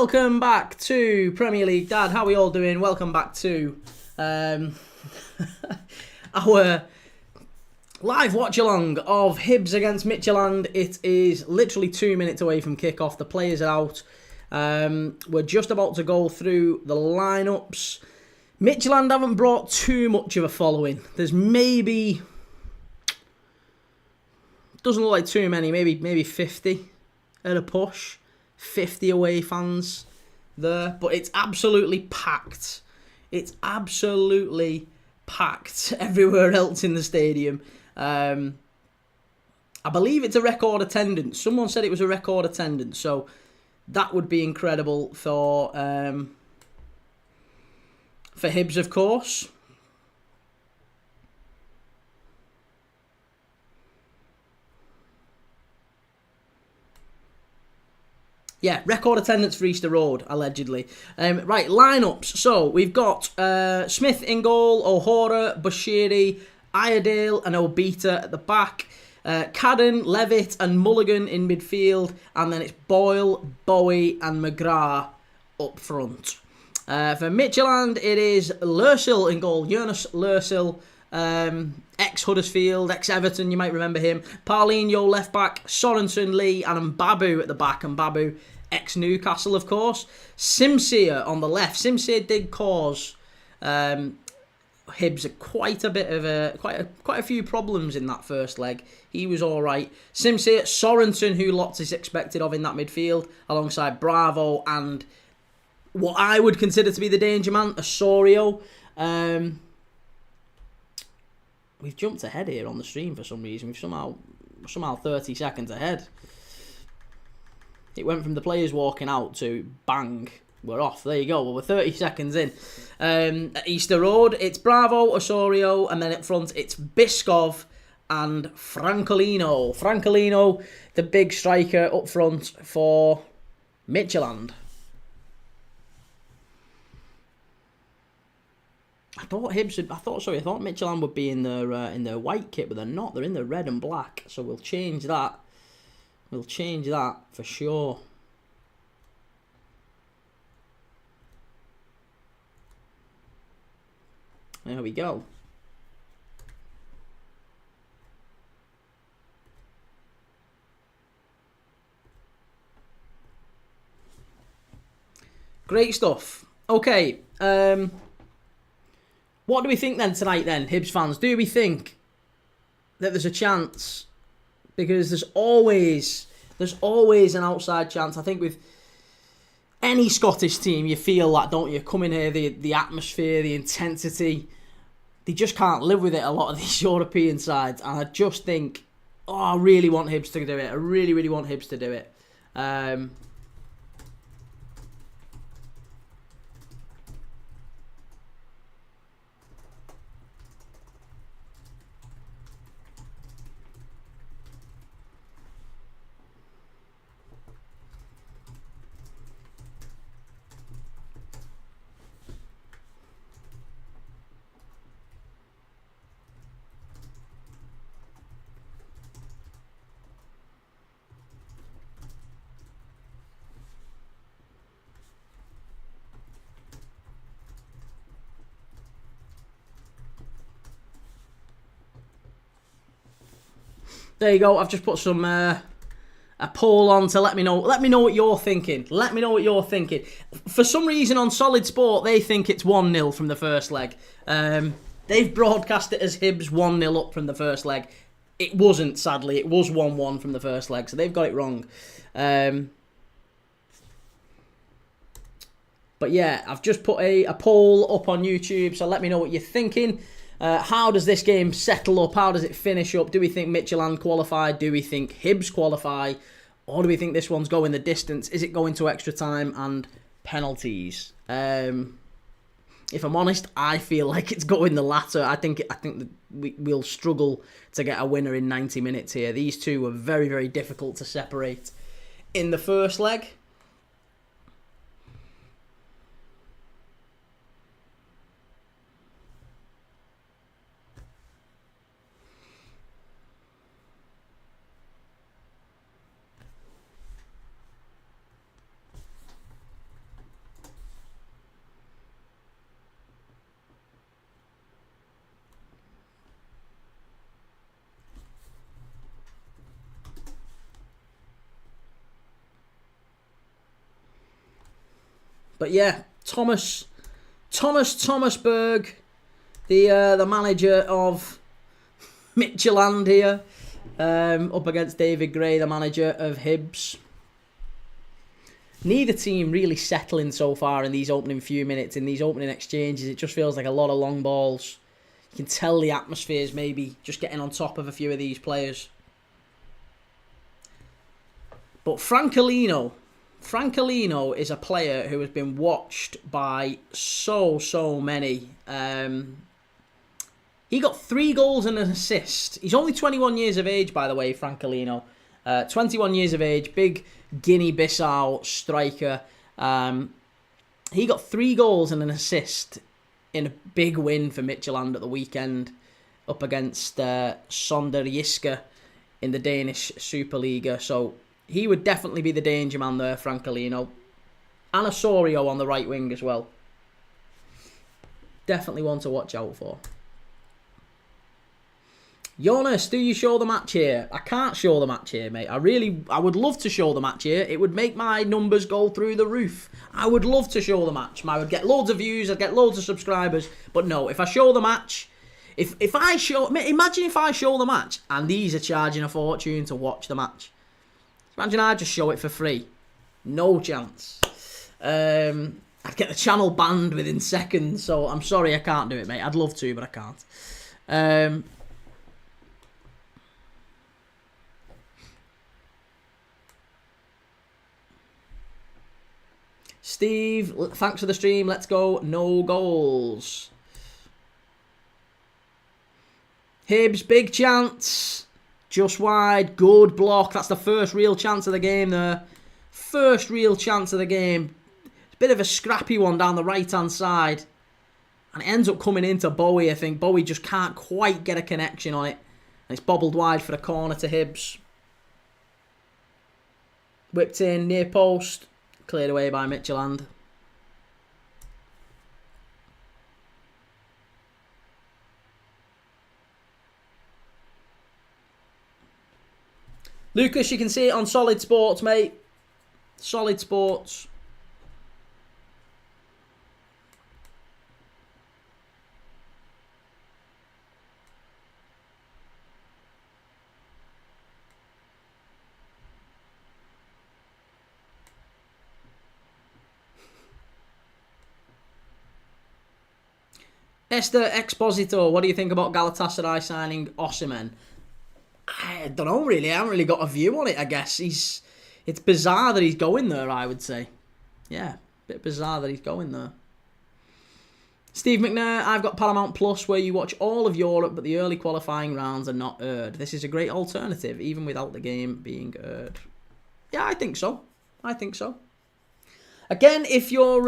welcome back to Premier League. Dad, how are we all doing? Welcome back to our live watch-along of Hibs against Midtjylland. It is literally 2 minutes away from kick-off. The players are out. We're just about to go through the lineups. Midtjylland haven't brought too much of a following. There's maybe... doesn't look like too many. Maybe 50 at a push. 50 away fans there. But it's absolutely packed. It's absolutely packed everywhere else in the stadium. I believe it's a record attendance. Someone said it was a record attendance. So that would be incredible for Hibs, of course. Yeah, record attendance for Easter Road, allegedly. Right, lineups. So, we've got Smith in goal, O'Hara, Bashiri, Iredale and Obita at the back. Cadden, Levitt and Mulligan in midfield. And then it's Boyle, Bowie and McGrath up front. For Midtjylland, it is Lursil in goal. Jonas Lursil, ex-Huddersfield, ex-Everton, you might remember him. Paulinho left back, Sorensen, Lee and Mbabu at the back. And Mbabu, ex-Newcastle, of course. Simsier on the left. Simsier did cause Hibs quite a few problems in that first leg. He was all right. Simsier, Sorensen, who lots is expected of in that midfield, alongside Bravo and what I would consider to be the danger man, Osorio. We've jumped ahead here on the stream for some reason. We've somehow 30 seconds ahead. It went from the players walking out to bang, we're off. There you go. Well, we're 30 seconds in. At Easter Road, it's Bravo, Osorio, and then up front it's Biskov and Francolino. Francolino, the big striker up front for Midtjylland. I thought Midtjylland would be in their white kit, but they're not. They're in the red and black. So we'll change that. We'll change that for sure. There we go. Great stuff. Okay. What do we think then tonight then, Hibs fans? Do we think that there's a chance? Because there's always an outside chance. I think with any Scottish team, you feel that, don't you? Come in here, the atmosphere, the intensity, they just can't live with it, a lot of these European sides. And I just think, I really want Hibs to do it. I really, really want Hibs to do it. There you go. I've just put some a poll on to let me know. Let me know what you're thinking. Let me know what you're thinking. For some reason on Solid Sport, they think it's 1-0 from the first leg. They've broadcast it as Hibs 1-0 up from the first leg. It wasn't, sadly. It was 1-1 from the first leg, so they've got it wrong. But yeah, I've just put a poll up on YouTube, so let me know what you're thinking. How does this game settle up? How does it finish up? Do we think Midtjylland qualify? Do we think Hibs qualify? Or do we think this one's going the distance? Is it going to extra time and penalties? If I'm honest, I feel like it's going the latter. I think that we'll struggle to get a winner in 90 minutes here. These two were very, very difficult to separate in the first leg. But yeah, Thomas Berg, the manager of Midtjylland here, up against David Gray, the manager of Hibs. Neither team really settling so far in these opening few minutes, in these opening exchanges. It just feels like a lot of long balls. You can tell the atmosphere's maybe just getting on top of a few of these players. But Francolino is a player who has been watched by so many. He got 3 goals and an assist. He's only 21 years of age, by the way, Francolino. 21 years of age, big Guinea-Bissau striker. He got 3 goals and an assist in a big win for Midtjylland at the weekend up against Sonderjyske in the Danish Superliga. So he would definitely be the danger man there, Francolino. And Osorio on the right wing as well. Definitely one to watch out for. Jonas, do you show the match here? I can't show the match here, mate. I would love to show the match here. It would make my numbers go through the roof. I would love to show the match. I would get loads of views. I'd get loads of subscribers. But no, if I show the match, imagine if I show the match and these are charging a fortune to watch the match. Imagine I just show it for free. No chance. I'd get the channel banned within seconds. So I'm sorry I can't do it, mate. I'd love to, but I can't. Steve, thanks for the stream. Let's go. No goals. Hibs, big chance. Just wide. Good block. That's the first real chance of the game there. First real chance of the game. It's a bit of a scrappy one down the right-hand side. And it ends up coming into Bowie, I think. Bowie just can't quite get a connection on it. And it's bobbled wide for a corner to Hibs. Whipped in, near post. Cleared away by Midtjylland. Lucas, you can see it on Solid Sports, mate. Solid Sports. Esther Exposito, what do you think about Galatasaray signing Osimhen? I don't know, really. I haven't really got a view on it, I guess. It's bizarre that he's going there, I would say. Yeah, a bit bizarre that he's going there. Steve McNair, I've got Paramount Plus where you watch all of Europe, but the early qualifying rounds are not aired. This is a great alternative, even without the game being aired. Yeah, I think so. I think so. Again, if you're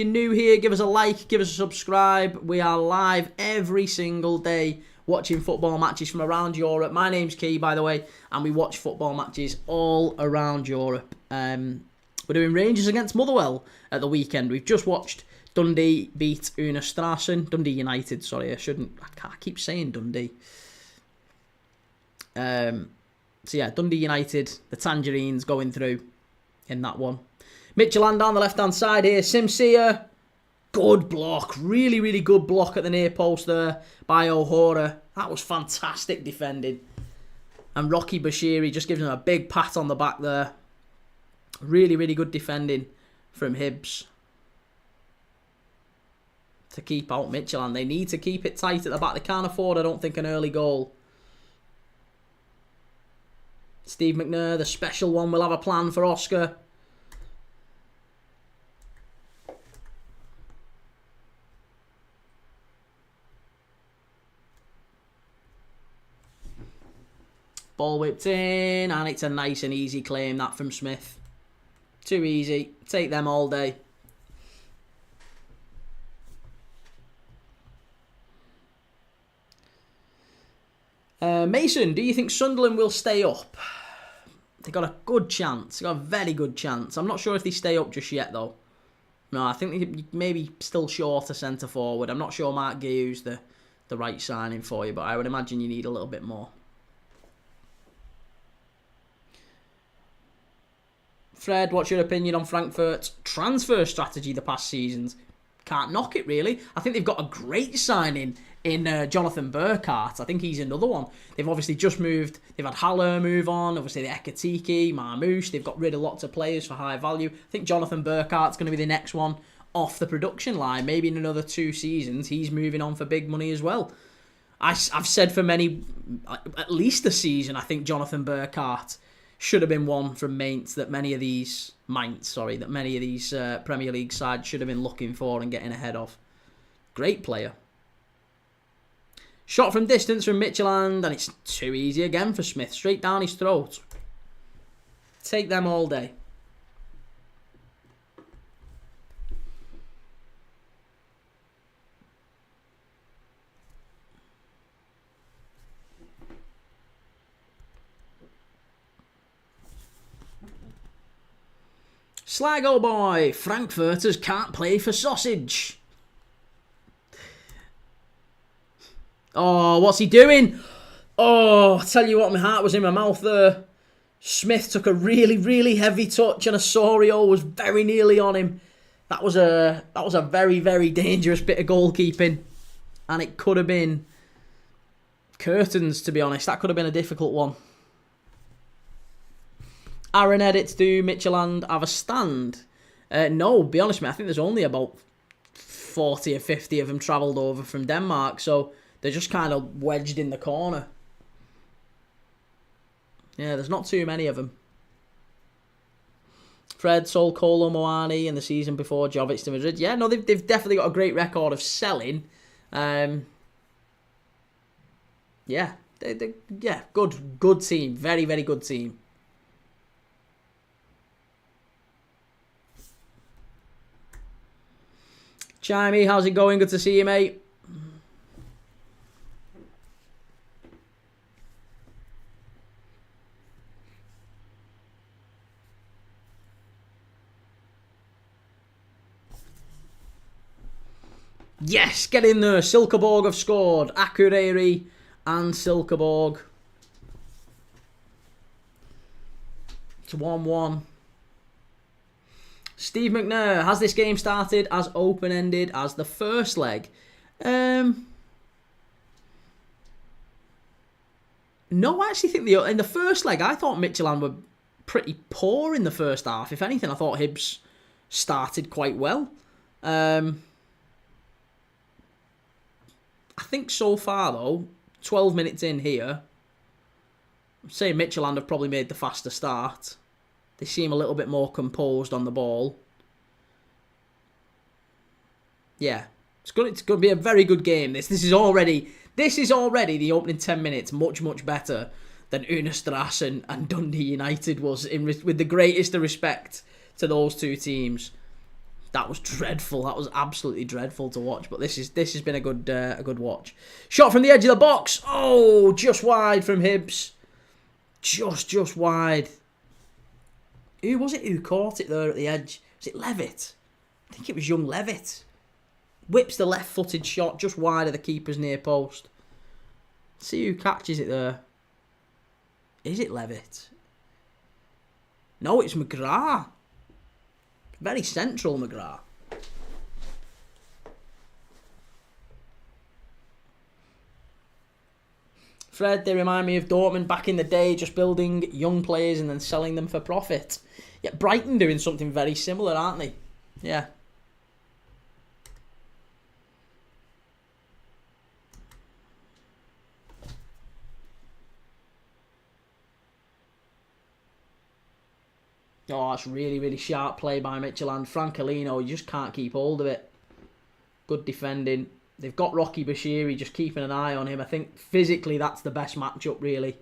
new here, give us a like, give us a subscribe. We are live every single day watching football matches from around Europe. My name's Kee, by the way, and we watch football matches all around Europe. We're doing Rangers against Motherwell at the weekend. We've just watched Dundee beat Una Strassen. Dundee United, sorry, I keep saying Dundee. So yeah, Dundee United, the Tangerines going through in that one. Midtjylland on the left-hand side here. Simsia, good block. Really, really good block at the near post there by O'Hora. That was fantastic defending. And Rocky Bashiri just gives him a big pat on the back there. Really, really good defending from Hibs to keep out Midtjylland. They need to keep it tight at the back. They can't afford, I don't think, an early goal. Steve McNair, the special one, will have a plan for Oscar. Ball whipped in, and it's a nice and easy claim, that from Smith. Too easy. Take them all day. Mason, do you think Sunderland will stay up? They got a good chance. They got a very good chance. I'm not sure if they stay up just yet, though. No, I think they maybe still short a centre forward. I'm not sure Mark Guiu's the right signing for you, but I would imagine you need a little bit more. Fred, what's your opinion on Frankfurt's transfer strategy the past seasons? Can't knock it, really. I think they've got a great signing in Jonathan Burkhardt. I think he's another one. They've obviously just moved. They've had Haller move on. Obviously, the Ekatike, Marmoush. They've got rid of lots of players for high value. I think Jonathan Burkhardt's going to be the next one off the production line. Maybe in another 2 seasons, he's moving on for big money as well. I've said for at least a season, I think Jonathan Burkhardt should have been one from Mainz that many of these Premier League sides should have been looking for and getting ahead of. Great player. Shot from distance from Midtjylland, and it's too easy again for Smith. Straight down his throat. Take them all day. Sligo boy, Frankfurters can't play for sausage. Oh, what's he doing? Oh, I tell you what, my heart was in my mouth there. Smith took a really, really heavy touch and Osorio was very nearly on him. That was a very, very dangerous bit of goalkeeping. And it could have been curtains, to be honest. That could have been a difficult one. Aaron edits, do Midtjylland have a stand? No, be honest with me, I think there's only about 40 or 50 of them travelled over from Denmark, so they're just kind of wedged in the corner. Yeah, there's not too many of them. Fred sold Kolo Muani in the season before Jovic to Madrid. Yeah, no, they've definitely got a great record of selling. Yeah, good team. Very, very good team. Chimey, how's it going? Good to see you, mate. Yes, get in there. Silkeborg have scored. Akureyri and Silkeborg. It's 1-1. Steve McNair, has this game started as open-ended as the first leg? No, I actually think in the first leg, I thought Midtjylland were pretty poor in the first half. If anything, I thought Hibs started quite well. I think so far, though, 12 minutes in here, I'm saying Midtjylland have probably made the faster start. They seem a little bit more composed on the ball. Yeah, it's going to be a very good game. This is already the opening 10 minutes much, much better than Unestrasse and Dundee United was, with the greatest of respect to those two teams. That was dreadful. That was absolutely dreadful to watch. But this has been a good watch. Shot from the edge of the box. Oh, just wide from Hibs. Just wide. Who was it who caught it there at the edge? Was it Levitt? I think it was young Levitt. Whips the left-footed shot just wide of the keeper's near post. See who catches it there. Is it Levitt? No, it's McGrath. Very central, McGrath. Fred, they remind me of Dortmund back in the day, just building young players and then selling them for profit. Yeah, Brighton doing something very similar, aren't they? Yeah. Oh, that's really, really sharp play by Midtjylland. Francolino, you just can't keep hold of it. Good defending. They've got Rocky Bashiri, just keeping an eye on him. I think physically that's the best matchup, really.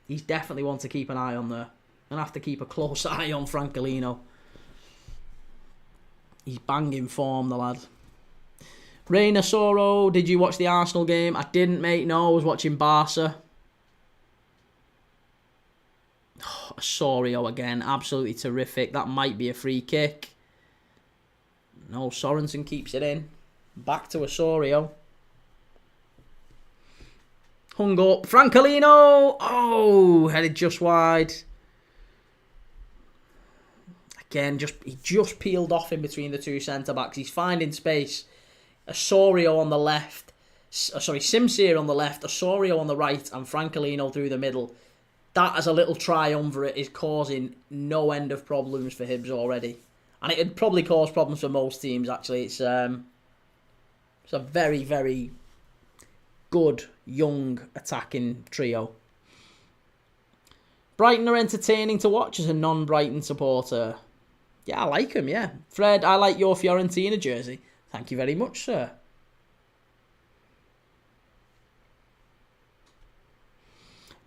He's definitely one to keep an eye on there. And have to keep a close eye on Francolino. He's banging form, the lad. Reina Soro, did you watch the Arsenal game? I didn't, mate. No, I was watching Barca. Oh, Osorio again, absolutely terrific. That might be a free kick. No, Sorensen keeps it in. Back to Osorio. Hung up. Francolino! Oh, headed just wide. Again, he just peeled off in between the two centre-backs. He's finding space. Osorio on the left. Simsier on the left. Osorio on the right. And Francolino through the middle. That as a little triumvirate is causing no end of problems for Hibs already. And it'd probably cause problems for most teams, actually. It's a very, very good, young, attacking trio. Brighton are entertaining to watch as a non-Brighton supporter. Yeah, I like them, yeah. Fred, I like your Fiorentina jersey. Thank you very much, sir.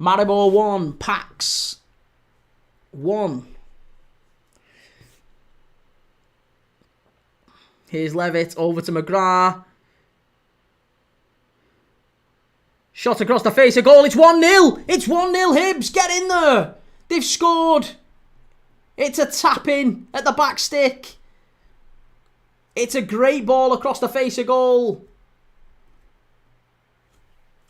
Maribor 1, Pax 1. Here's Levitt, over to McGrath. Shot across the face, a goal, it's 1-0! It's 1-0 Hibs, get in there! They've scored! It's a tap-in at the back stick. It's a great ball across the face of goal.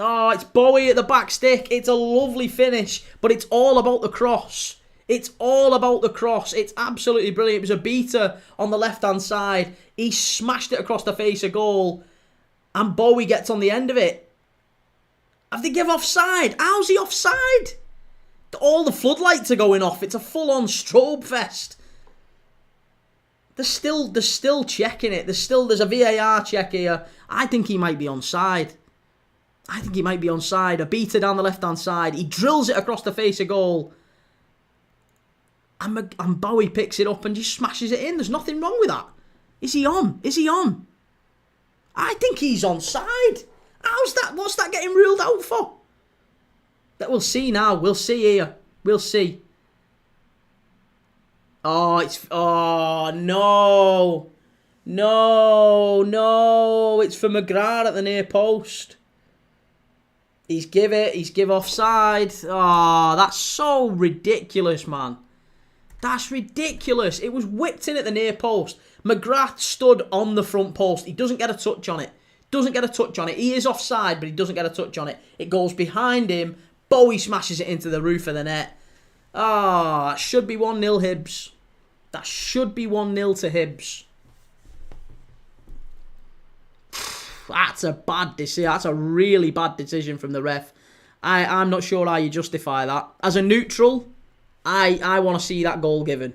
Oh, it's Bowie at the back stick. It's a lovely finish, but it's all about the cross. It's all about the cross. It's absolutely brilliant. It was a beater on the left-hand side. He smashed it across the face of goal, and Bowie gets on the end of it. Have they give offside? How's he offside? All the floodlights are going off. It's a full-on strobe fest. They're still checking it. There's a VAR check here. I think he might be onside. A beater down the left-hand side. He drills it across the face of goal. And Bowie picks it up and just smashes it in. There's nothing wrong with that. Is he on? I think he's onside. How's that? What's that getting ruled out for? That we'll see now. We'll see here. We'll see. Oh, no. No. It's for McGrath at the near post. He's give offside. Oh, that's so ridiculous, man. That's ridiculous. It was whipped in at the near post. McGrath stood on the front post. He doesn't get a touch on it. He is offside, but he doesn't get a touch on it. It goes behind him. Bowie smashes it into the roof of the net. Ah, that should be 1-0 Hibs. That should be 1-0 to Hibs. That's a bad decision. That's a really bad decision from the ref. I'm not sure how you justify that. As a neutral, I want to see that goal given.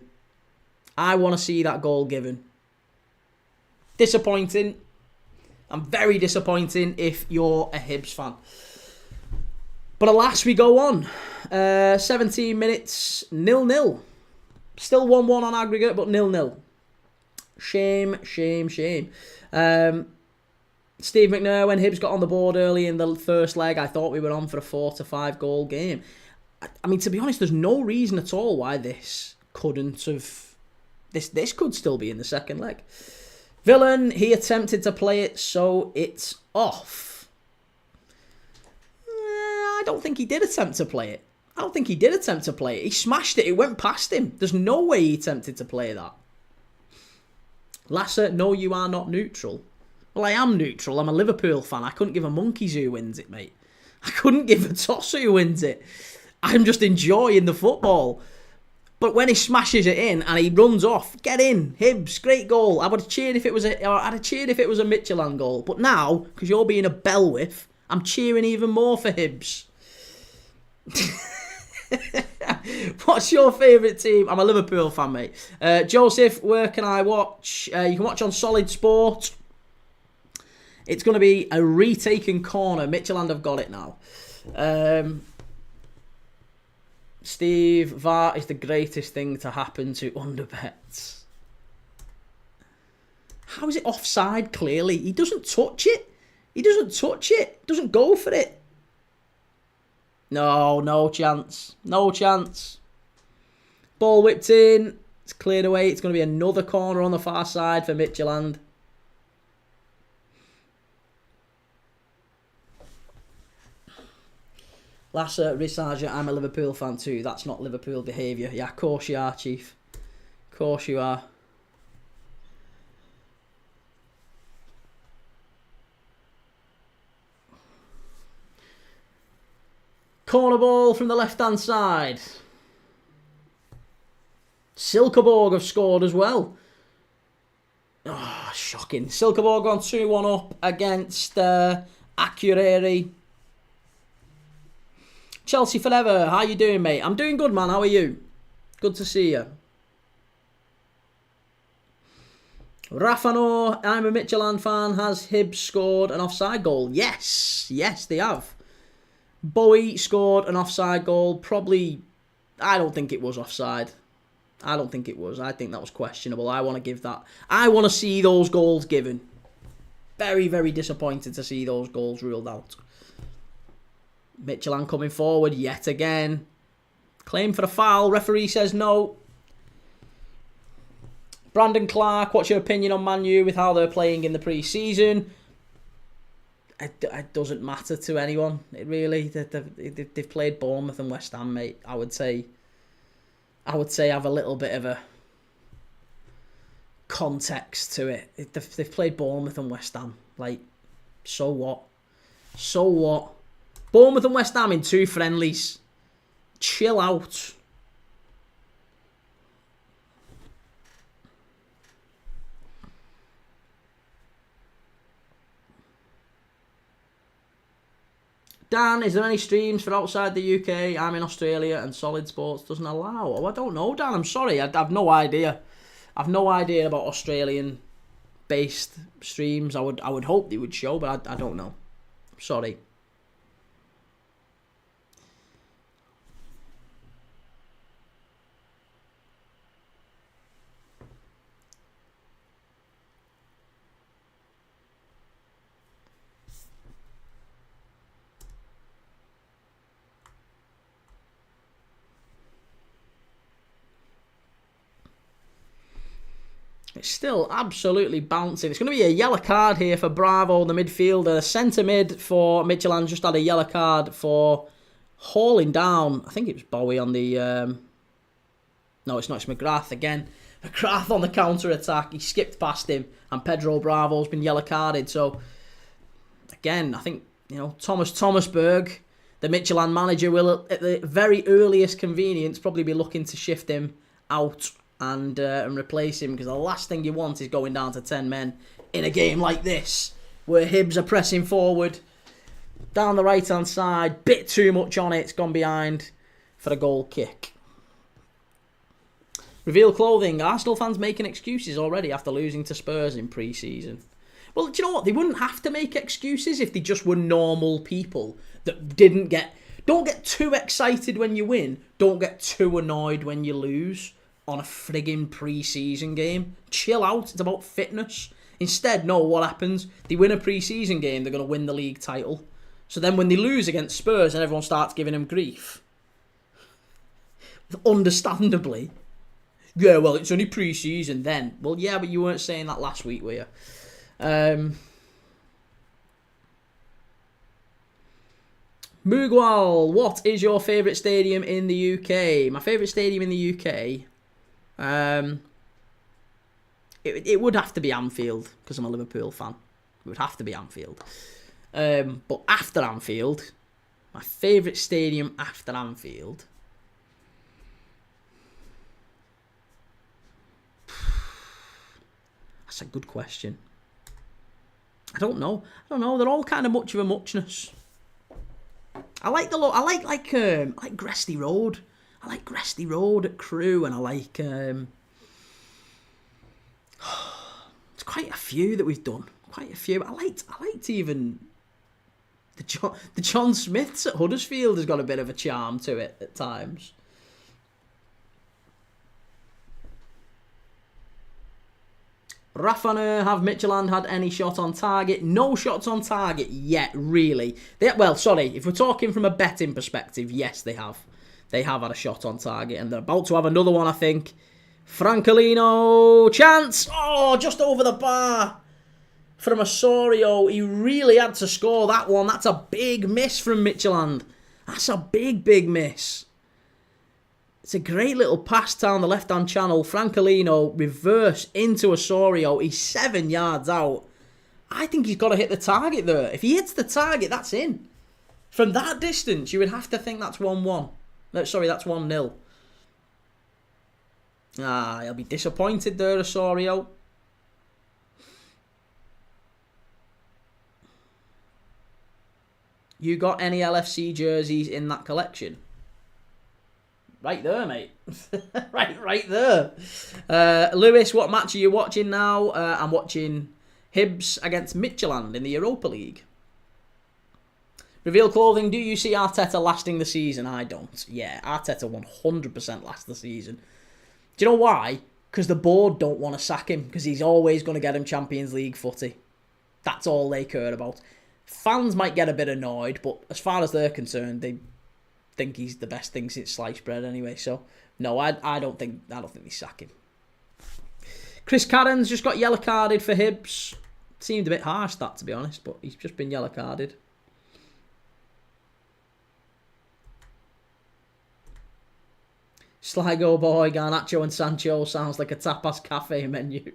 Disappointing. I'm very disappointing if you're a Hibs fan. But alas, we go on. 17 minutes, 0-0. Still 1-1 on aggregate, but 0-0. Shame. Steve McNair, when Hibs got on the board early in the first leg, I thought we were on for a 4-5 goal game. I mean, to be honest, there's no reason at all why this couldn't have... This could still be in the second leg. Villain, he attempted to play it, so it's off. I don't think he did attempt to play it. He smashed it. It went past him. There's no way he attempted to play that. Lasser, no, you are not neutral. Well, I am neutral. I'm a Liverpool fan. I couldn't give a monkeys who wins it, mate. I couldn't give a toss who wins it. I'm just enjoying the football. But when he smashes it in and he runs off, get in, Hibs, great goal. I'd have cheered if it was a Midtjylland goal. But now, because you're being a bellwith, I'm cheering even more for Hibs. What's your favourite team? I'm a Liverpool fan, mate. Joseph, where can I watch? You can watch on Solid Sport. It's going to be a retaken corner. Midtjylland have got it now. Steve, VAR is the greatest thing to happen to underbets. How is it offside, clearly? He doesn't touch it. Doesn't go for it. No chance. Ball whipped in. It's cleared away. It's going to be another corner on the far side for Midtjylland. Lasser, Rissager, I'm a Liverpool fan too. That's not Liverpool behaviour. Yeah, of course you are, Chief. Of course you are. Corner ball from the left-hand side. Silkeborg have scored as well. Oh, shocking. Silkeborg gone 2-1 up against Akureyri. Chelsea forever. How you doing, mate? I'm doing good, man. How are you? Good to see you. Rafano, I'm a Midtjylland fan. Has Hibs scored an offside goal? Yes. Yes, they have. Bowie scored an offside goal. Probably, I don't think it was offside. I don't think it was. I think that was questionable. I want to give that. I want to see those goals given. Very, very disappointed to see those goals ruled out. Midtjylland coming forward yet again. Claim for a foul. Referee says no. Brandon Clark, what's your opinion on Man U with how they're playing in the pre-season? It doesn't matter to anyone. It really. They've played Bournemouth and West Ham, mate. I would say have a little bit of a context to it. They've played Bournemouth and West Ham. Like, so what? So what? Bournemouth and West Ham in 2 friendlies. Chill out. Dan, is there any streams for outside the UK? I'm in Australia and Solid Sports doesn't allow. Oh, I don't know, Dan. I'm sorry. I've no idea. I've no idea about Australian-based streams. I would hope they would show, but I don't know. Sorry. It's still absolutely bouncing. It's going to be a yellow card here for Bravo, the midfielder. The centre mid for Midtjylland just had a yellow card for hauling down. I think it was Bowie on the... No, it's not. It's McGrath again. McGrath on the counter-attack. He skipped past him. And Pedro Bravo's been yellow carded. So, again, I think, Thomasberg, the Midtjylland manager, will, at the very earliest convenience, probably be looking to shift him out and replace him, because the last thing you want is going down to 10 men in a game like this where Hibs are pressing forward down the right hand side, bit too much on it, it's gone behind for a goal kick. Reveal clothing. Arsenal fans making excuses already after losing to Spurs in pre-season. Well, do you know what? They wouldn't have to make excuses if they just were normal people that don't get too excited when you win, don't get too annoyed when you lose on a frigging pre-season game. Chill out, it's about fitness. Instead, no, what happens? They win a pre-season game, they're going to win the league title. So then when they lose against Spurs and everyone starts giving them grief, understandably, yeah, well, it's only pre-season then. Well, yeah, but you weren't saying that last week, were you? Mugwal, what is your favourite stadium in the UK? My favourite stadium in the UK... It would have to be Anfield, because I'm a Liverpool fan. It would have to be Anfield. But after Anfield, my favourite stadium after Anfield... That's a good question. I don't know. They're all kind of much of a muchness. I like the look. I like Gresty Road. I like Gresty Road at Crewe, and I like... There's quite a few that we've done. Quite a few. I liked even... The John Smiths at Huddersfield has got a bit of a charm to it at times. Rafana, have Midtjylland had any shot on target? No shots on target yet, really. If we're talking from a betting perspective, yes, they have. They have had a shot on target, and they're about to have another one, I think. Francolino, chance! Oh, just over the bar from Osorio. He really had to score that one. That's a big miss from Midtjylland. That's a big, big miss. It's a great little pass down the left-hand channel. Francolino, reverse into Osorio. He's 7 yards out. I think he's got to hit the target there. If he hits the target, that's in. From that distance, you would have to think that's 1-1. That's 1-0. Ah, he'll be disappointed there, Osorio. You got any LFC jerseys in that collection? Right there, mate. right there. Lewis, what match are you watching now? I'm watching Hibs against Midtjylland in the Europa League. Reveal Clothing, do you see Arteta lasting the season? I don't. Yeah, Arteta 100% lasts the season. Do you know why? Because the board don't want to sack him, because he's always going to get him Champions League footy. That's all they care about. Fans might get a bit annoyed, but as far as they're concerned, they think he's the best thing since sliced bread anyway. So no, I don't think they sack him. Chris Carden's just got yellow carded for Hibs. Seemed a bit harsh, that, to be honest, but he's just been yellow carded. Sligo boy, Garnacho and Sancho sounds like a tapas cafe menu.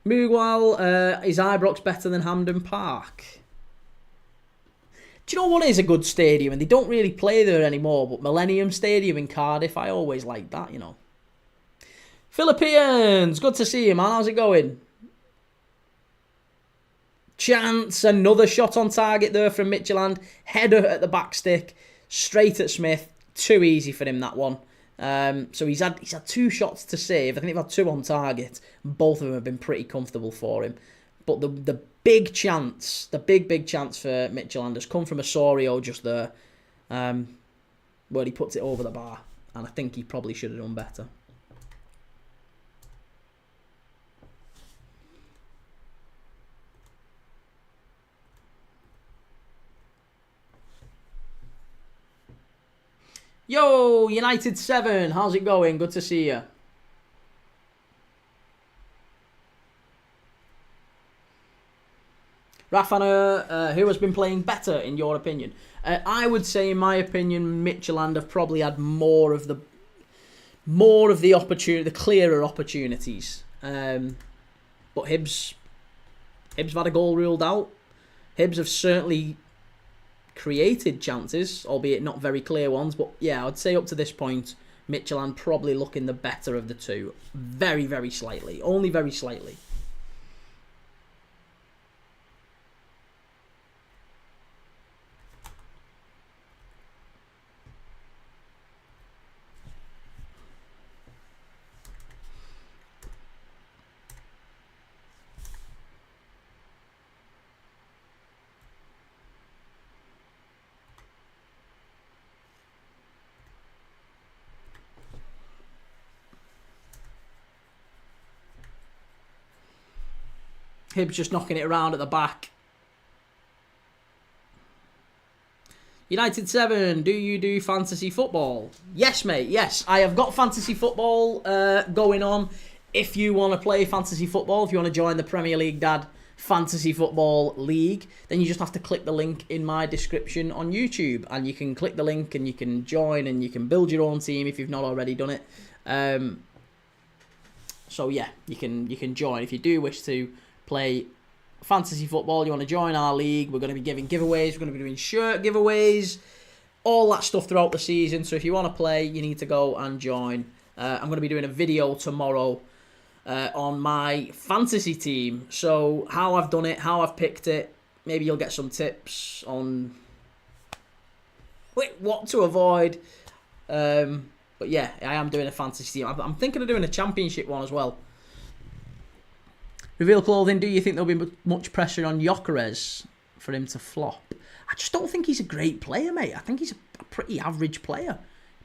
Mugwal, is Ibrox better than Hampden Park? Do you know what is a good stadium? And they don't really play there anymore, but Millennium Stadium in Cardiff, I always liked that, you know. Philippines, good to see you, man. How's it going? Chance, another shot on target there from Midtjylland. Header at the back stick, straight at Smith. Too easy for him, that one. So he's had 2 shots to save. I think they've had 2 on target. Both of them have been pretty comfortable for him. But the big chance, the big chance for Midtjylland has come from Osorio just there, where he puts it over the bar. And I think he probably should have done better. Yo, United 7, how's it going? Good to see you. Rafana, who has been playing better in your opinion? I would say, in my opinion, Midtjylland have probably had more of the opportunity, the clearer opportunities. But Hibs have had a goal ruled out. Hibs have certainly created chances, albeit not very clear ones. But yeah, I'd say up to this point, Midtjylland probably looking the better of the two. Very, very slightly. Only very slightly. Hibs just knocking it around at the back. United 7, do you do fantasy football? Yes, mate, yes. I have got fantasy football going on. If you want to play fantasy football, if you want to join the Premier League Dad Fantasy Football League, then you just have to click the link in my description on YouTube. And you can click the link and you can join and you can build your own team if you've not already done it. So yeah, you can join if you do wish to play fantasy football. You want to join our league? We're going to be giving giveaways. We're going to be doing shirt giveaways, all that stuff throughout the season. So if you want to play, you need to go and join. I'm going to be doing a video tomorrow on my fantasy team. So how I've done it, how I've picked it. Maybe you'll get some tips on what to avoid. But yeah, I am doing a fantasy team. I'm thinking of doing a championship one as well. Reveal Clothing, do you think there'll be much pressure on Gyökeres for him to flop? I just don't think he's a great player, mate. I think he's a pretty average player.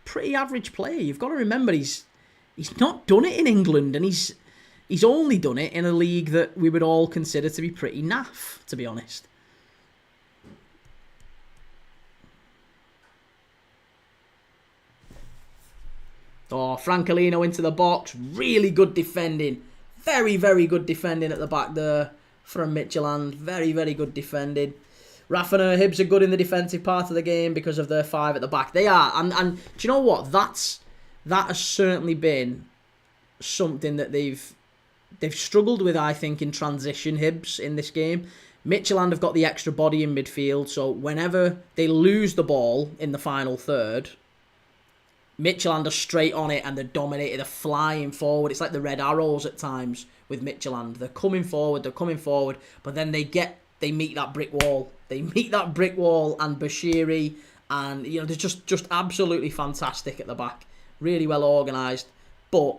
You've got to remember he's not done it in England, and he's only done it in a league that we would all consider to be pretty naff, to be honest. Oh, Francolino into the box. Really good defending. Very, very good defending at the back there from Midtjylland. Very, very good defending. Rafana, Hibs are good in the defensive part of the game because of their 5 at the back. They are. And do you know what? That has certainly been something that they've struggled with, I think, in transition, Hibs, in this game. Midtjylland have got the extra body in midfield, so whenever they lose the ball in the final third, Midtjylland are straight on it and they're dominated. They're flying forward. It's like the Red Arrows at times with Midtjylland. They're coming forward, but then they meet that brick wall. They meet that brick wall, and Bashiri, and they're just absolutely fantastic at the back. Really well organised, but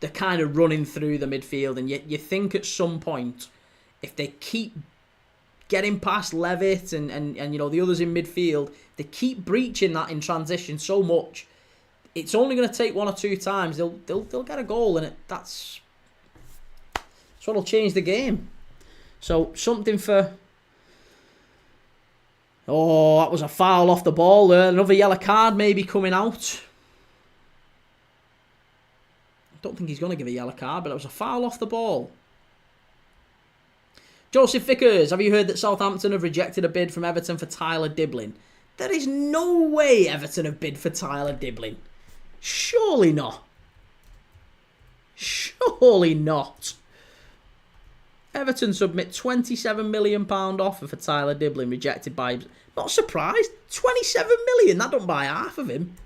they're kind of running through the midfield, and you think at some point, if they keep getting past Levitt and the others in midfield, they keep breaching that in transition so much, it's only going to take one or two times. They'll get a goal, and that's what'll change the game. So something for... Oh, that was a foul off the ball there. Another yellow card maybe coming out. I don't think he's going to give a yellow card, but it was a foul off the ball. Joseph Vickers, have you heard that Southampton have rejected a bid from Everton for Tyler Diblin? There is no way Everton have bid for Tyler Diblin. Surely not. Surely not. Everton submit £27 million offer for Tyler Diblin, rejected by... Not surprised. 27 million, that don't buy half of him.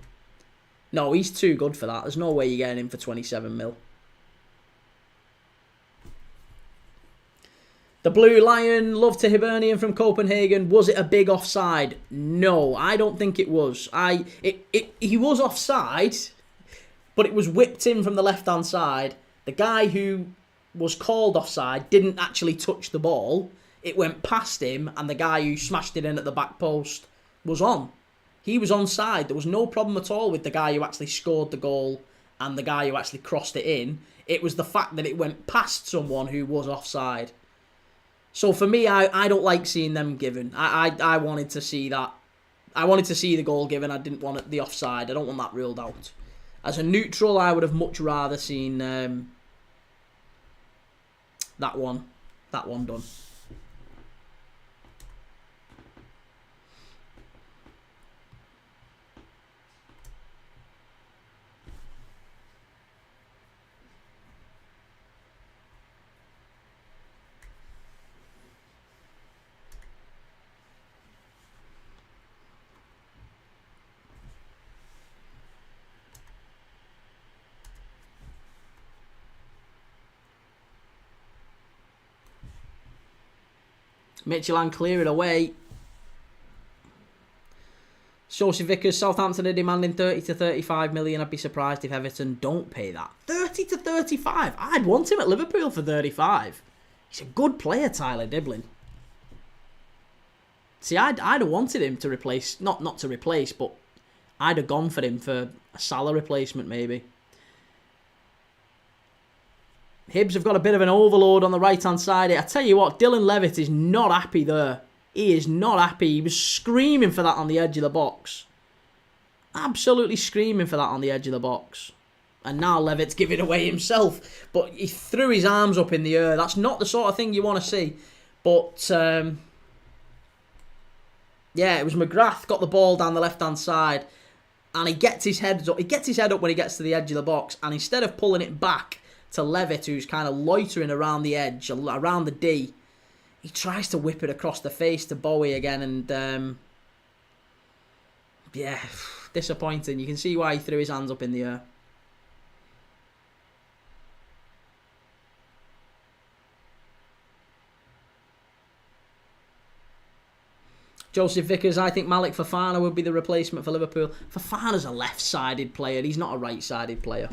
No, he's too good for that. There's no way you're getting him for 27 mil. The Blue Lion, love to Hibernian from Copenhagen. Was it a big offside? No, I don't think it was. He was offside, but it was whipped in from the left-hand side. The guy who was called offside didn't actually touch the ball. It went past him, and the guy who smashed it in at the back post was on. He was onside. There was no problem at all with the guy who actually scored the goal and the guy who actually crossed it in. It was the fact that it went past someone who was offside. So for me, I don't like seeing them given. I wanted to see that. I wanted to see the goal given. I didn't want the offside. I don't want that ruled out. As a neutral, I would have much rather seen that one done. Midtjylland clear it away. Sourcey Vickers, Southampton are demanding 30 to 35 million. I'd be surprised if Everton don't pay that. 30 to 35? I'd want him at Liverpool for 35. He's a good player, Tyler Diblin. See, I'd have wanted him to replace, not to replace, but I'd have gone for him for a Salah replacement maybe. Hibs have got a bit of an overload on the right-hand side. I tell you what, Dylan Levitt is not happy there. He is not happy. He was screaming for that on the edge of the box. Absolutely screaming for that on the edge of the box. And now Levitt's giving away himself. But he threw his arms up in the air. That's not the sort of thing you want to see. But, yeah, it was McGrath got the ball down the left-hand side. And he gets his head up. He gets his head up when he gets to the edge of the box. And instead of pulling it back to Levitt, who's kind of loitering around the edge, around the D, he tries to whip it across the face to Bowie again, and yeah, disappointing. You can see why he threw his hands up in the air. Joseph Vickers, I think Malik Fofana would be the replacement for Liverpool. Fofana's a left-sided player. He's not a right-sided player.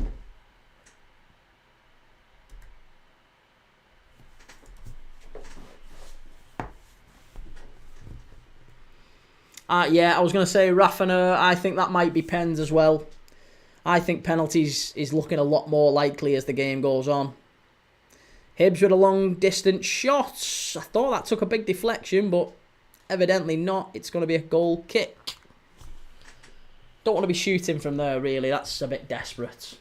Yeah, I was going to say Raffaner. I think that might be pens as well. I think penalties is looking a lot more likely as the game goes on. Hibs with a long distance shot. I thought that took a big deflection, but evidently not. It's going to be a goal kick. Don't want to be shooting from there, really. That's a bit desperate.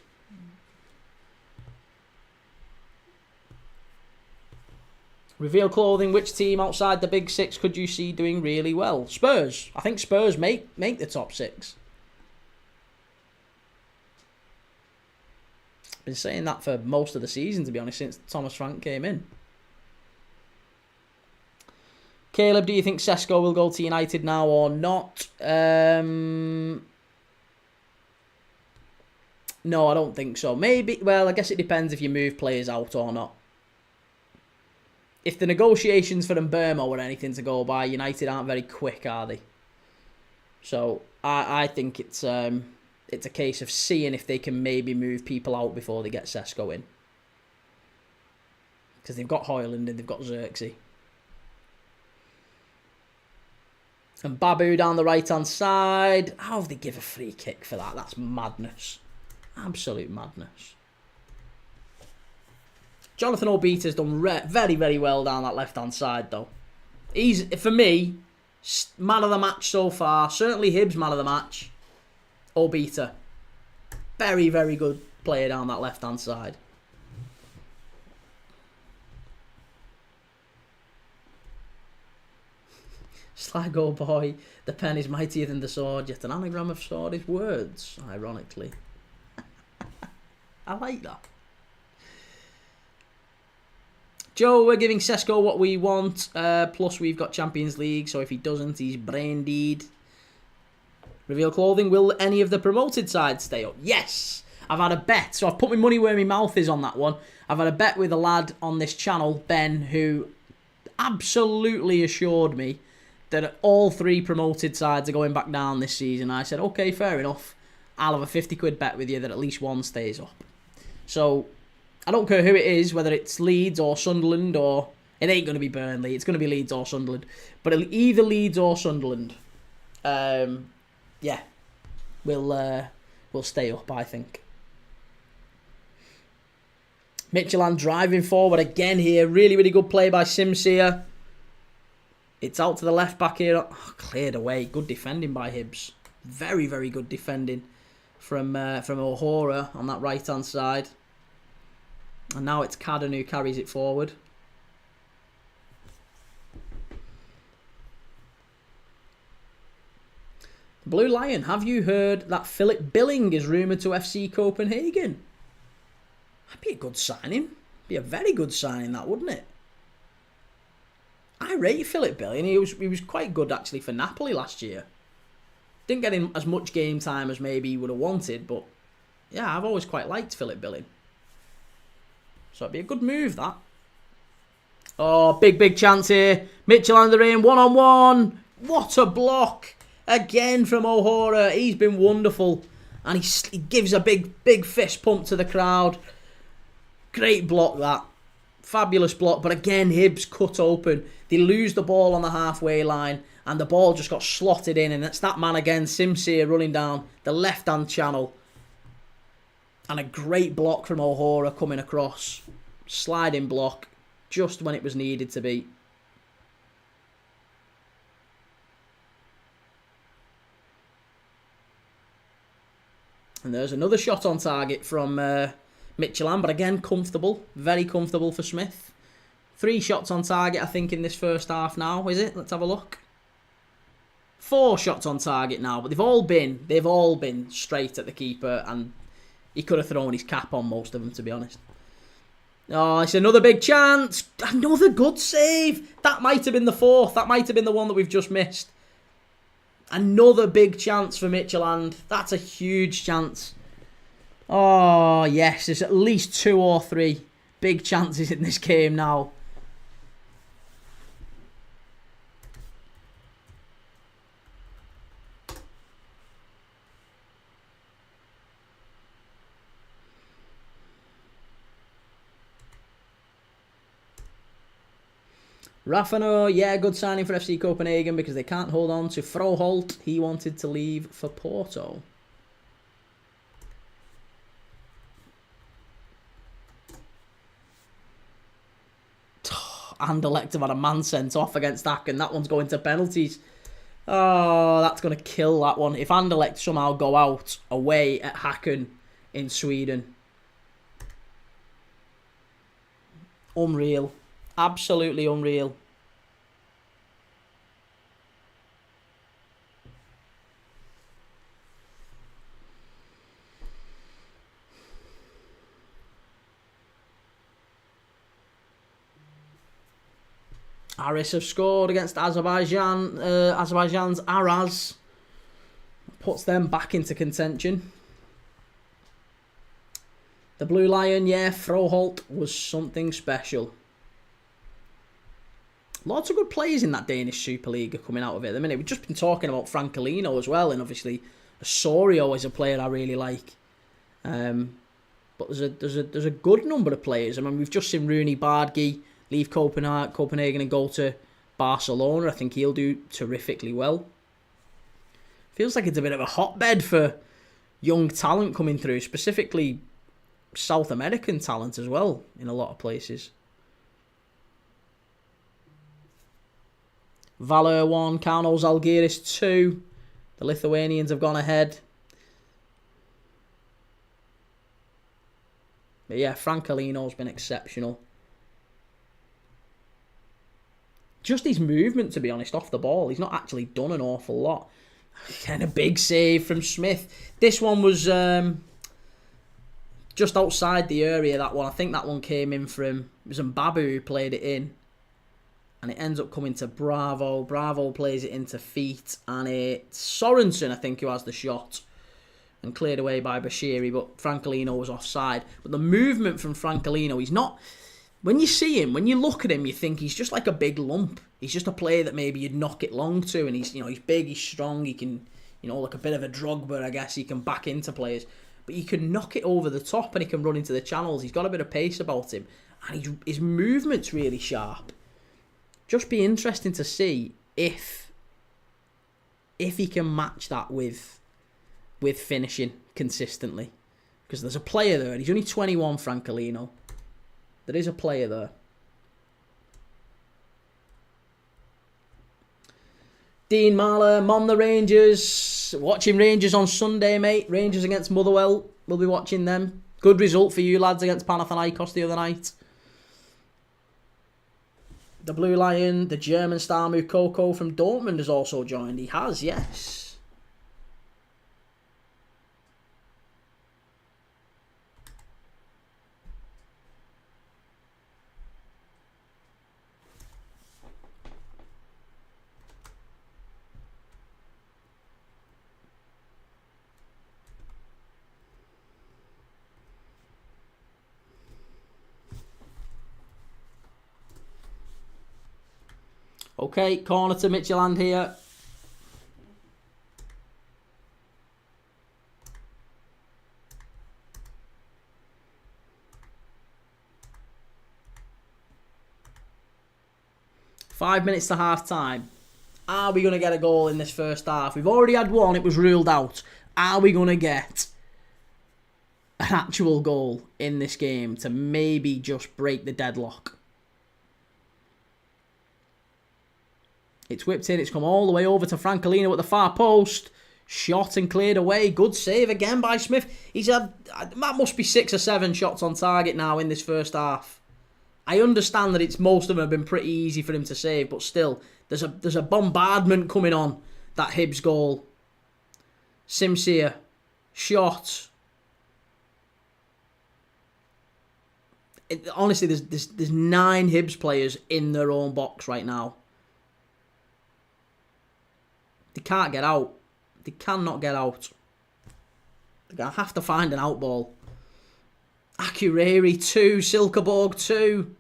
Reveal clothing. Which team outside the big six could you see doing really well? Spurs. I think Spurs make the top six. Been saying that for most of the season, to be honest, since Thomas Frank came in. Caleb, do you think Sesko will go to United now or not? No, I don't think so. Maybe, well, I guess it depends if you move players out or not. If the negotiations for Mbermo were anything to go by, United aren't very quick, are they? So I think it's a case of seeing if they can maybe move people out before they get Sesko in. Because they've got Højlund and they've got Xerxes. And Babu down the right-hand side. How have they give a free kick for that? That's madness. Absolute madness. Jonathan Obita's done very, very well down that left-hand side, though. He's, for me, man of the match so far. Certainly Hibs man of the match. Obita. Very, very good player down that left-hand side. Sligo boy, the pen is mightier than the sword, yet an anagram of sword is words, ironically. I like that. Joe, we're giving Sesko what we want, plus we've got Champions League, so if he doesn't, he's brain dead. Reveal clothing, will any of the promoted sides stay up? Yes! I've had a bet, so I've put my money where my mouth is on that one. I've had a bet with a lad on this channel, Ben, who absolutely assured me that all 3 promoted sides are going back down this season. I said, okay, fair enough. I'll have a 50 quid bet with you that at least one stays up. So, I don't care who it is, whether it's Leeds or Sunderland or... It ain't going to be Burnley. It's going to be Leeds or Sunderland. But either Leeds or Sunderland, yeah, we'll stay up, I think. Midtjylland driving forward again here. Really, really good play by Simsier. It's out to the left back here. Oh, cleared away. Good defending by Hibs. Very, very good defending from O'Hora on that right-hand side. And now it's Cadden who carries it forward. Blue Lion, have you heard that Philip Billing is rumoured to FC Copenhagen? That'd be a good signing. Be a very good signing, that, wouldn't it? I rate Philip Billing. He was quite good, actually, for Napoli last year. Didn't get him as much game time as maybe he would have wanted, but yeah, I've always quite liked Philip Billing. So it'd be a good move, that. Oh, big chance here. Midtjylland are in, 1-on-1. What a block. Again from O'Hora. He's been wonderful. And he gives a big fist pump to the crowd. Great block, that. Fabulous block. But again, Hibs cut open. They lose the ball on the halfway line. And the ball just got slotted in. And it's that man again, Simsier, running down the left-hand channel. And a great block from O'Hora coming across. Sliding block. Just when it was needed to be. And there's another shot on target from Midtjylland. But again, comfortable. Very comfortable for Smith. 3 shots on target, I think, in this first half now. Is it? Let's have a look. 4 shots on target now. But they've all been straight at the keeper. And he could have thrown his cap on most of them, to be honest. Oh, it's another big chance. Another good save. That might have been the 4th. That might have been the one that we've just missed. Another big chance for Midtjylland. That's a huge chance. Oh, yes. There's at least 2 or 3 big chances in this game now. Rafano, yeah, good signing for FC Copenhagen because they can't hold on to Froholt. He wanted to leave for Porto. Anderlecht have had a man sent off against Aken. That one's going to penalties. Oh, that's going to kill that one. If Anderlecht somehow go out away at Häcken in Sweden. Unreal. Absolutely unreal. Aris have scored against Azerbaijan. Azerbaijan's Araz puts them back into contention. The Blue Lion, yeah, Froholt was something special. Lots of good players in that Danish Superliga coming out of it at the minute. We've just been talking about Francolino as well, and obviously Osorio is a player I really like. But there's a good number of players. I mean, we've just seen Rooney Bardghji leave Copenhagen and go to Barcelona. I think he'll do terrifically well. Feels like it's a bit of a hotbed for young talent coming through, specifically South American talent as well in a lot of places. Valor 1, Kauno Žalgiris 2. The Lithuanians have gone ahead. But yeah, Francolino's been exceptional. Just his movement, to be honest, off the ball. He's not actually done an awful lot. And a big save from Smith. This one was just outside the area, that one. I think that one came in from... It was Mbabu who played it in. And it ends up coming to Bravo. Bravo plays it into feet. And it's Sorensen, I think, who has the shot. And cleared away by Bashiri. But Francolino was offside. But the movement from Francolino, he's not... When you see him, when you look at him, you think he's just like a big lump. He's just a player that maybe you'd knock it long to. And he's big, he's strong. He can, like a bit of a Drogba, I guess. He can back into players. But he can knock it over the top and he can run into the channels. He's got a bit of pace about him. And his movement's really sharp. Just be interesting to see if he can match that with finishing consistently. Because there's a player there, and he's only 21, Francolino. There is a player there. Dean Marler, Mon the Rangers. Watching Rangers on Sunday, mate. Rangers against Motherwell. We'll be watching them. Good result for you lads against Panathinaikos the other night. The Blue Lion, the German star Moukoko from Dortmund has also joined. He has, yes. Okay, corner to Midtjylland here. Five minutes to half time. Are we going to get a goal in this first half? We've already had one, it was ruled out. Are we going to get an actual goal in this game to maybe just break the deadlock? It's whipped in. It's come all the way over to Francolino at the far post. Shot and cleared away. Good save again by Smith. He's had... That must be 6 or 7 shots on target now in this first half. I understand that most of them have been pretty easy for him to save, but still, there's a bombardment coming on that Hibs goal. Simsier. Shot. Honestly, there's 9 Hibs players in their own box right now. They can't get out. They cannot get out. They're going to have to find an out ball. Akureyri 2, Silkeborg 2.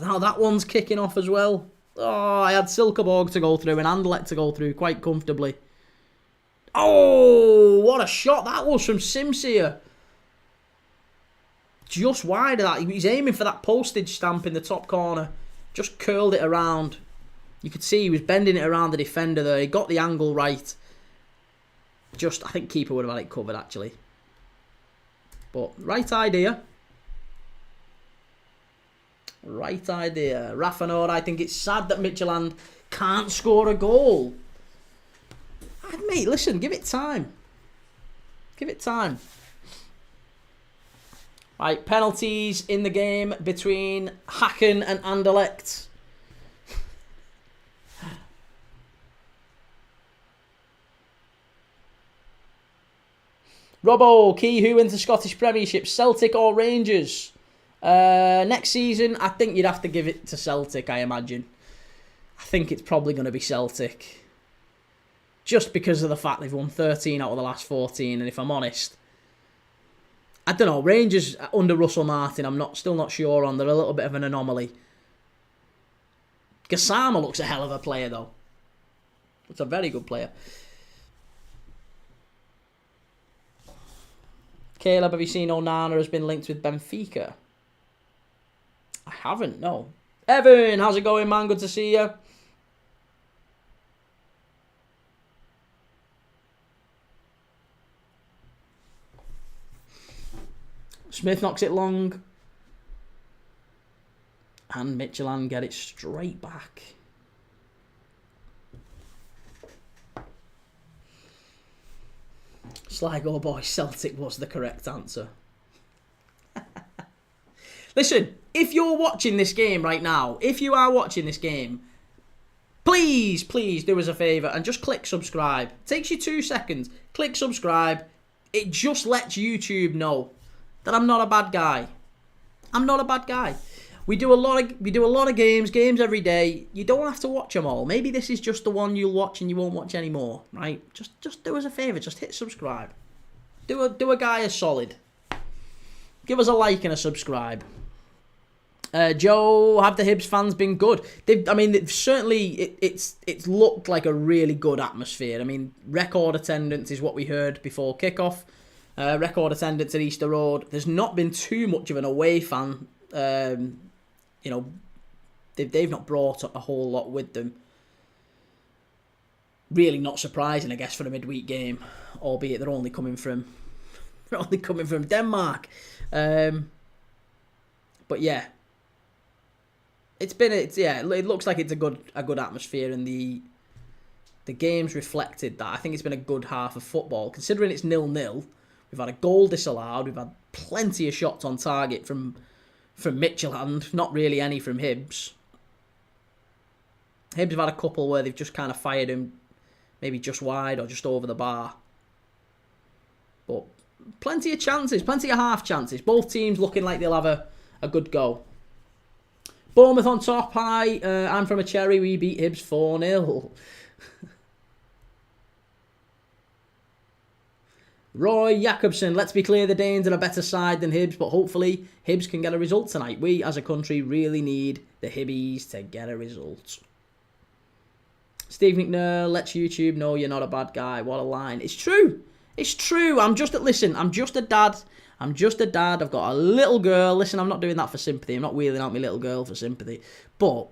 Now that one's kicking off as well. Oh, I had Silkeborg to go through and Anderlecht to go through quite comfortably. Oh, what a shot that was from Simsier. Just wide of that. He's aiming for that postage stamp in the top corner. Just curled it around. You could see he was bending it around the defender there. He got the angle right. I think keeper would have had it covered, actually. But, right idea. Right idea. Rafanor, I think it's sad that Midtjylland can't score a goal. Mate, listen, give it time. Give it time. Right, penalties in the game between Hacken and Anderlecht. Robbo, Kee, who wins the Scottish Premiership, Celtic or Rangers? Next season, I think you'd have to give it to Celtic, I imagine. I think it's probably going to be Celtic. Just because of the fact they've won 13 out of the last 14, and if I'm honest, I don't know. Rangers under Russell Martin, still not sure on. They're a little bit of an anomaly. Gassama looks a hell of a player, though. It's a very good player. Caleb, have you seen Onana has been linked with Benfica? I haven't, no. Evan, how's it going, man? Good to see you. Smith knocks it long. And Midtjylland get it straight back. Sligo boy, Celtic was the correct answer. Listen, if you're watching this game right now, if you are watching this game, please do us a favour and just click subscribe. It takes you 2 seconds. Click subscribe. It just lets YouTube know that I'm not a bad guy. I'm not a bad guy. We do a lot of games every day. You don't have to watch them all. Maybe this is just the one you'll watch and you won't watch anymore, right? Just do us a favour. Just hit subscribe. Do a guy a solid. Give us a like and a subscribe. Joe, have the Hibs fans been good? They've certainly it's looked like a really good atmosphere. I mean, record attendance is what we heard before kickoff. Record attendance at Easter Road. There's not been too much of an away fan. They've not brought a whole lot with them. Really not surprising, I guess, for a midweek game, albeit they're only coming from Denmark. But yeah, it looks like it's a good atmosphere, and the game's reflected that. I think it's been a good half of football, considering it's 0-0. We've had a goal disallowed. We've had plenty of shots on target from Midtjylland, not really any from Hibs. Hibs have had a couple where they've just kind of fired him, maybe just wide or just over the bar. But plenty of chances, plenty of half chances. Both teams looking like they'll have a good go. Bournemouth on top. Hi, I'm from a Cherry. We beat Hibs 4-0. Roy Jakobsen, let's be clear, the Danes are a better side than Hibs, but hopefully Hibs can get a result tonight. We, as a country, really need the Hibbies to get a result. Steve McNair, let's YouTube know you're not a bad guy. What a line. It's true. It's true. I'm just a dad. I've got a little girl. Listen, I'm not doing that for sympathy. I'm not wheeling out my little girl for sympathy. But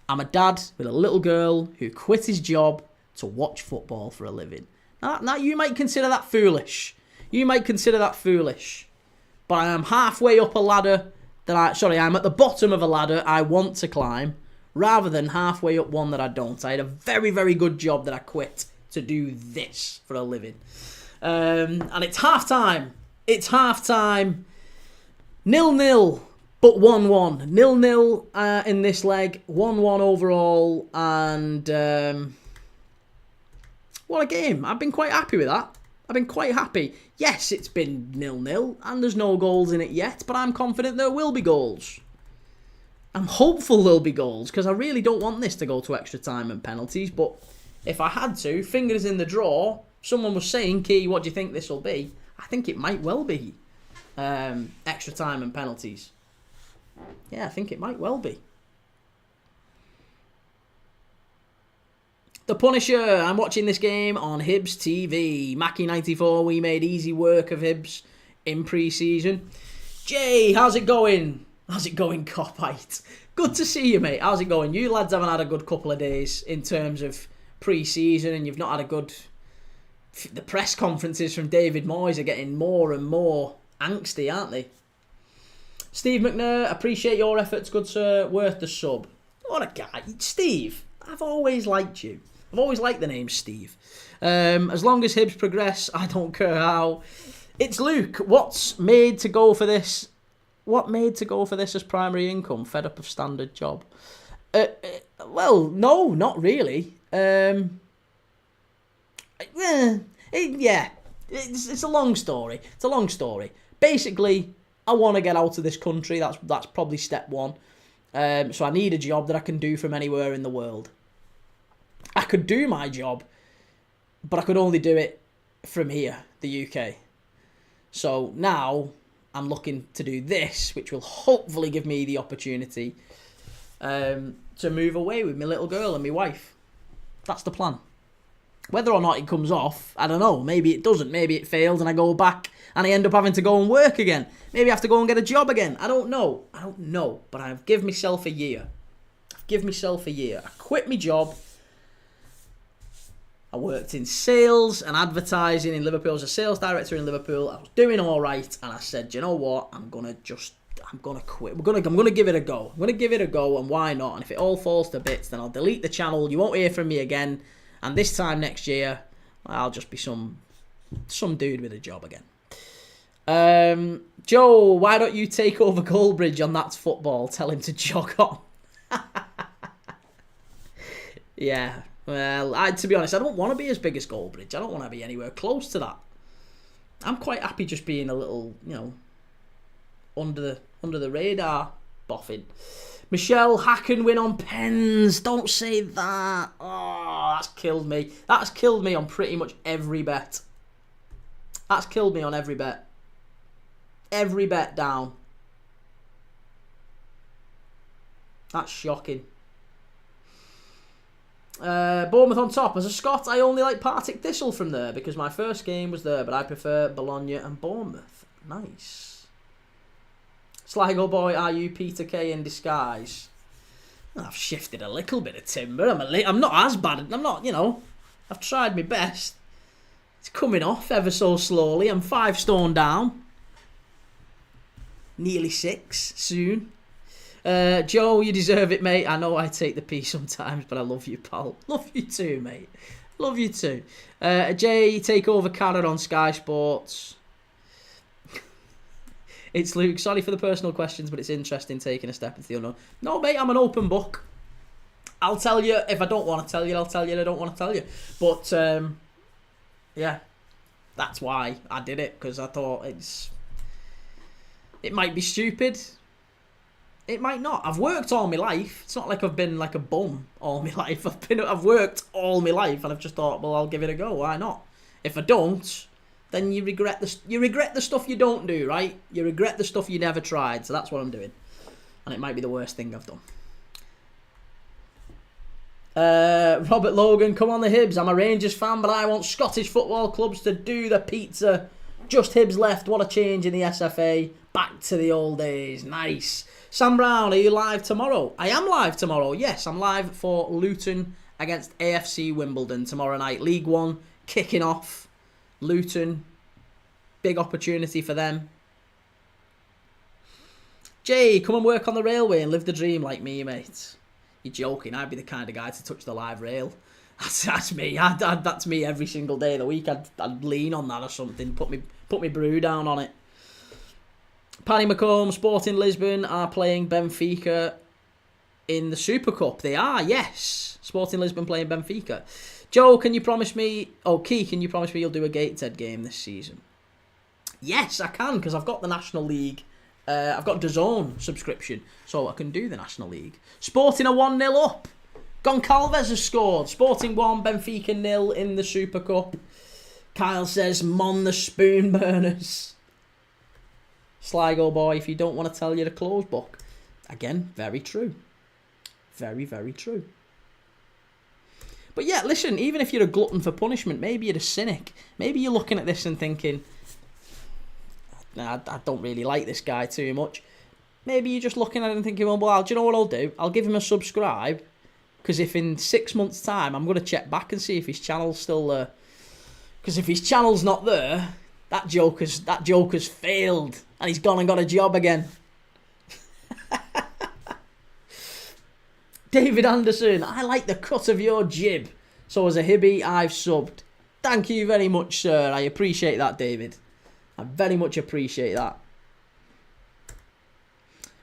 I'm a dad with a little girl who quit his job to watch football for a living. Now, you might consider that foolish. But I am halfway up a ladder I'm at the bottom of a ladder I want to climb, rather than halfway up one that I don't. I had a very, very good job that I quit to do this for a living. And it's half-time. 0-0, but 1-1. 0-0 in this leg, 1-1 overall, and what a game. I've been quite happy with that. I've been quite happy. Yes, it's been 0-0, and there's no goals in it yet, but I'm confident there will be goals. I'm hopeful there'll be goals, because I really don't want this to go to extra time and penalties, but if I had to, fingers in the draw, someone was saying, Kee, what do you think this will be? I think it might well be extra time and penalties. Yeah, I think it might well be. The Punisher, I'm watching this game on Hibs TV. Mackie94, we made easy work of Hibs in pre-season. Jay, how's it going? How's it going, Copite? Good to see you, mate. How's it going? You lads haven't had a good couple of days in terms of pre-season, and you've not had a good... The press conferences from David Moyes are getting more and more angsty, aren't they? Steve McNair, appreciate your efforts, good sir. Worth the sub. What a guy. Steve, I've always liked you. I've always liked the name Steve. As long as Hibs progress, I don't care how. It's Luke. What's made to go for this? What made to go for this as primary income? Fed up of standard job. Well, no, not really. Yeah, it's a long story. Basically, I want to get out of this country. That's probably step one. So I need a job that I can do from anywhere in the world. I could do my job, but I could only do it from here, the UK. So now I'm looking to do this, which will hopefully give me the opportunity to move away with my little girl and my wife. That's the plan. Whether or not it comes off, I don't know. Maybe it doesn't. Maybe it fails and I go back and I end up having to go and work again. Maybe I have to go and get a job again. I don't know. But I've given myself a year. I quit my job. I worked in sales and advertising in Liverpool. I was a sales director in Liverpool. I was doing all right. And I said, you know what? I'm going to quit. I'm going to give it a go. And why not? And if it all falls to bits, then I'll delete the channel. You won't hear from me again. And this time next year, I'll just be some dude with a job again. Joe, why don't you take over Goldbridge on That's Football? Tell him to jog on. Yeah, well, to be honest, I don't want to be as big as Goldbridge. I don't want to be anywhere close to that. I'm quite happy just being a little, under the radar boffin. Michelle, Hacken win on pens. Don't say that. Oh, that's killed me. That's killed me on pretty much every bet. That's killed me on every bet. Every bet down. That's shocking. Bournemouth on top. As a Scot, I only like Partick Thistle from there because my first game was there, but I prefer Bologna and Bournemouth. Nice. Sligo boy, are you Peter Kay in disguise? I've shifted a little bit of timber. I'm not as bad. I'm not, I've tried my best. It's coming off ever so slowly. I'm 5 stone down. Nearly 6 soon. Joe, you deserve it, mate. I know I take the pee sometimes, but I love you, pal. Love you too, mate. Love you too. Jay, take over Canada on Sky Sports. It's Luke. Sorry for the personal questions, but it's interesting taking a step into the unknown. No, mate, I'm an open book. I'll tell you if I don't want to tell you. I'll tell you I don't want to tell you. But, yeah, that's why I did it, because I thought it might be stupid. It might not. I've worked all my life. It's not like I've been like a bum all my life. I've worked all my life, and I've just thought, well, I'll give it a go. Why not? If I don't, then you regret the stuff you don't do, right? You regret the stuff you never tried. So that's what I'm doing, and it might be the worst thing I've done. Robert Logan, come on the Hibs. I'm a Rangers fan, but I want Scottish football clubs to do the pizza. Just Hibs left. What a change in the SFA. Back to the old days. Nice. Sam Brown, are you live tomorrow? I am live tomorrow. Yes, I'm live for Luton against AFC Wimbledon tomorrow night. League One kicking off. Luton, big opportunity for them. Jay, come and work on the railway and live the dream like me, mate. You're joking. I'd be the kind of guy to touch the live rail. That's me. That's me every single day of the week. I'd lean on that or something. Put me brew down on it. Paddy McComb, Sporting Lisbon are playing Benfica in the Super Cup. They are, yes. Sporting Lisbon playing Benfica. Joe, can you promise me... Oh, Kee, can you promise me you'll do a Gateshead game this season? Yes, I can, because I've got the National League. I've got DAZN subscription, so I can do the National League. Sporting are 1-0 up. Goncalves has scored. Sporting 1, Benfica 0 in the Super Cup. Kyle says, Mon the spoon burners. Sligo boy, if you don't want to tell you the close book. Again, very true. Very, very true. But yeah, listen, even if you're a glutton for punishment, maybe you're a cynic. Maybe you're looking at this and thinking, nah, I don't really like this guy too much. Maybe you're just looking at it and thinking, well, do you know what I'll do? I'll give him a subscribe, because if in 6 months' time I'm going to check back and see if his channel's still there. Because if his channel's not there, that joker's failed, and he's gone and got a job again. David Anderson, I like the cut of your jib. So as a Hibby, I've subbed. Thank you very much, sir. I appreciate that, David. I very much appreciate that.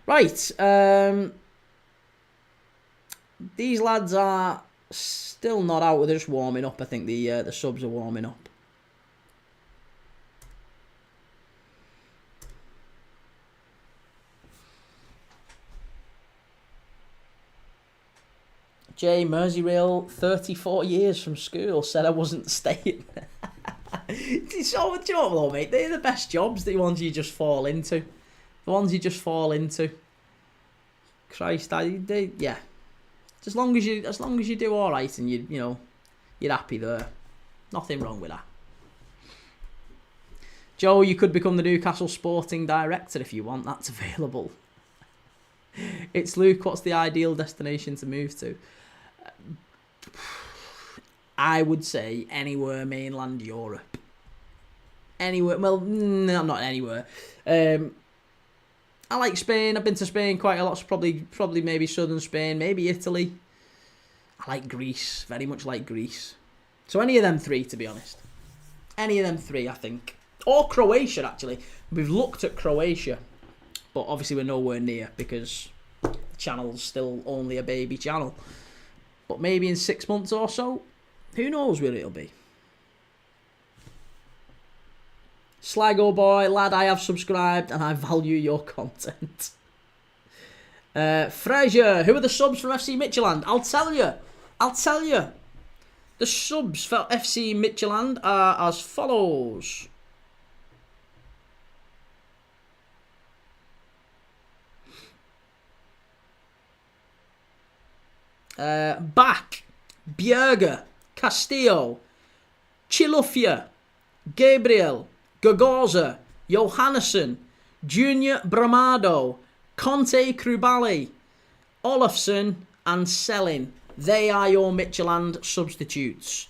Right. These lads are still not out. They're just warming up. I think the subs are warming up. Jay, Merseyrail, 34 years from school, said I wasn't staying. So, do you know what, though, mate? They're the best jobs, the ones you just fall into. The ones you just fall into. Christ, yeah. As long as you do all right and you're happy there. Nothing wrong with that. Joe, you could become the Newcastle sporting director if you want. That's available. It's Luke. What's the ideal destination to move to? I would say anywhere mainland Europe. Anywhere. Well, no, not anywhere. I like Spain. I've been to Spain quite a lot. So probably maybe southern Spain, maybe Italy. I like Greece. Very much like Greece. So any of them three, to be honest. Any of them three, I think. Or Croatia, actually. We've looked at Croatia. But obviously we're nowhere near because the channel's still only a baby channel. But maybe in 6 months or so, who knows where it'll be. Sligo boy, lad, I have subscribed and I value your content. Fraser, who are the subs from FC Midtjylland? I'll tell you. The subs for FC Midtjylland are as follows. Bach, Bjerge, Castillo, Chilufya, Gabriel, Gogorza, Johannesson, Junior Bramado, Conte Krubali, Olafsson and Selin. They are your Midtjylland substitutes.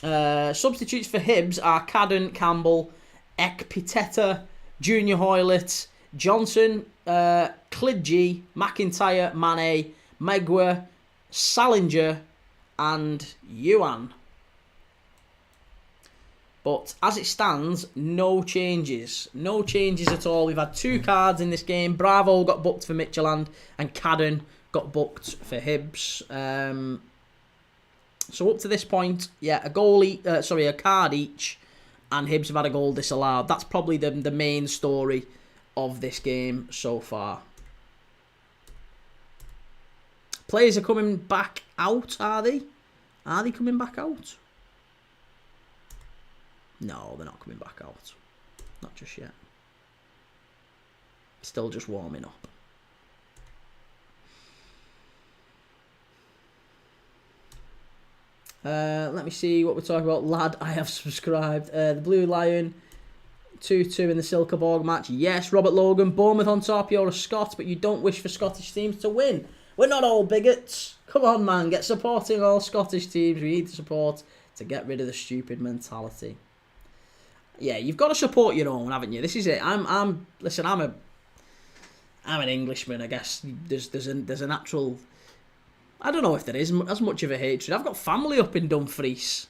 Substitutes for Hibs are Cadden, Campbell, Ekpiteta, Junior Hoylett, Johnson, Klidgey, McIntyre, Mane, Megwa, Salinger and Yuan. But as it stands, no changes. No changes at all. We've had 2 cards in this game. Bravo got booked for Midtjylland and Cadden got booked for Hibs. So up to this point, yeah, a card each, and Hibs have had a goal disallowed. That's probably the main story of this game so far. Players are coming back out, are they? Are they coming back out? No, they're not coming back out. Not just yet. Still just warming up. Let me see what we're talking about. Lad, I have subscribed. The Blue Lion, 2-2 in the Silkeborg match. Yes, Robert Logan, Bournemouth on top. You're a Scot, but you don't wish for Scottish teams to win. We're not all bigots. Come on, man. Get supporting all Scottish teams. We need the support to get rid of the stupid mentality. Yeah, you've got to support your own, haven't you? This is it. I'm an Englishman, I guess. There's a natural... I don't know if there is as much of a hatred. I've got family up in Dumfries.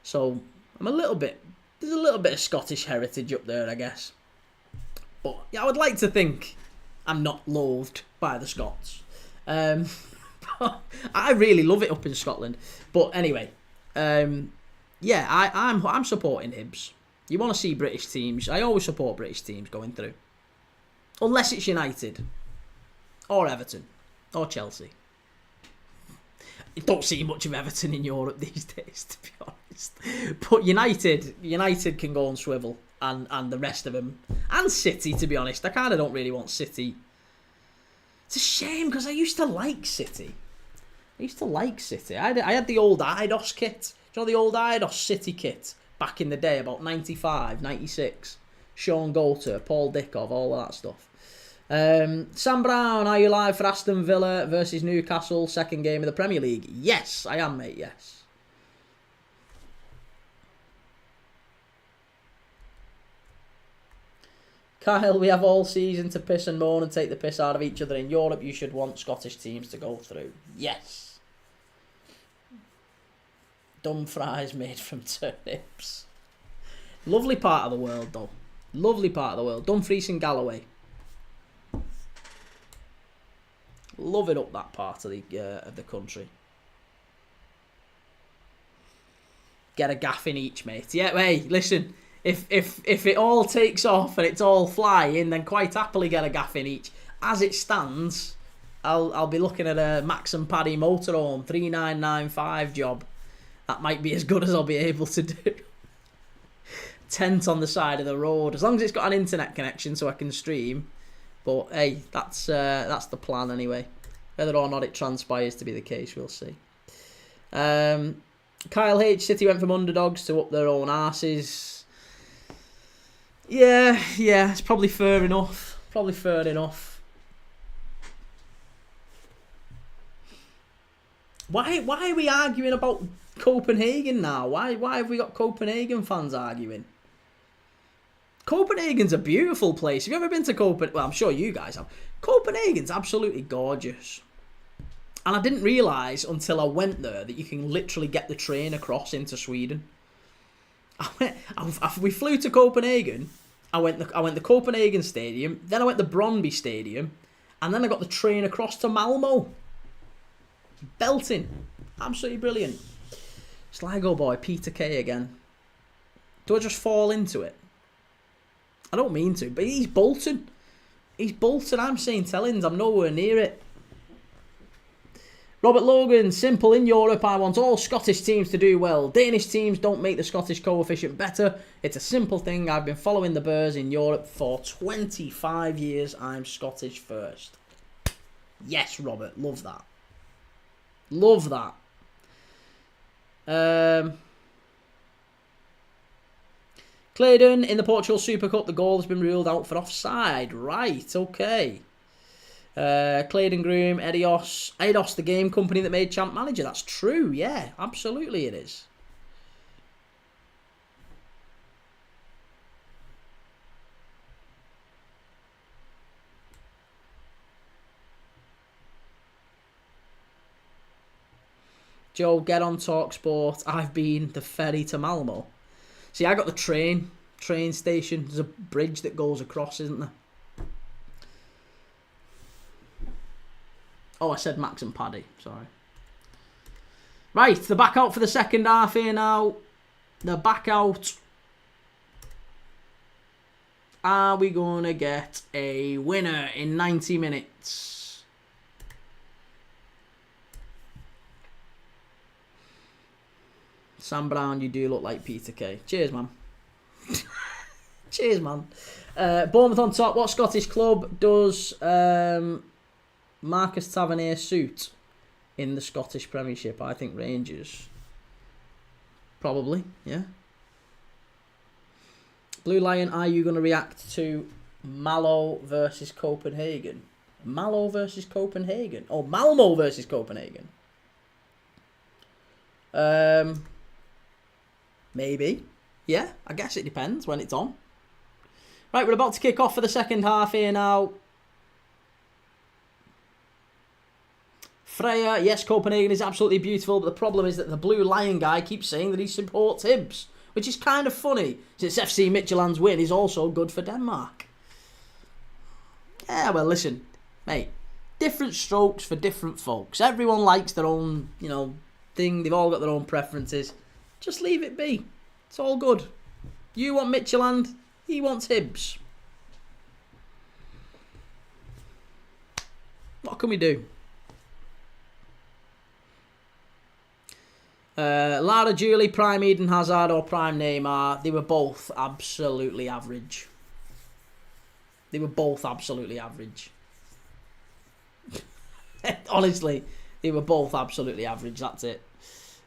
So, I'm a little bit... There's a little bit of Scottish heritage up there, I guess. But, yeah, I would like to think I'm not loathed by the Scots. I really love it up in Scotland. But, anyway. Yeah, I'm supporting Hibs. You want to see British teams. I always support British teams going through. Unless it's United. Or Everton. Or Chelsea. You don't see much of Everton in Europe these days, to be honest. But United can go and swivel. And the rest of them. And City, to be honest. I kind of don't really want City. It's a shame, because I used to like City. I had the old IDOS kit. Do you know the old IDOS City kit? Back in the day, about 95, 96. Sean Goater, Paul Dickov, all of that stuff. Sam Brown, are you live for Aston Villa versus Newcastle, second game of the Premier League? Yes, I am, mate, yes. Kyle, we have all season to piss and moan and take the piss out of each other. In Europe, you should want Scottish teams to go through. Yes. Dumb fries made from turnips. Lovely part of the world, though. Lovely part of the world. Dumfries and Galloway. Love it up that part of the country. Get a gaff in each, mate. Yeah, hey, listen. If it all takes off and it's all flying, then quite happily get a gaff in each. As it stands, I'll be looking at a Max and Paddy motorhome 3995 job. That might be as good as I'll be able to do. tent on the side of the road. As long as it's got an internet connection so I can stream. But hey, that's the plan anyway. Whether or not it transpires to be the case, we'll see. Kyle H. City went from underdogs to up their own arses. Yeah, it's probably fair enough. Probably fair enough. Why are we arguing about Copenhagen now? Why have we got Copenhagen fans arguing? Copenhagen's a beautiful place. Have you ever been to Copenhagen? Well, I'm sure you guys have. Copenhagen's absolutely gorgeous. And I didn't realise until I went there that you can literally get the train across into Sweden. We flew to Copenhagen. I went the Copenhagen Stadium. Then I went the Brøndby Stadium. And then I got the train across to Malmo. Belting. Absolutely brilliant. Sligo boy, Peter Kay again. Do I just fall into it? I don't mean to, but he's Bolton. He's Bolton. I'm saying Tellings. I'm nowhere near it. Robert Logan, simple. In Europe, I want all Scottish teams to do well. Danish teams don't make the Scottish coefficient better. It's a simple thing. I've been following the Bears in Europe for 25 years. I'm Scottish first. Yes, Robert. Love that. Love that. Claydon, in the Portugal Super Cup, the goal has been ruled out for offside. Right, okay. Claydon Groom, Eidos, the game company that made Champ Manager. That's true, yeah, absolutely it is. Joe, get on TalkSport. I've been the ferry to Malmo. See, I got the train station. There's a bridge that goes across, isn't there? Oh, I said Max and Paddy. Sorry. Right, they're back out for the second half here now. They're back out. Are we going to get a winner in 90 minutes? Sam Brown, you do look like Peter Kay. Cheers, man. Cheers, man. Bournemouth on top. What Scottish club does Marcus Tavernier suit in the Scottish Premiership? I think Rangers. Probably, yeah. Blue Lion, are you going to react to Malmo versus Copenhagen? Malmo versus Copenhagen. Oh, Malmo versus Copenhagen. Maybe. Yeah, I guess it depends when it's on. Right, we're about to kick off for the second half here now. Freya, yes, Copenhagen is absolutely beautiful, but the problem is that the Blue Lion guy keeps saying that he supports Hibs, which is kind of funny, since FC Midtjylland's win is also good for Denmark. Yeah, well, listen, mate, different strokes for different folks. Everyone likes their own, thing. They've all got their own preferences. Just leave it be. It's all good. You want Midtjylland, he wants Hibs. What can we do? Lara Julie, Prime Eden Hazard or Prime Neymar, they were both absolutely average. They were both absolutely average. Honestly, they were both absolutely average, that's it.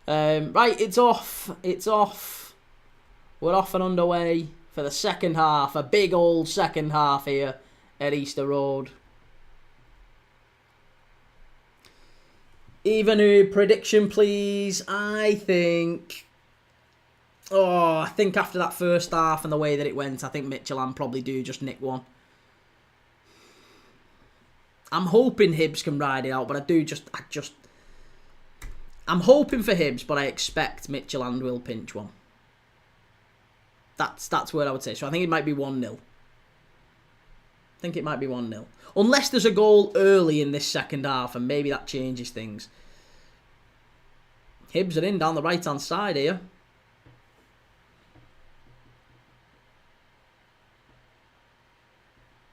Right, it's off. It's off. We're off and underway for the second half. A big old second half here at Easter Road. Even a prediction, please. I think after that first half and the way that it went, I think Midtjylland probably do just nick one. I'm hoping Hibs can ride it out, but I'm hoping for Hibs, but I expect Midtjylland will pinch one. That's where I would say. So I think it might be 1-0. I think it might be 1-0. Unless there's a goal early in this second half, and maybe that changes things. Hibs are in down the right-hand side here.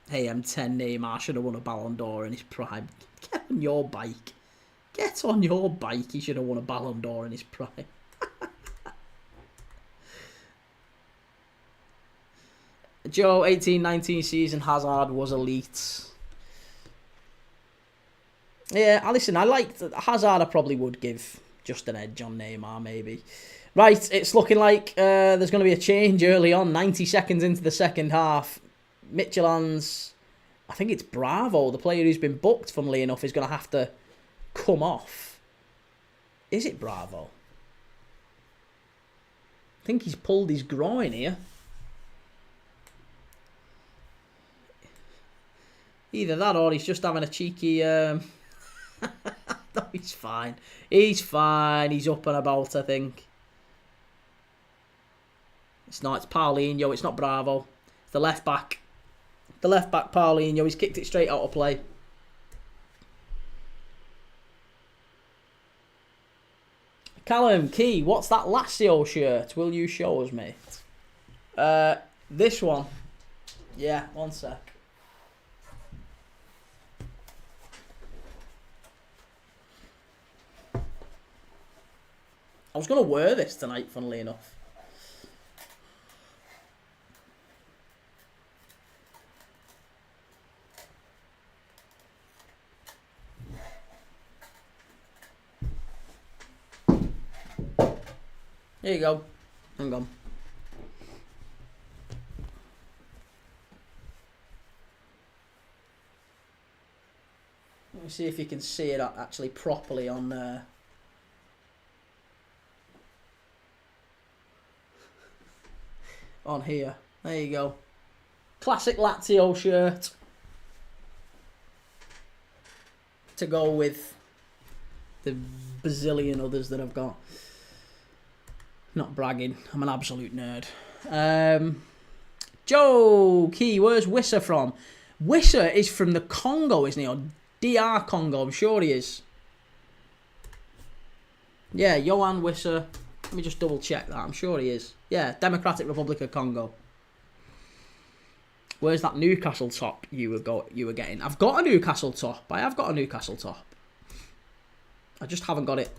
Hey, M10 Neymar should have won a Ballon d'Or in his prime. Get on your bike. Get on your bike. He should have won a Ballon d'Or in his prime. Joe, 18-19 season, Hazard was elite. Yeah, listen, I liked Hazard. I probably would give just an edge on Neymar, maybe. Right, it's looking like there's going to be a change early on, 90 seconds into the second half. Midtjylland's, I think it's Bravo, the player who's been booked, funnily enough, is going to have to come off. Is it Bravo? I think he's pulled his groin here. Either that or he's just having a cheeky... No, he's fine. He's fine. He's up and about, I think. It's not. It's Paulinho. It's not Bravo. It's the left back. The left back, Paulinho. He's kicked it straight out of play. Callum, Key, what's that Lazio shirt? Will you show us, mate? This one. Yeah, one sec. I was going to wear this tonight, funnily enough. Here you go. Hang on. Let me see if you can see it actually properly on... on here. There you go. Classic Lazio shirt. To go with the bazillion others that I've got. Not bragging. I'm an absolute nerd. Joe Key, where's Wissa from? Wissa is from the Congo, isn't he? Or DR Congo, I'm sure he is. Yeah, Johan Wissa. Let me just double check that. I'm sure he is. Yeah, Democratic Republic of Congo. Where's that Newcastle top you were getting? I've got a Newcastle top. I have got a Newcastle top. I just haven't got it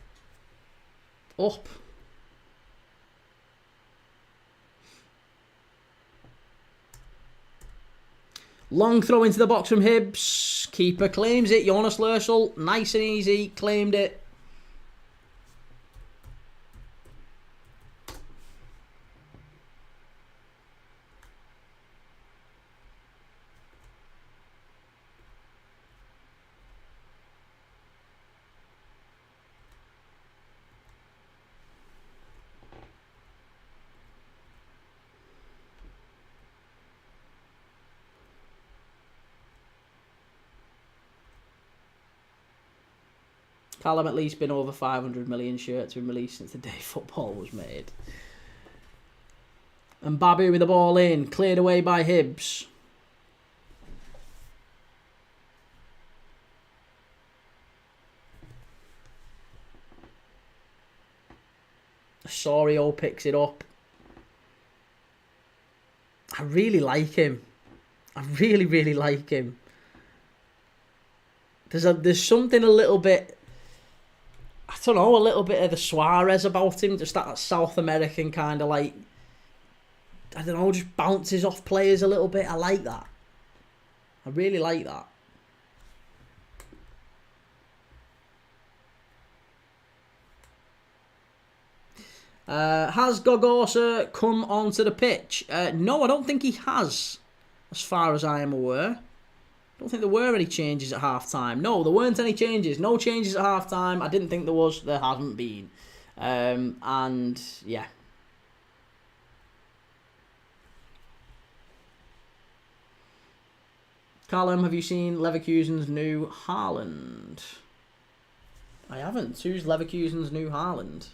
up. Long throw into the box from Hibs. Keeper claims it. Jonas Lörsel, nice and easy, claimed it. Callum, at least been over 500 million shirts been released since the day football was made. And Babu with the ball in, cleared away by Hibs. Osorio picks it up. I really like him. I really, really like him. There's something a little bit... I don't know, a little bit of the Suarez about him. Just that South American kind of like... I don't know, just bounces off players a little bit. I like that. I really like that. Has Gogosa come onto the pitch? No, I don't think he has, as far as I am aware. I don't think there were any changes at half-time. No, there weren't any changes. No changes at half-time. I didn't think there was. There hasn't been. And, yeah. Callum, have you seen Leverkusen's new Haaland? I haven't. Who's Leverkusen's new Haaland?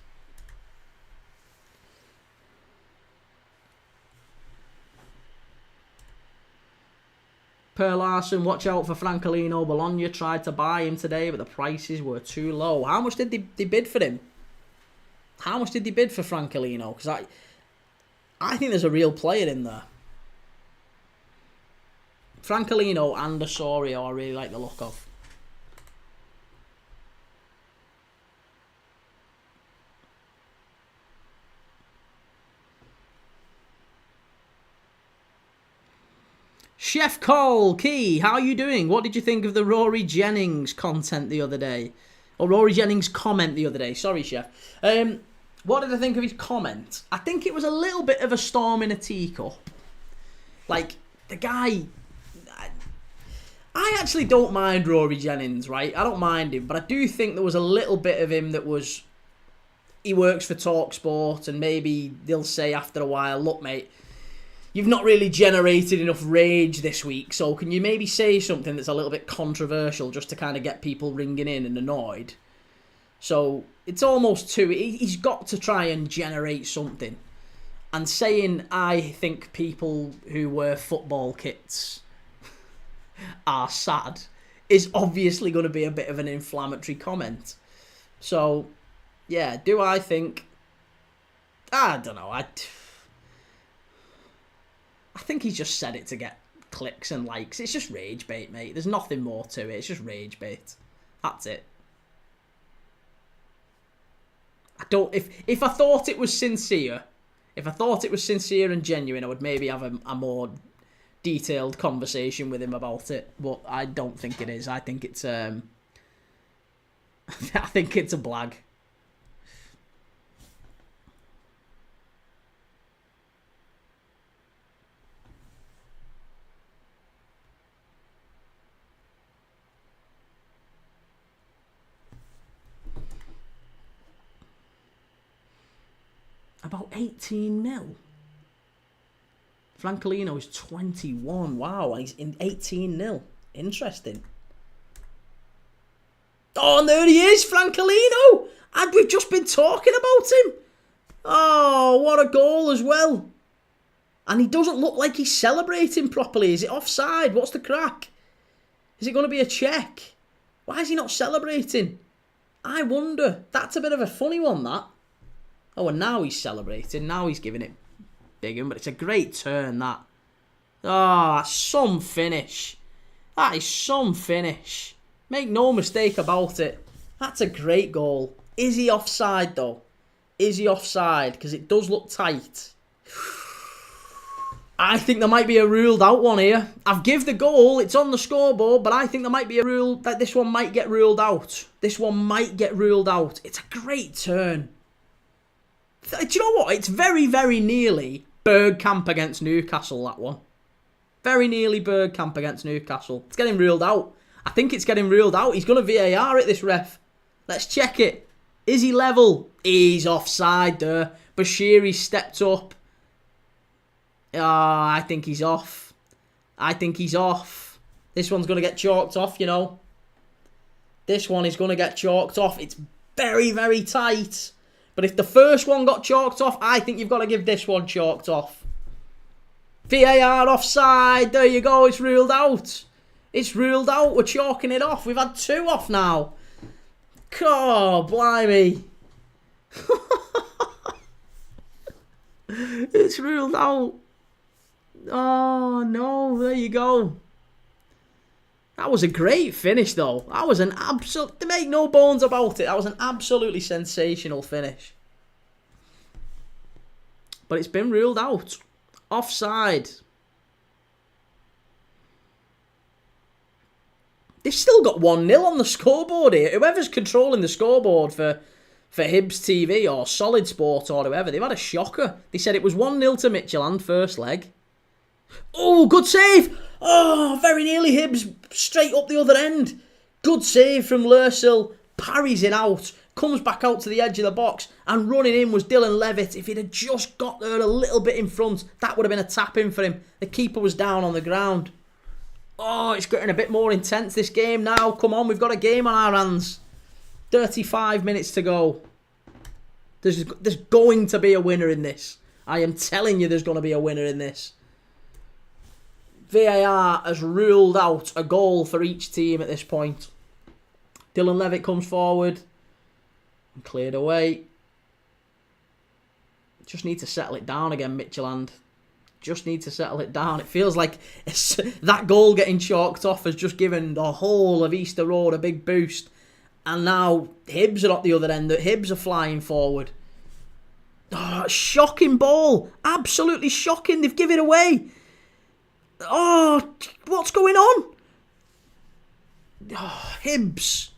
Per Larson, watch out for Francolino. Bologna tried to buy him today, but the prices were too low. How much did they bid for him? How much did they bid for Francolino? Because I think there's a real player in there. Francolino and Osorio, I really like the look of. Chef Cole, Key, how are you doing? What did you think of the Rory Jennings content the other day? Or Rory Jennings comment the other day. Sorry, Chef. What did I think of his comment? I think it was a little bit of a storm in a teacup. Like, the guy... I actually don't mind Rory Jennings, right? I don't mind him, but I do think there was a little bit of him that was... He works for TalkSport, and maybe they'll say after a while, look, mate, you've not really generated enough rage this week, so can you maybe say something that's a little bit controversial just to kind of get people ringing in and annoyed? So it's almost too... He's got to try and generate something. And saying, I think people who wear football kits are sad is obviously going to be a bit of an inflammatory comment. So, yeah, do I think... I don't know. I think he's just said it to get clicks and likes. It's just rage bait, mate. There's nothing more to it. It's just rage bait. That's it. I don't... If I thought it was sincere... If I thought it was sincere and genuine, I would maybe have a more detailed conversation with him about it. But I don't think it is. I think it's I think it's a blag. About 18-0. Francolino is 21. Wow, and he's in 18-0. Interesting. Oh, and there he is, Francolino. And we've just been talking about him. Oh, what a goal as well. And he doesn't look like he's celebrating properly. Is it offside? What's the crack? Is it going to be a check? Why is he not celebrating? I wonder. That's a bit of a funny one, that. Oh, and now he's celebrating. Now he's giving it big one. But it's a great turn, that. Oh, that's some finish. That is some finish. Make no mistake about it. That's a great goal. Is he offside, though? Is he offside? Because it does look tight. I think there might be a ruled out one here. I've give the goal. It's on the scoreboard. But I think there might be a rule that this one might get ruled out. This one might get ruled out. It's a great turn. Do you know what? It's very, very nearly Bergkamp against Newcastle, that one. Very nearly Bergkamp against Newcastle. It's getting ruled out. I think it's getting ruled out. He's going to VAR it, this ref. Let's check it. Is he level? He's offside there. Bashiri stepped up. I think he's off. I think he's off. This one's going to get chalked off, you know. This one is going to get chalked off. It's very, very tight. But if the first one got chalked off, I think you've got to give this one chalked off. VAR offside. There you go. It's ruled out. It's ruled out. We're chalking it off. We've had 2 off now. God, blimey. It's ruled out. Oh, no. There you go. That was a great finish, though. That was an absolute... To make no bones about it, that was an absolutely sensational finish. But it's been ruled out. Offside. They've still got 1-0 on the scoreboard here. Whoever's controlling the scoreboard for Hibs TV or Solid Sport or whoever, they've had a shocker. They said it was 1-0 to Midtjylland, first leg. Oh, good save! Oh, very nearly Hibs straight up the other end. Good save from Lursil. Parries it out. Comes back out to the edge of the box. And running in was Dylan Levitt. If he'd have just got there a little bit in front, that would have been a tap-in for him. The keeper was down on the ground. Oh, it's getting a bit more intense, this game now. Come on, we've got a game on our hands. 35 minutes to go. There's going to be a winner in this. I am telling you there's going to be a winner in this. VAR has ruled out a goal for each team at this point. Dylan Levitt comes forward and cleared away. Just need to settle it down again, Midtjylland. Just need to settle it down. It feels like that goal getting chalked off has just given the whole of Easter Road a big boost. And now Hibs are at the other end. Hibs are flying forward. Oh, shocking ball. Absolutely shocking. They've given it away. Oh, what's going on? Oh, Hibs.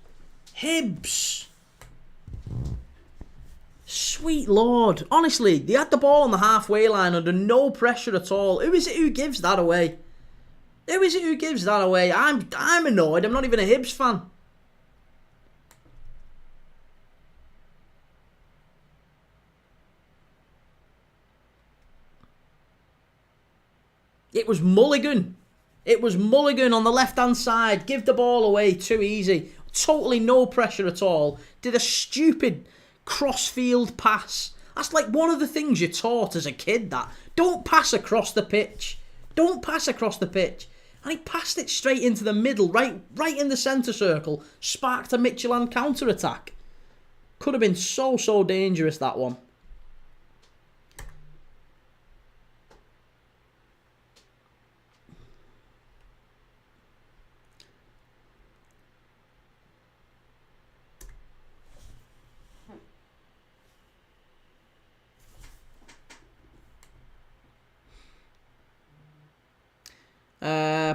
Sweet Lord. Honestly, they had the ball on the halfway line under no pressure at all. Who is it who gives that away? I'm annoyed. I'm not even a Hibs fan. It was Mulligan. On the left-hand side. Give the ball away. Too easy. Totally no pressure at all. Did a stupid cross-field pass. That's like one of the things you're taught as a kid, that. Don't pass across the pitch. And he passed it straight into the middle, right in the centre circle. Sparked a Midtjylland counter-attack. Could have been so dangerous, that one.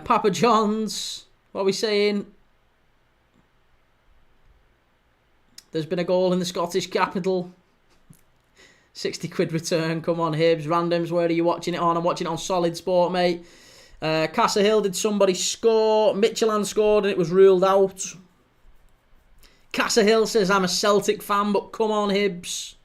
Papa John's, what are we saying? There's been a goal in the Scottish capital. 60 quid return, come on Hibs. Randoms, where are you watching it on? I'm watching it on Solid Sport, mate. Casa Hill, did somebody score? Midtjylland scored and it was ruled out. Casa Hill says, I'm a Celtic fan, but come on Hibs.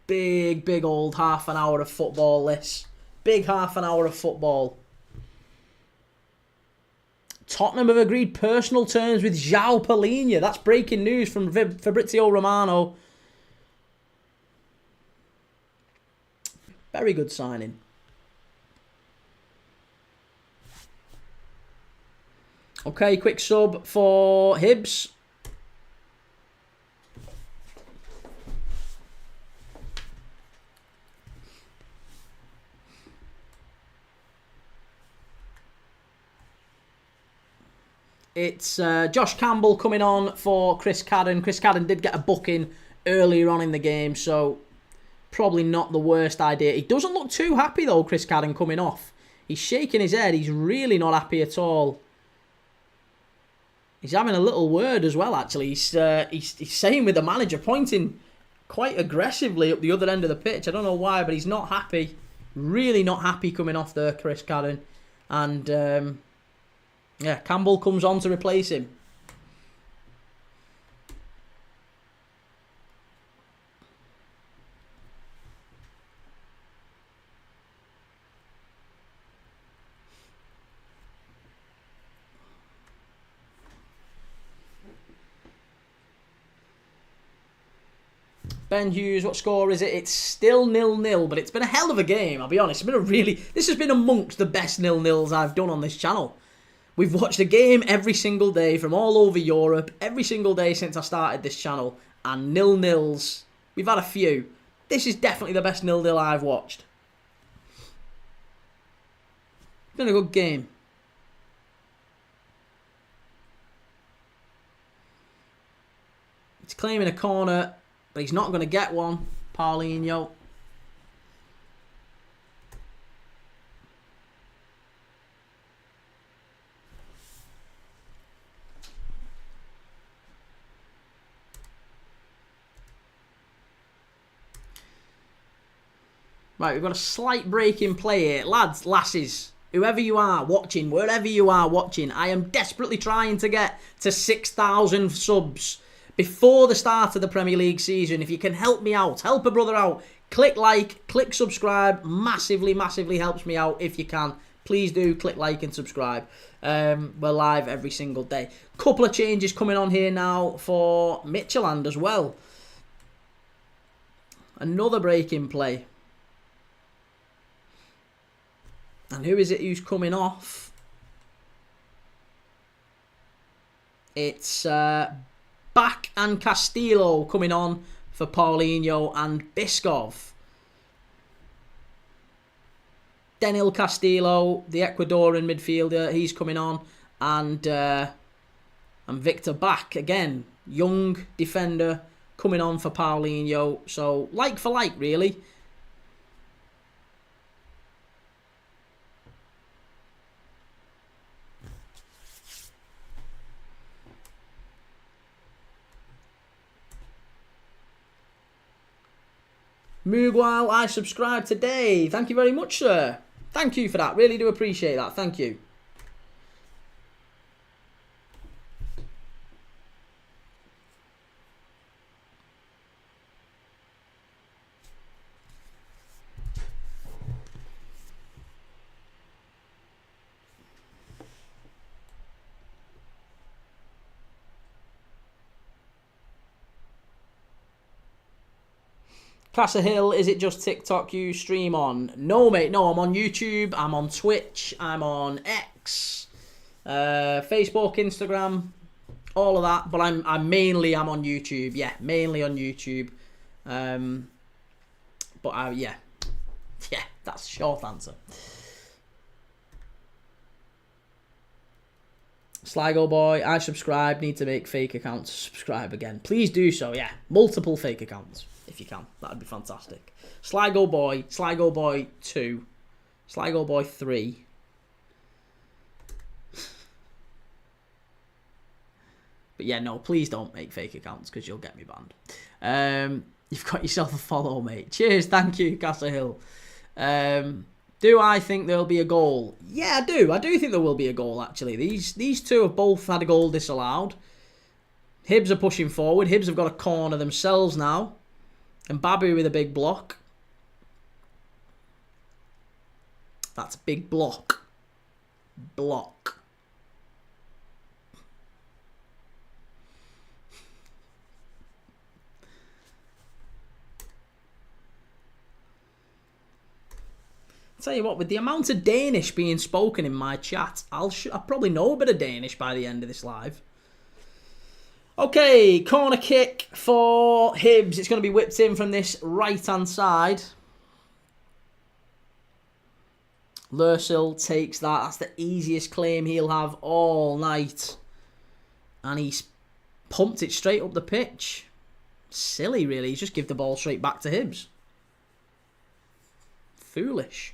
Big old half an hour of football, this. Big half an hour of football. Tottenham have agreed personal terms with João Palhinha. That's breaking news from Fabrizio Romano. Very good signing. Okay, quick sub for Hibs. It's Josh Campbell coming on for Chris Cadden. Chris Cadden did get a booking earlier on in the game, so probably not the worst idea. He doesn't look too happy, though, Chris Cadden coming off. He's shaking his head. He's really not happy at all. He's having a little word as well, actually. He's saying with the manager, pointing quite aggressively up the other end of the pitch. I don't know why, but he's not happy. Really not happy coming off there, Chris Cadden. And yeah, Campbell comes on to replace him. Ben Hughes, what score is it? It's still 0-0, but it's been a hell of a game, I'll be honest. This has been amongst the best 0-0s I've done on this channel. We've watched a game every single day from all over Europe, every single day since I started this channel, and 0-0s. We've had a few. This is definitely the best 0-0 I've watched. It's been a good game. It's claiming a corner, but he's not going to get one. Paulinho. Right, we've got a slight break in play here. Lads, lasses, whoever you are watching, wherever you are watching, I am desperately trying to get to 6,000 subs before the start of the Premier League season. If you can help me out, help a brother out, click like, click subscribe. Massively helps me out if you can. Please do click like and subscribe. We're live every single day. Couple of changes coming on here now for Midtjylland as well. Another break in play. And who is it who's coming off? It's Back and Castillo coming on for Paulinho and Biskov. Denil Castillo, the Ecuadorian midfielder, he's coming on. And And Victor back again. Young defender coming on for Paulinho. So, like for like, really. Mugwal, I subscribed today. Thank you very much, sir. Thank you for that. Really do appreciate that. Thank you. Casa Hill, is it just TikTok you stream on? No, mate, no, I'm on YouTube, I'm on Twitch, I'm on X, Facebook, Instagram, all of that, but I'm mainly on YouTube, yeah, mainly on YouTube, but yeah, that's the short answer. Sligo boy, I subscribe, need to make fake accounts to subscribe again. Please do so, yeah, multiple fake accounts. If you can, that'd be fantastic. Sligo Boy 2, Sligo Boy 3. But yeah, no, please don't make fake accounts because you'll get me banned. You've got yourself a follow, mate. Cheers, thank you, Casa Hill. Do I think there'll be a goal? Yeah, I do. I do think there will be a goal, actually. These two have both had a goal disallowed. Hibs are pushing forward. Hibs have got a corner themselves now. And Babu with a big block. That's a big block. Block. I'll tell you what, with the amount of Danish being spoken in my chat, I'll probably know a bit of Danish by the end of this live. Okay, corner kick for Hibs. It's going to be whipped in from this right-hand side. Lursil takes that. That's the easiest claim he'll have all night. And he's pumped it straight up the pitch. Silly, really. He's just give the ball straight back to Hibs. Foolish.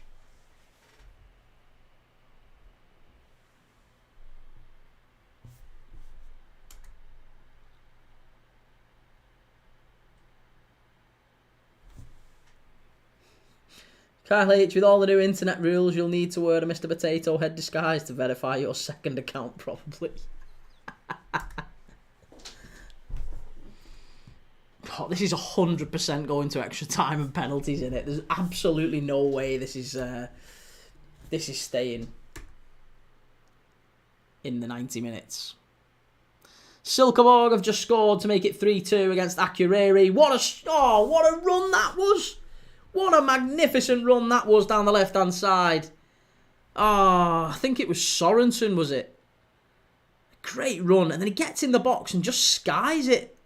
Kyle H, with all the new internet rules, you'll need to wear a Mr. Potato Head disguise to verify your second account, probably. Oh, this is 100% going to extra time and penalties in it. There's absolutely no way this is staying in the 90 minutes. Silkeborg have just scored to make it 3-2 against Akureyri. What a run that was! What a magnificent run that was down the left-hand side. I think it was Sorensen, was it? Great run. And then he gets in the box and just skies it.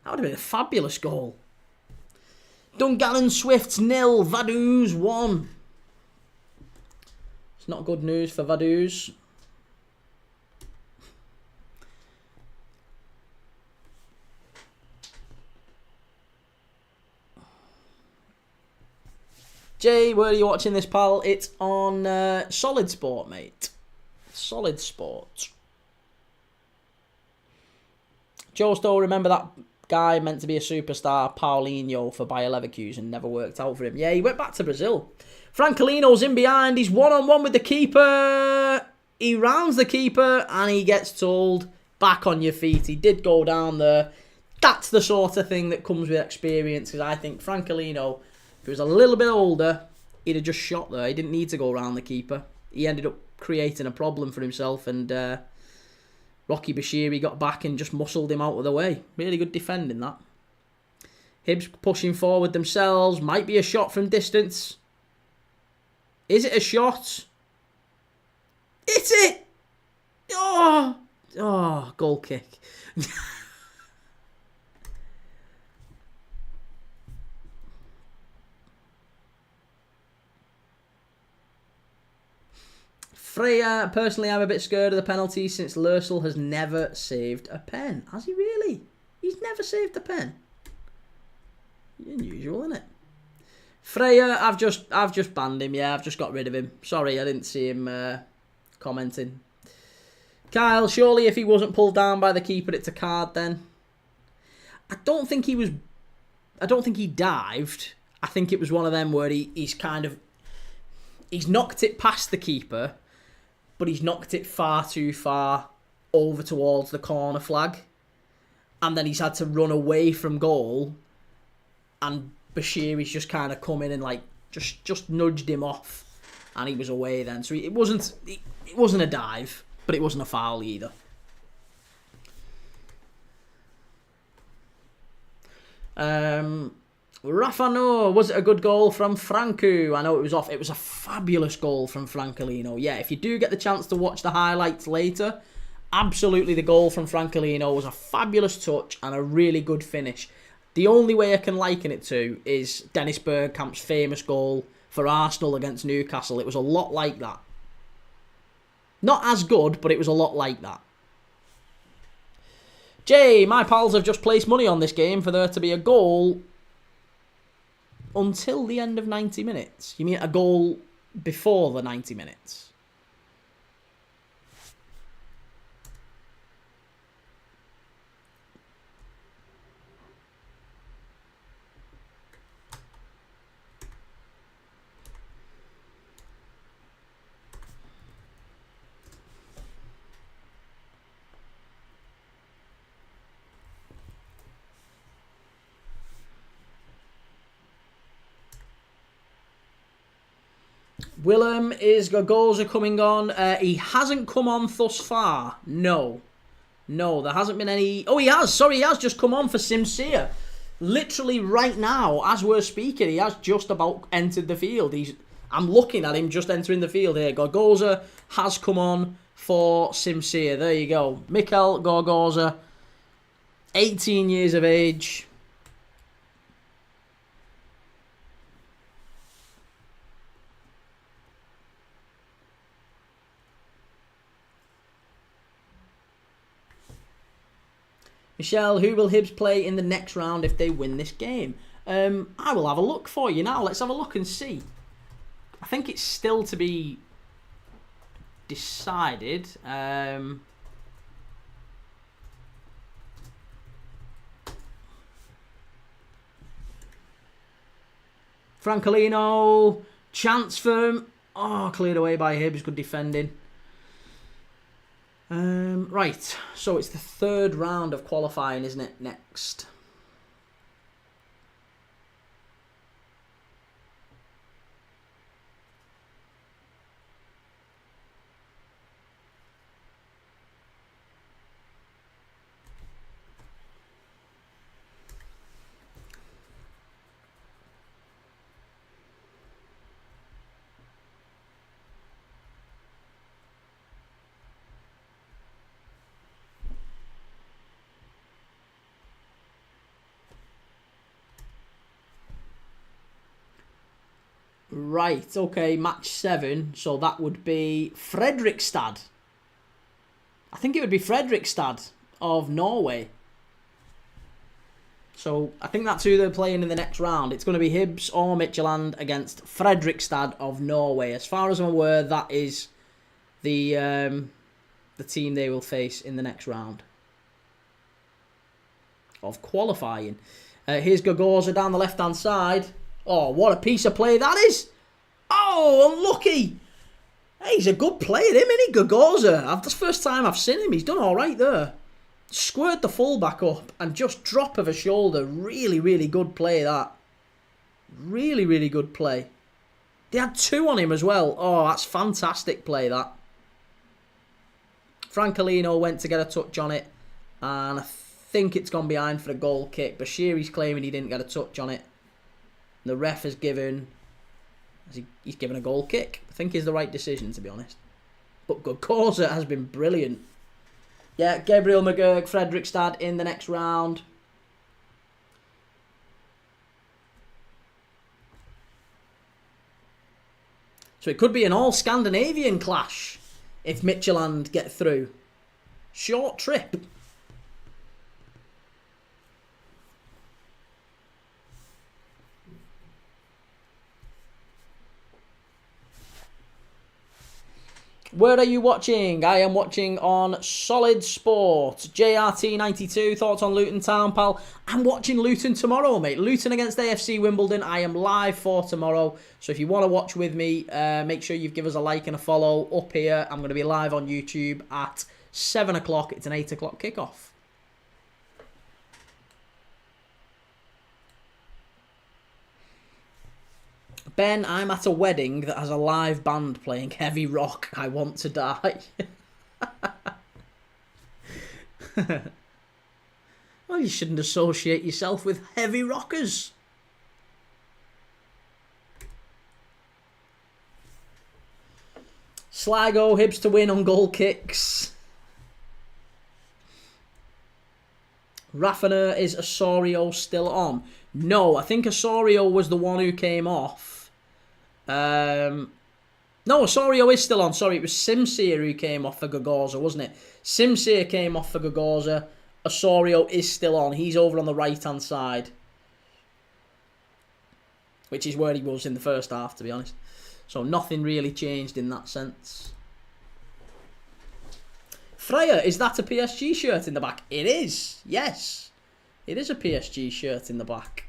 That would have been a fabulous goal. Dungannon Swifts 0, Vaduz 1. It's not good news for Vaduz. Jay, where are you watching this, pal? It's on Solid Sport, mate. Solid Sport. Joe Stowe, remember that guy meant to be a superstar, Paulinho, for Bayer Leverkusen, never worked out for him. Yeah, he went back to Brazil. Francolino's in behind. He's one-on-one with the keeper. He rounds the keeper and he gets told, back on your feet. He did go down there. That's the sort of thing that comes with experience, because I think Francolino, if he was a little bit older, he'd have just shot there. He didn't need to go around the keeper. He ended up creating a problem for himself, and Rocky Bashiri got back and just muscled him out of the way. Really good defending, that. Hibs pushing forward themselves. Might be a shot from distance. Is it a shot? It's it! Oh, goal kick. Freya, personally, I'm a bit scared of the penalty since Lursel has never saved a pen. Has he really? He's never saved a pen. Unusual, isn't it? Freya, I've just banned him. Yeah, I've just got rid of him. Sorry, I didn't see him commenting. Kyle, surely if he wasn't pulled down by the keeper, it's a card then. I don't think he dived. I think it was one of them where he's knocked it past the keeper, but he's knocked it far too far over towards the corner flag. And then he's had to run away from goal, and Bashiri's just kind of come in and like just nudged him off, and he was away then. So it wasn't a dive, but it wasn't a foul either. Rafa, no, was it a good goal from Franco? I know it was off. It was a fabulous goal from Francolino. Yeah, if you do get the chance to watch the highlights later, absolutely the goal from Francolino was a fabulous touch and a really good finish. The only way I can liken it to is Dennis Bergkamp's famous goal for Arsenal against Newcastle. It was a lot like that. Not as good, but it was a lot like that. Jay, my pals have just placed money on this game for there to be a goal until the end of 90 minutes. You mean a goal before the 90 minutes? Willem, is Gogoza coming on? He hasn't come on thus far. No, there hasn't been any... Oh, he has. Sorry, he has just come on for Sincere. Literally right now, as we're speaking, he has just about entered the field. I'm looking at him just entering the field here. Gogoza has come on for Sincere. There you go. Mikel Gogoza, 18 years of age. Michelle, who will Hibs play in the next round if they win this game? I will have a look for you now. Let's have a look and see. I think it's still to be decided. Francolino, chance for him. Oh, cleared away by Hibs. Good defending. Right, so it's the third round of qualifying, isn't it, next? Right, okay, match 7. So that would be Fredrikstad. I think it would be Fredrikstad of Norway. So I think that's who they're playing in the next round. It's going to be Hibs or Midtjylland against Fredrikstad of Norway. As far as I'm aware, that is the team they will face in the next round of qualifying. Here's Gogoza down the left-hand side. Oh, what a piece of play that is. Oh, unlucky. Hey, he's a good player, him, isn't he, Gogoza? That's the first time I've seen him. He's done all right there. Squared the fullback up and just drop of a shoulder. Really, really good play, that. Really, really good play. They had 2 on him as well. Oh, that's fantastic play, that. Francolino went to get a touch on it. And I think it's gone behind for a goal kick. Bashiri's claiming he didn't get a touch on it. The ref has given... He's given a goal kick. I think is the right decision, to be honest. But Gogoza has been brilliant. Yeah, Gabriel McGurk, Fredrikstad in the next round. So it could be an all-Scandinavian clash. if Midtjylland get through. Short trip. Where are you watching? I am watching on Solid Sport. JRT92, thoughts on Luton Town, pal? I'm watching Luton tomorrow, mate. Luton against AFC Wimbledon. I am live for tomorrow. So if you want to watch with me, make sure you give us a like and a follow up here. I'm going to be live on YouTube at 7 o'clock. It's an 8 o'clock kickoff. Ben, I'm at a wedding that has a live band playing heavy rock. I want to die. Well, you shouldn't associate yourself with heavy rockers. Sligo, Hibs to win on goal kicks. Raffaner, is Osorio still on? No, I think Osorio was the one who came off. No, Osorio is still on. Sorry, it was Simsir who came off for Gagorza, wasn't it? Simsir came off for Gagorza. Osorio is still on. He's over on the right-hand side. Which is where he was in the first half, to be honest. So nothing really changed in that sense. Freya, is that a PSG shirt in the back? It is. Yes. It is a PSG shirt in the back.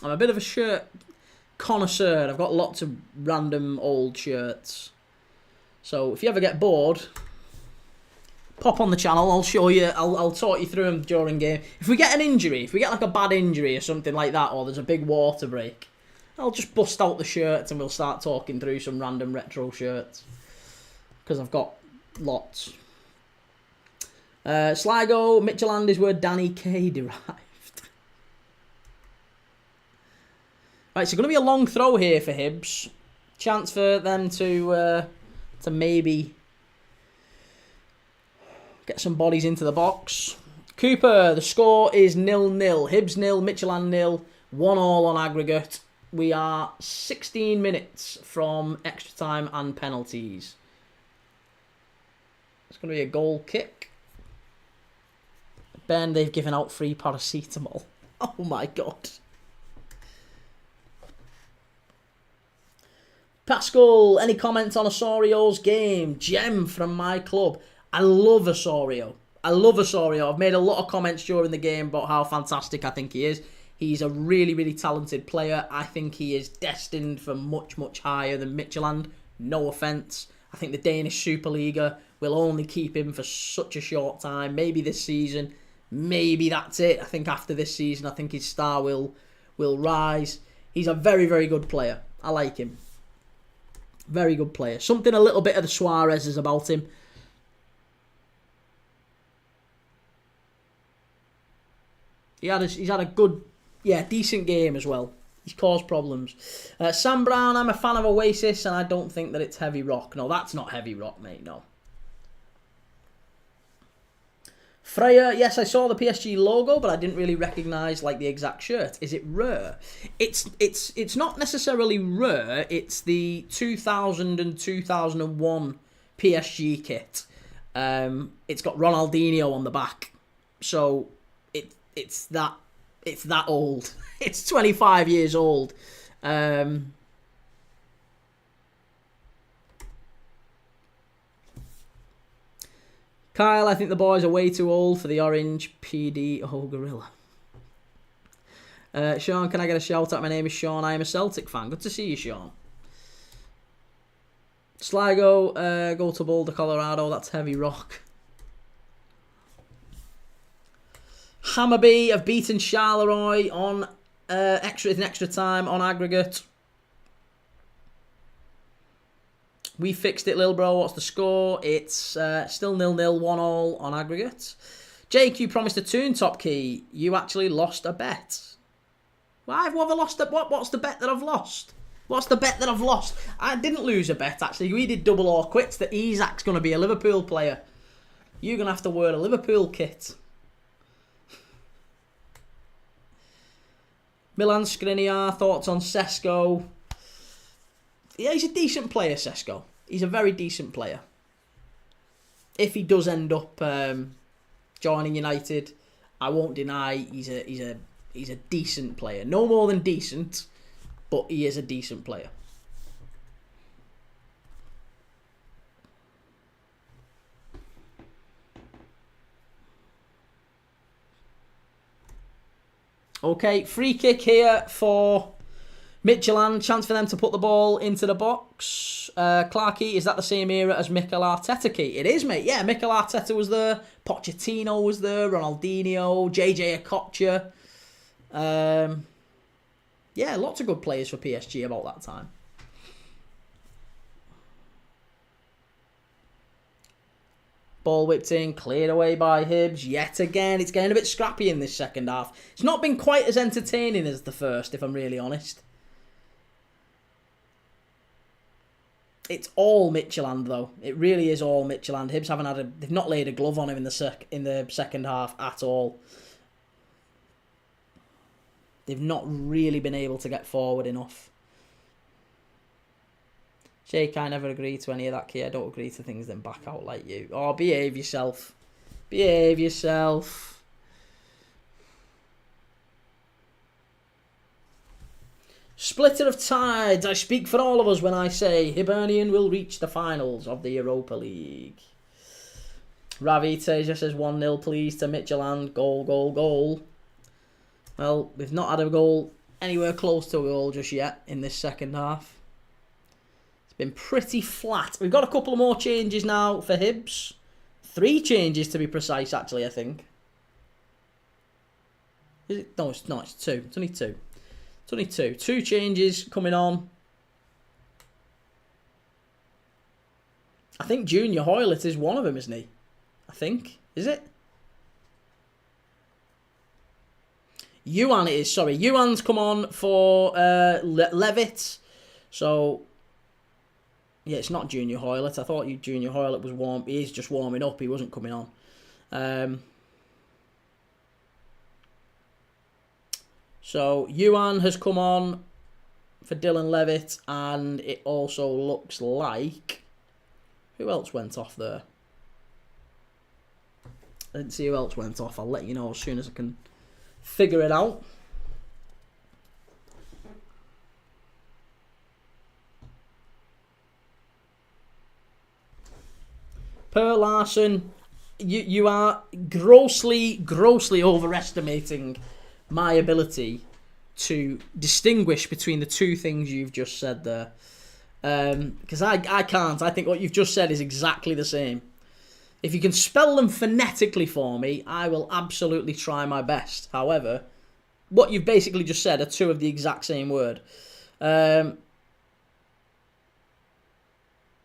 I'm a bit of a shirt connoisseur. I've got lots of random old shirts. So if you ever get bored, pop on the channel. I'll show you. I'll talk you through them during game. If we get an injury, if we get like a bad injury or something like that, or there's a big water break, I'll just bust out the shirts and we'll start talking through some random retro shirts. Because I've got lots. Sligo, Midtjylland is where Danny K derived. Right, so going to be a long throw here for Hibs. Chance for them to maybe get some bodies into the box. Cooper, the score is 0-0. Hibs 0, Midtjylland 0. 1-1 on aggregate. We are 16 minutes from extra time and penalties. It's going to be a goal kick. Ben, they've given out free paracetamol. Oh my god. Pascal, any comments on Osorio's game? Gem from my club. I love Osorio. I love Osorio. I've made a lot of comments during the game about how fantastic I think he is. He's a really, really talented player. I think he is destined for much, much higher than Midtjylland. No offence. I think the Danish Superliga will only keep him for such a short time. Maybe this season. Maybe that's it. I think after this season, I think his star will rise. He's a very, very good player. I like him. Very good player. Something a little bit of the Suarez is about him. He's had a good, decent game as well. He's caused problems. Sam Brown, I'm a fan of Oasis and I don't think that it's heavy rock. No, that's not heavy rock, mate, no. Freya, yes, I saw the PSG logo, but I didn't really recognise like the exact shirt. Is it rare? It's not necessarily rare. It's the 2000 and 2001 PSG kit. It's got Ronaldinho on the back, so it's that old. It's 25 years old. Kyle, I think the boys are way too old for the orange PD gorilla. Sean, can I get a shout out? My name is Sean. I am a Celtic fan. Good to see you, Sean. Sligo, go to Boulder, Colorado. That's heavy rock. Hammarby have beaten Charleroi on extra time on aggregate. We fixed it, Lil Bro. What's the score? It's still 0-0, 1-1 on aggregate. Jake, you promised a tune top key. You actually lost a bet. Why? What have I lost? What's the bet that I've lost? What's the bet that I've lost? I didn't lose a bet, actually. We did double or quits that Isaac's going to be a Liverpool player. You're going to have to wear a Liverpool kit. Milan Skriniar, thoughts on Sesko? Yeah, he's a decent player, Sesko. He's a very decent player. If he does end up joining United, I won't deny he's a decent player. No more than decent, but he is a decent player. Okay, free kick here for Midtjylland. Chance for them to put the ball into the box. Clarkey, is that the same era as Mikel Arteta, Key? It is, mate. Yeah, Mikel Arteta was there. Pochettino was there. Ronaldinho. JJ Okocha. Yeah, lots of good players for PSG about that time. Ball whipped in, cleared away by Hibs. Yet again, it's getting a bit scrappy in this second half. It's not been quite as entertaining as the first, if I'm really honest. It's all Midtjylland, though. It really is all Midtjylland. Hibs they've not laid a glove on him in the second half at all. They've not really been able to get forward enough. Jake, I never agree to any of that, Key. I don't agree to things then back out like you. Oh, behave yourself. Behave yourself. Splitter of tides. I speak for all of us when I say Hibernian will reach the finals of the Europa League. Ravi Teja says 1-0 please to Midtjylland. Goal, goal, goal. Well, we've not had a goal anywhere close to a goal just yet in this second half. Been pretty flat. We've got a couple of more changes now for Hibs. 3 changes to be precise, actually, I think. Is it? No, it's not. It's 2. It's only 2. It's only 2. 2 changes coming on. I think Junior Hoylett is one of them, isn't he? I think. Is it? Yuan it is, sorry. Yuan's come on for Levitt. So... yeah, it's not Junior Hoylett. I thought Junior Hoylett was warm. He's just warming up. He wasn't coming on. So Yuan has come on for Dylan Levitt, and it also looks like who else went off there? I didn't see who else went off. I'll let you know as soon as I can figure it out. Per Larson, you are grossly overestimating my ability to distinguish between the two things you've just said there. Because I can't. I think what you've just said is exactly the same. If you can spell them phonetically for me, I will absolutely try my best. However, what you've basically just said are 2 of the exact same word. Oh,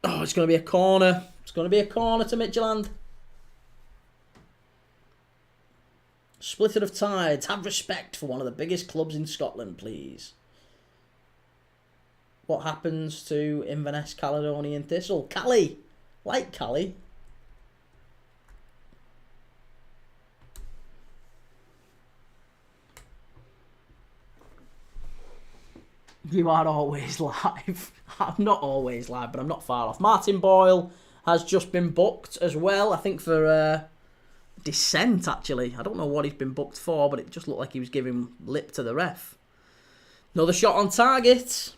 it's going to be a corner. It's going to be a corner to Midtjylland. Splitter of tides. Have respect for one of the biggest clubs in Scotland, please. What happens to Inverness Caledonian Thistle? Cali. Like Cali. You are always live. I'm not always live, but I'm not far off. Martin Boyle has just been booked as well. I think for dissent, actually. I don't know what he's been booked for, but it just looked like he was giving lip to the ref. Another shot on target.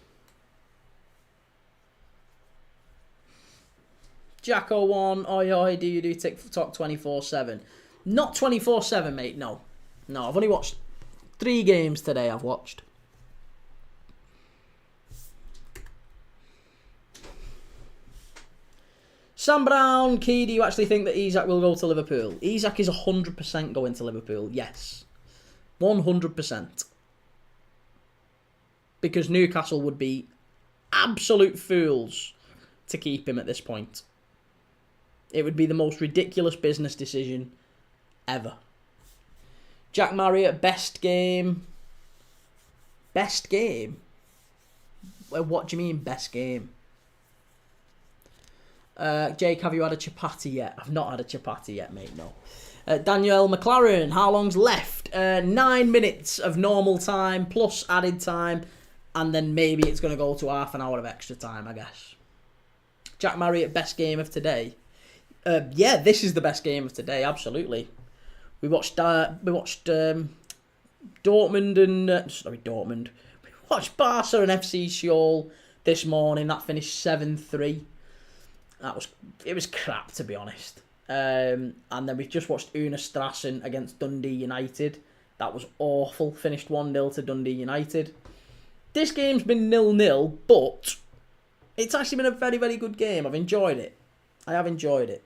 Jacko 1. Oi, oi, do you do TikTok 24/7? Not 24/7, mate, no. No, I've only watched 3 games today I've watched. Sam Brown, Key, do you actually think that Isak will go to Liverpool? Isak is 100% going to Liverpool, yes. 100%. Because Newcastle would be absolute fools to keep him at this point. It would be the most ridiculous business decision ever. Jack Marriott, best game. Best game? What do you mean, best game? Jake, have you had a chapati yet? I've not had a chapati yet, mate, no. Daniel McLaren, how long's left? 9 minutes of normal time plus added time, and then maybe it's going to go to half an hour of extra time, I guess. Jack Marriott, best game of today. Yeah, this is the best game of today. Absolutely. We watched Dortmund and Dortmund. We watched Barca and FC Seoul this morning. That finished 7-3. It was crap, to be honest. And then we just watched Una Strassen against Dundee United. That was awful. Finished 1-0 to Dundee United. This game's been 0-0, but it's actually been a very, very good game. I've enjoyed it. I have enjoyed it.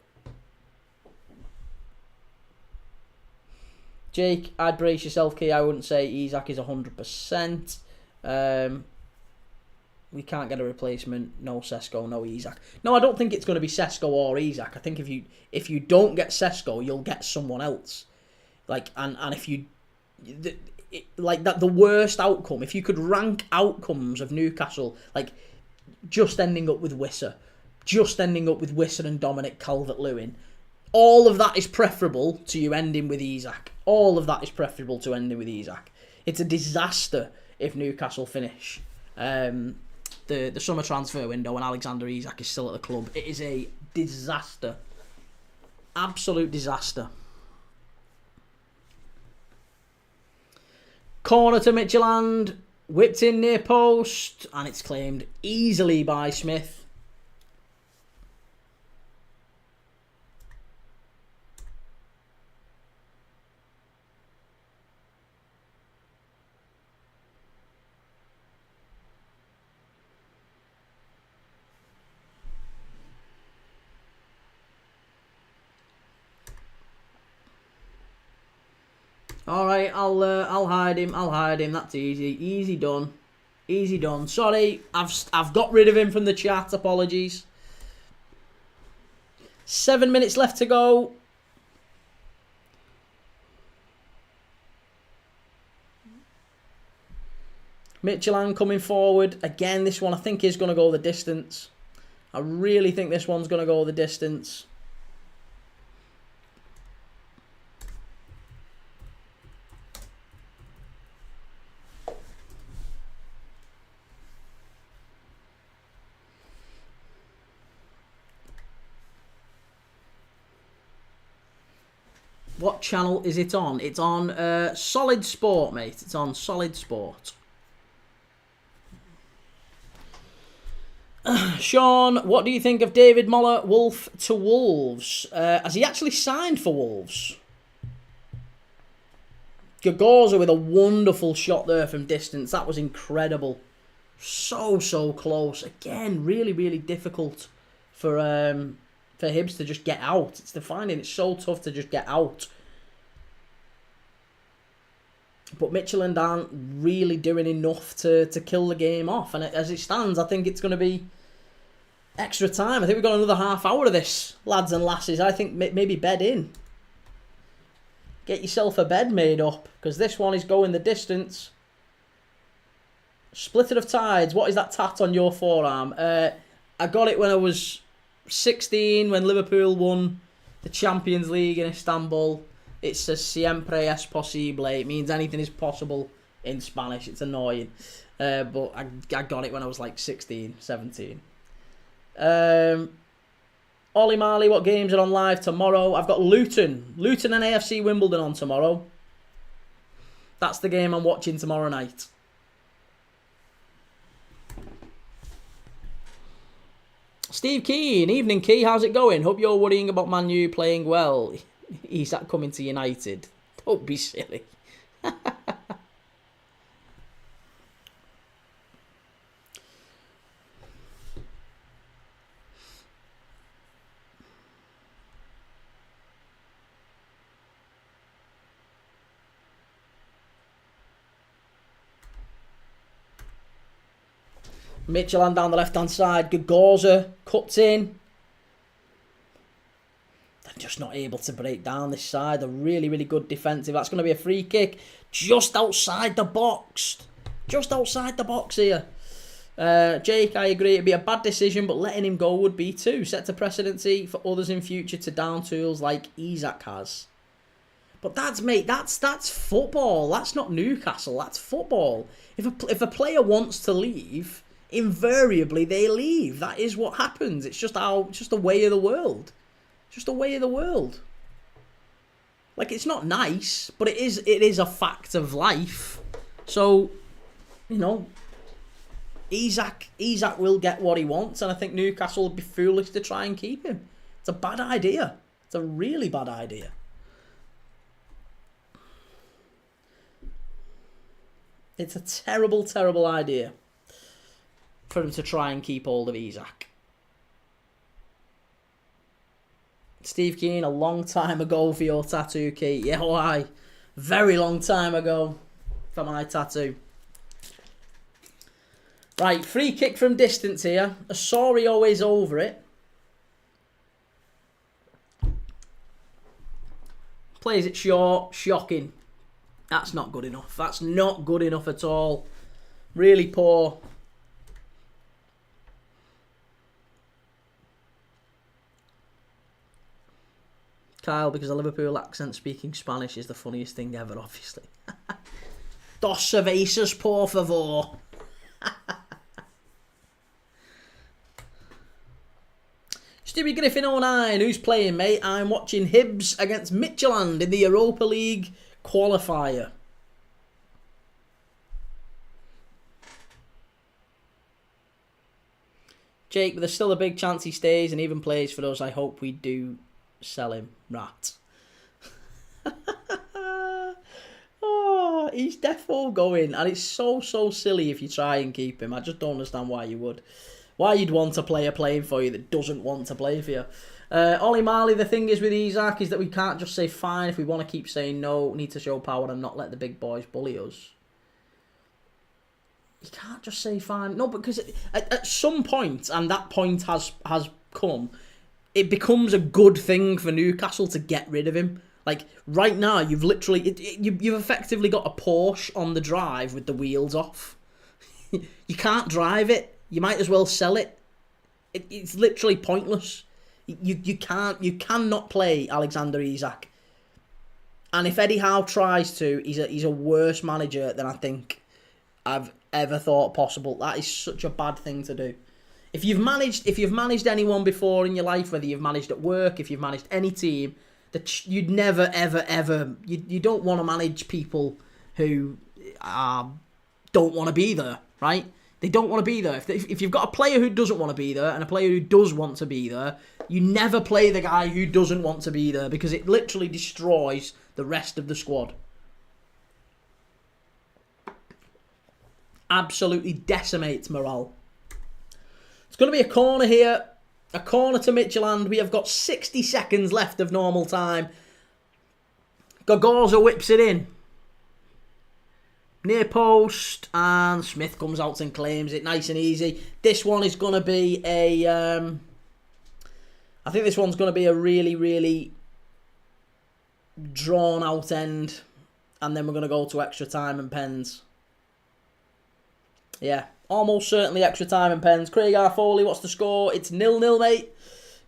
Jake, I'd brace yourself, Key. I wouldn't say Isak is 100%. We can't get a replacement. No Sesko, no Isak. No, I don't think it's going to be Sesko or Isak. I think if you don't get Sesko, you'll get someone else. And if you the worst outcome, if you could rank outcomes of Newcastle, just ending up with Wissa, and Dominic Calvert-Lewin, all of that is preferable to you ending with Isak. All of that is preferable to ending with Isak. It's a disaster if Newcastle finish the summer transfer window and Alexander Isak is still at the club. It is a disaster. Absolute disaster. Corner to Midtjylland, whipped in near post, and it's claimed easily by Smith. All right, I'll hide him. That's easy done. Sorry, I've got rid of him from the chat. Apologies. 7 minutes left to go. Midtjylland coming forward again. This one I think is going to go the distance. I really think this one's going to go the distance. What channel is it on? It's on Solid Sport, mate. It's on Solid Sport. Sean, what do you think of David Moller, Wolf to Wolves? Has he actually signed for Wolves? Gagorza with a wonderful shot there from distance. That was incredible. So close. Again, really difficult for Hibs to just get out. It's finding it's so tough to just get out. But Midtjylland aren't really doing enough to kill the game off. And as it stands, I think it's going to be extra time. I think we've got another half hour of this, lads and lasses. I think maybe bed in. Get yourself a bed made up, because this one is going the distance. Splitter of Tides. What is that tat on your forearm? I got it when I was 16, when Liverpool won the Champions League in Istanbul. It says siempre es posible. It means anything is possible in Spanish. It's annoying. But I got it when I was like 16, 17. Ollie Marley, what games are on live tomorrow? I've got Luton and AFC Wimbledon on tomorrow. That's the game I'm watching tomorrow night. Steve Keane, evening Key, how's it going? Hope you're worrying about Man U playing well. He's that coming to United. Don't be silly. Midtjylland down the left-hand side. Gagorza cuts in. They're just not able to break down this side. They're really good defensive. That's going to be a free kick. Just outside the box. Just outside the box here. Jake, I agree. It'd be a bad decision, but letting him go would be too. Sets a precedency for others in future to down tools like Isak has. But that's football. That's not Newcastle. That's football. If a player wants to leave, invariably they leave. That is what happens. It's just the way of the world. Just the way of the world. Like, it's not nice, but it is a fact of life. So, you know, Isak will get what he wants, and I think Newcastle would be foolish to try and keep him. It's a bad idea. It's a really bad idea. It's a terrible, terrible idea for him to try and keep hold of Isak. Steve Keane, a long time ago for your tattoo, Kee. Yeah, why? Very long time ago for my tattoo. Right, free kick from distance here. Osorio is over it. Plays it short. Shocking. That's not good enough. That's not good enough at all. Really poor. Kyle, because a Liverpool accent speaking Spanish is the funniest thing ever, obviously. Dos cervezas, por favor. Stewie Griffin 09, who's playing, mate? I'm watching Hibs against Midtjylland in the Europa League Qualifier. Jake, but there's still a big chance he stays and even plays for us. I hope we do sell him. Rat. Oh, he's defo going, and it's so silly if you try and keep him. I just don't understand why you would. Why you'd want a player playing for you that doesn't want to play for you. Ollie Marley, the thing is with Isak is that we can't just say fine if we want to keep saying no, we need to show power and not let the big boys bully us. You can't just say fine. No, because at some point, and that point has come, it becomes a good thing for Newcastle to get rid of him. Like, right now, you've literally... You've effectively got a Porsche on the drive with the wheels off. You can't drive it. You might as well sell it. It's literally pointless. You cannot play Alexander Isak. And if Eddie Howe tries to, he's a worse manager than I think I've ever thought possible. That is such a bad thing to do. If you've managed anyone before in your life, whether you've managed at work, if you've managed any team, that you'd never ever you don't want to manage people who don't want to be there, right? They don't want to be there. If you've got a player who doesn't want to be there and a player who does want to be there, you never play the guy who doesn't want to be there because it literally destroys the rest of the squad. Absolutely decimates morale. It's going to be a corner here. A corner to Midtjylland. We have got 60 seconds left of normal time. Gogorza whips it in. Near post. And Smith comes out and claims it nice and easy. This one is going to be a... I think this one's going to be a really, really drawn out end. And then we're going to go to extra time and pens. Yeah. Almost certainly extra time and pens. Craig R. Foley, what's the score? It's 0-0, mate.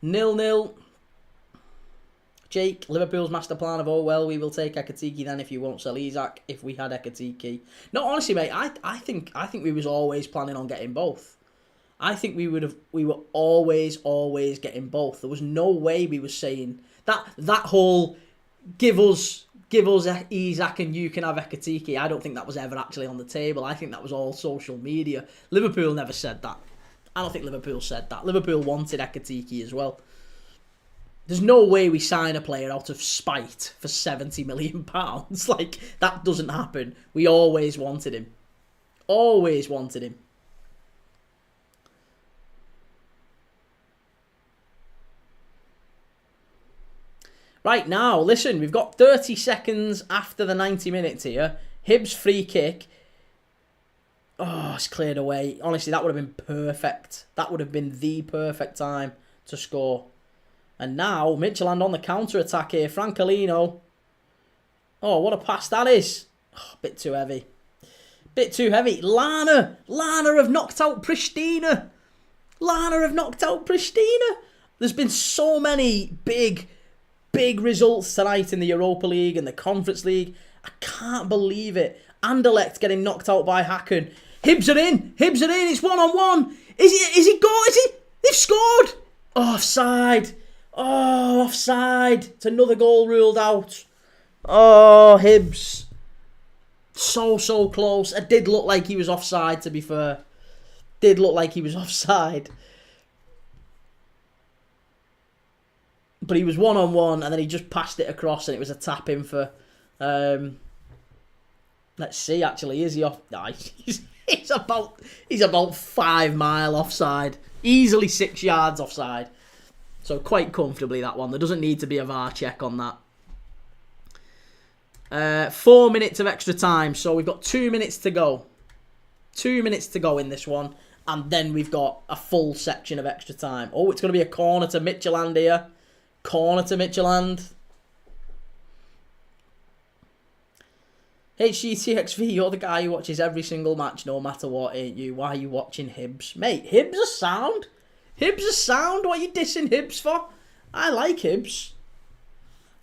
0-0. Jake, Liverpool's master plan of, oh, well, we will take Ekatike then if you won't sell Isak if we had Ekatike. No, honestly, mate, I think we was always planning on getting both. I think we were always getting both. There was no way we were saying that whole give us Isak and you can have Ekatike. I don't think that was ever actually on the table. I think that was all social media. Liverpool never said that. I don't think Liverpool said that. Liverpool wanted Ekatike as well. There's no way we sign a player out of spite for £70 million. Like, that doesn't happen. We always wanted him. Always wanted him. Right, now, listen, we've got 30 seconds after the 90 minutes here. Hibs free kick. Oh, it's cleared away. Honestly, that would have been perfect. That would have been the perfect time to score. And now, Midtjylland on the counter-attack here. Francolino. Oh, what a pass that is. Oh, bit too heavy. Bit too heavy. Lana have knocked out Pristina. Lana have knocked out Pristina. There's been so many big results tonight in the Europa League and the Conference League. I can't believe it. Anderlecht getting knocked out by Hacken. Hibs are in. Hibs are in. It's 1-on-1. Is he go? Is he? They've scored. Oh, offside. Oh, offside. It's another goal ruled out. Oh, Hibs. So close. It did look like he was offside, to be fair. Did look like he was offside. But he was 1-on-1, and then he just passed it across, and it was a tap in for... let's see, actually. Is he off? No, he's about 5 mile offside. Easily 6 yards offside. So quite comfortably, that one. There doesn't need to be a VAR check on that. 4 minutes of extra time. So we've got 2 minutes to go. 2 minutes to go in this one. And then we've got a full section of extra time. Oh, it's going to be a corner to Midtjylland here. Corner to Midtjylland. HGTXV, you're the guy who watches every single match no matter what, ain't you? Why are you watching Hibs? Mate, Hibs are sound. Hibs are sound. What are you dissing Hibs for? I like Hibs.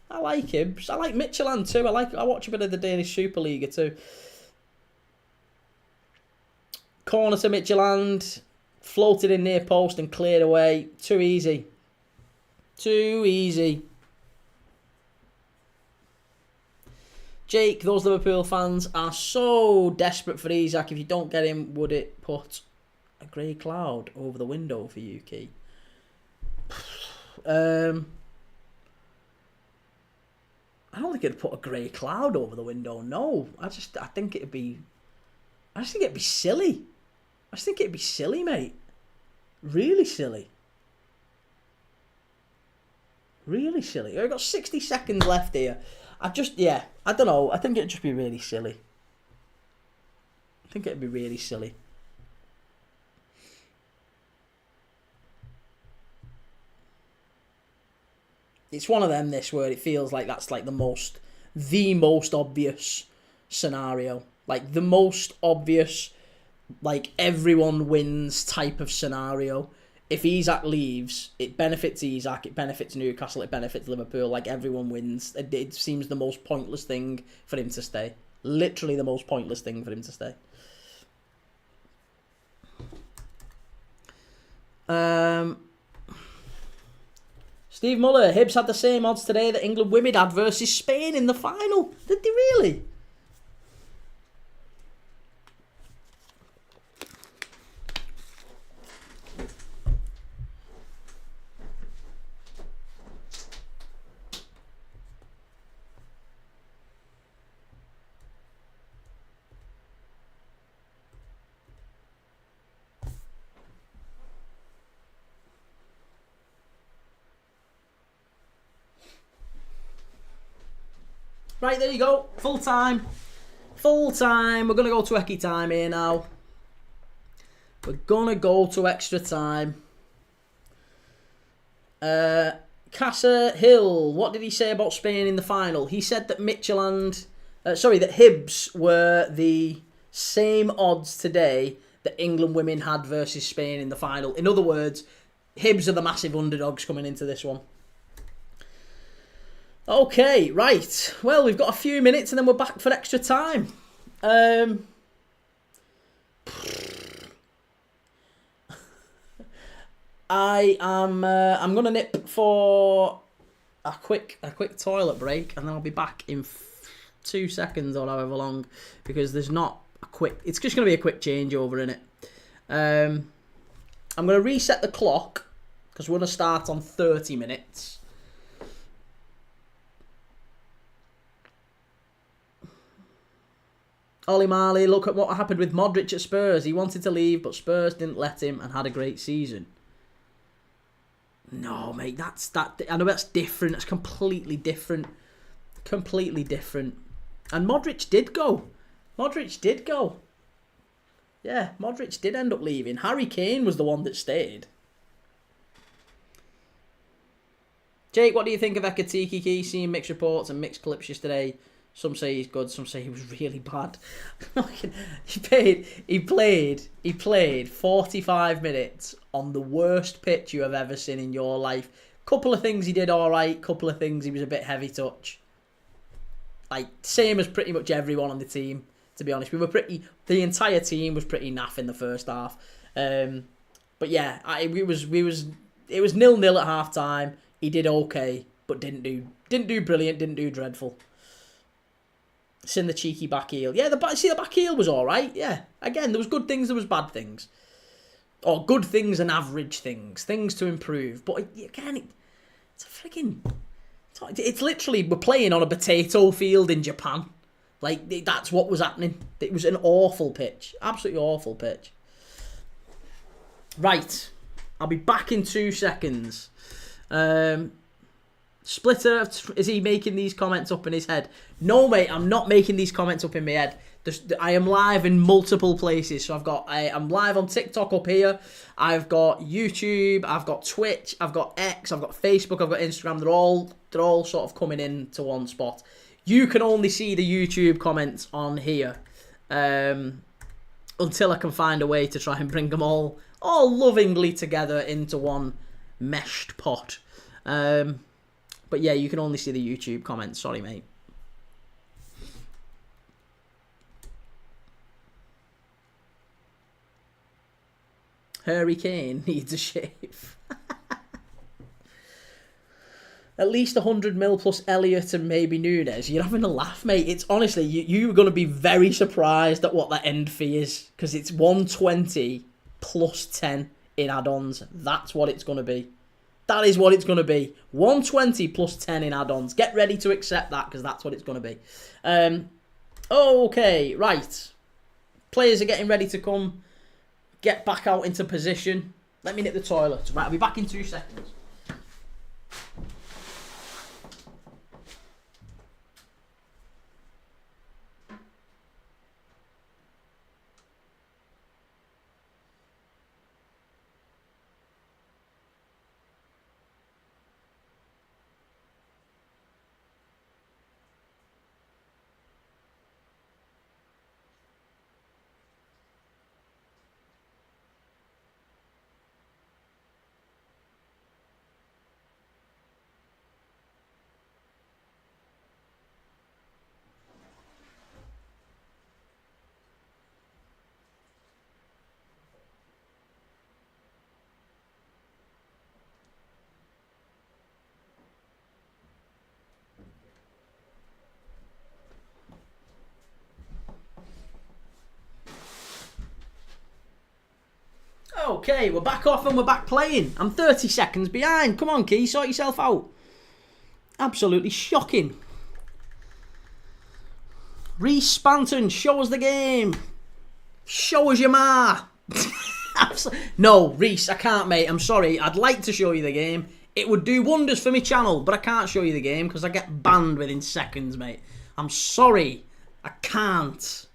I like Hibs. I like Midtjylland too. I watch a bit of the Danish Superliga too. Corner to Midtjylland. Floated in near post and cleared away. Too easy. Too easy. Jake, those Liverpool fans are so desperate for Isak. If you don't get him, would it put a grey cloud over the window for you, Kee? I don't think it'd put a grey cloud over the window. No, I think it'd be silly. I just think it'd be silly, mate. Really silly. Really silly. We've got 60 seconds left here. I don't know. I think it'd just be really silly. I think it'd be really silly. It's one of them, this, where it feels like that's like the most obvious scenario. Like the most obvious, like everyone wins type of scenario. If Isak leaves, it benefits Isak, it benefits Newcastle, it benefits Liverpool. Like everyone wins. It seems the most pointless thing for him to stay. Literally the most pointless thing for him to stay. Steve Muller, Hibs had the same odds today that England women had versus Spain in the final. Did they really? Right, there you go. Full time. Full time. We're going to go to Eki time here now. We're going to go to extra time. Casa Hill, what did he say about Spain in the final? He said that that Hibs were the same odds today that England women had versus Spain in the final. In other words, Hibs are the massive underdogs coming into this one. Okay, right. Well, we've got a few minutes and then we're back for extra time. I'm gonna nip for a quick toilet break and then I'll be back in 2 seconds or however long, because there's not a quick. It's just gonna be a quick changeover in it. I'm gonna reset the clock because we're gonna start on 30 minutes. Ollie Marley, look at what happened with Modric at Spurs. He wanted to leave, but Spurs didn't let him and had a great season. No, mate, I know that's different. That's completely different. Completely different. And Modric did go. Yeah, Modric did end up leaving. Harry Kane was the one that stayed. Jake, what do you think of Ekatike Kee? Seeing mixed reports and mixed clips yesterday. Some say he's good, some say he was really bad. He played 45 minutes on the worst pitch you have ever seen in your life. Couple of things he did alright, couple of things he was a bit heavy touch. Like, same as pretty much everyone on the team. to be honest. The entire team was pretty naff in the first half. But yeah, it was 0-0 at half time. He did okay, but didn't do brilliant, didn't do dreadful. It's in the cheeky back heel. Yeah, the back heel was alright, yeah. Again, there was good things, there was bad things. Or good things and average things. Things to improve. But again, it's a freaking... It's literally, we're playing on a potato field in Japan. Like, that's what was happening. It was an awful pitch. Absolutely awful pitch. Right. I'll be back in 2 seconds. Splitter, is he making these comments up in his head? No, mate, I'm not making these comments up in my head. I am live in multiple places. So I'm live on TikTok up here. I've got YouTube, I've got Twitch, I've got X, I've got Facebook, I've got Instagram. They're all sort of coming in to one spot. You can only see the YouTube comments on here. Until I can find a way to try and bring them all lovingly together into one meshed pot. But yeah, you can only see the YouTube comments. Sorry, mate. Harry Kane needs a shave. At least 100 mil plus Elliott and maybe Nunes. You're having a laugh, mate. It's honestly, you're going to be very surprised at what that end fee is. Because it's 120 plus 10 in add-ons. That's what it's going to be. That is what it's going to be. 120 plus 10 in add-ons. Get ready to accept that because that's what it's going to be. Okay, right. Players are getting ready to come. Get back out into position. Let me nip the toilet. Right, I'll be back in 2 seconds. Okay, we're back off and we're back playing. I'm 30 seconds behind. Come on, Kee, sort yourself out. Absolutely shocking. Reece Spanton, show us the game. Show us your ma. No, Reece, I can't, mate. I'm sorry. I'd like to show you the game. It would do wonders for my channel, but I can't show you the game because I get banned within seconds, mate. I'm sorry. I can't.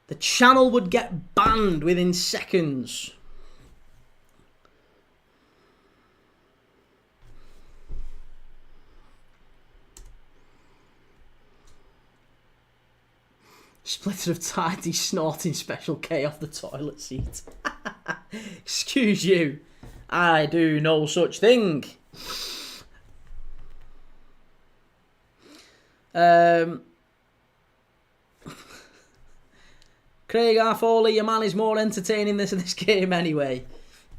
The channel would get banned within seconds. Splitter of tidy snorting Special K off the toilet seat. Excuse you. I do no such thing. Craig R. Foley, your man is more entertaining this game anyway.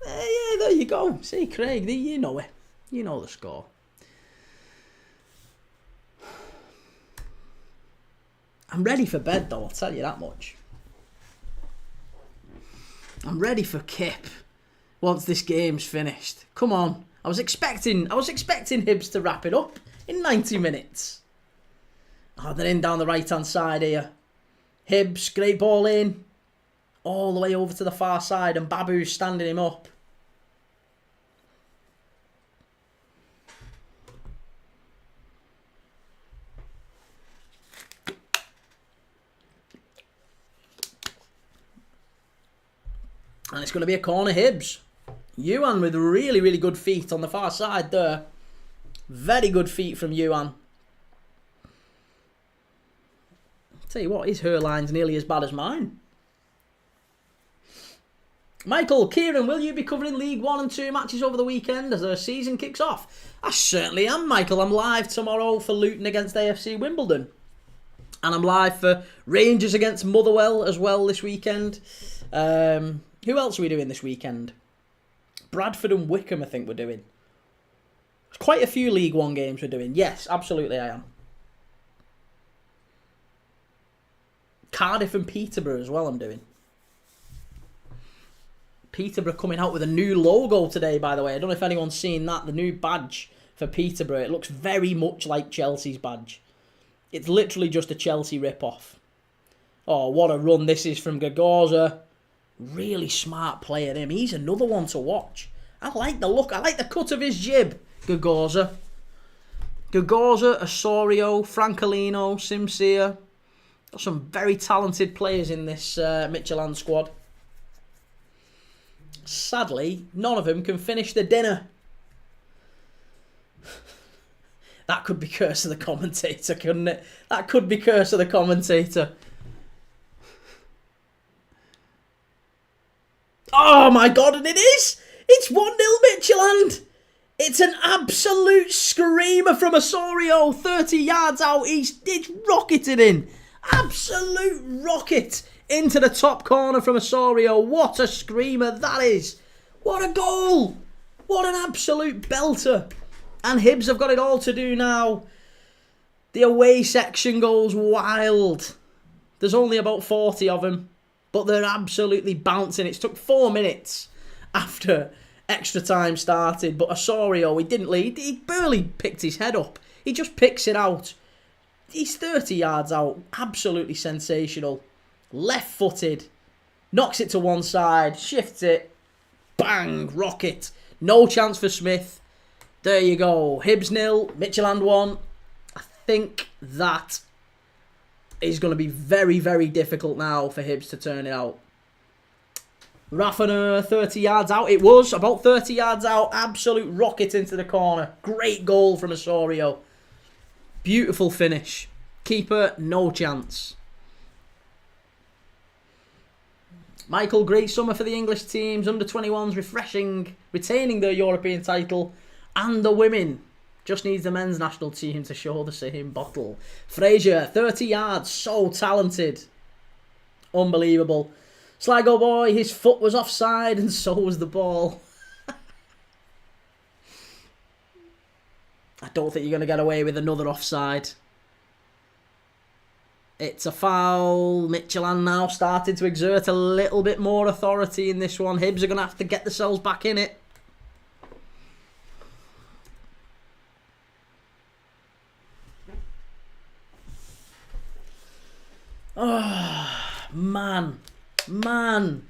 Yeah, there you go. See, Craig, you know it. You know the score. I'm ready for bed, though, I'll tell you that much. I'm ready for Kip once this game's finished. Come on. I was expecting Hibs to wrap it up in 90 minutes. Oh, they're in down the right-hand side here. Hibs, great ball in. All the way over to the far side and Babu's standing him up. And it's going to be a corner Hibs. Yuan with really, really good feet on the far side there. Very good feet from Yuan. Tell you what, his hairline's nearly as bad as mine. Michael, Kieran, will you be covering League 1 and 2 matches over the weekend as the season kicks off? I certainly am, Michael. I'm live tomorrow for Luton against AFC Wimbledon. And I'm live for Rangers against Motherwell as well this weekend. Who else are we doing this weekend? Bradford and Wickham, I think we're doing. There's quite a few League One games we're doing. Yes, absolutely I am. Cardiff and Peterborough as well I'm doing. Peterborough coming out with a new logo today, by the way. I don't know if anyone's seen that. The new badge for Peterborough. It looks very much like Chelsea's badge. It's literally just a Chelsea rip-off. Oh, what a run this is from Gagorza. Really smart player, him. He's another one to watch. I like the look. I like the cut of his jib, Gagorza. Gagorza, Osorio, Francolino, Simsier. Got some very talented players in this Midtjylland squad. Sadly, none of them can finish the dinner. That could be curse of the commentator, couldn't it? That could be curse of the commentator. Oh my god, and it is! It's 1-0 Midtjylland! It's an absolute screamer from Osorio. 30 yards out, it's rocketed in. Absolute rocket into the top corner from Osorio. What a screamer that is. What a goal. What an absolute belter. And Hibs have got it all to do now. The away section goes wild. There's only about 40 of them, but they're absolutely bouncing. It took 4 minutes after extra time started, but Osorio, he didn't lead. He barely picked his head up. He just picks it out. He's 30 yards out. Absolutely sensational. Left-footed. Knocks it to one side. Shifts it. Bang. Rocket. No chance for Smith. There you go. Hibs 0, Midtjylland 1. I think that is going to be very, very difficult now for Hibs to turn it out. Raffiner 30 yards out. It was about 30 yards out. Absolute rocket into the corner. Great goal from Osorio. Beautiful finish. Keeper, no chance. Michael, great summer for the English teams. Under-21s refreshing, retaining their European title. And the women. Just needs the men's national team to show the same bottle. Fraser, 30 yards. So talented. Unbelievable. Sligo boy, his foot was offside and so was the ball. I don't think you're going to get away with another offside. It's a foul. Midtjylland now starting to exert a little bit more authority in this one. Hibs are going to have to get themselves back in it. Oh, man. Man.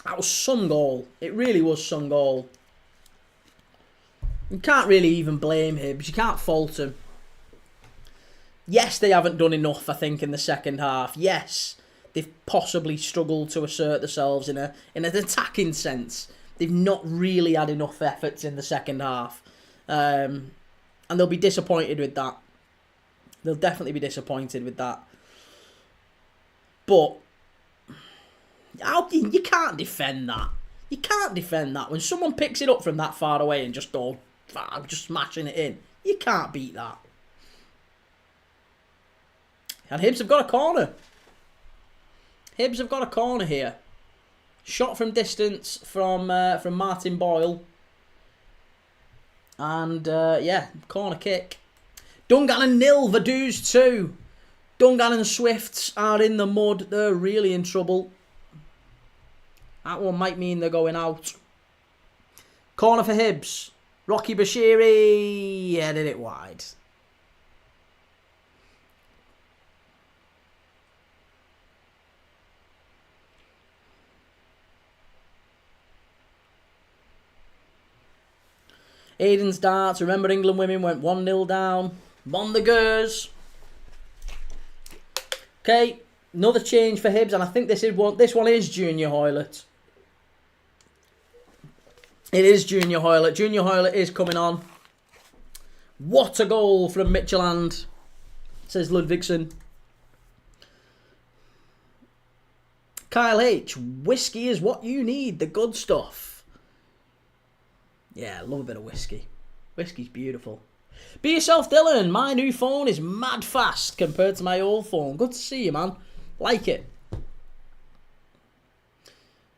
That was some goal. It really was some goal. You can't really even blame Hibs. You can't fault them. Yes, they haven't done enough, I think, in the second half. Yes, they've possibly struggled to assert themselves in an attacking sense. They've not really had enough efforts in the second half. And they'll be disappointed with that. They'll definitely be disappointed with that. But you can't defend that. You can't defend that. When someone picks it up from that far away and just smashing it in, you can't beat that. And Hibs have got a corner. Hibs have got a corner here. Shot from distance from Martin Boyle. And, yeah, corner kick. Dungannon 0, Vaduz 2. Dungannon Swifts are in the mud. They're really in trouble. That one might mean they're going out. Corner for Hibs. Rocky Bashiri headed it wide. Aiden's darts. Remember, England women went 1-0 down. Mon the Gers. Okay, another change for Hibs, and I think this one is Junior Hoylett. It is Junior Hoylett. Junior Hoylett is coming on. What a goal from Midtjylland, says Ludvigsen. Kyle H. Whiskey is what you need, the good stuff. Yeah, I love a bit of whiskey. Whiskey's beautiful. Be yourself, Dylan. My new phone is mad fast compared to my old phone. Good to see you, man. Like it.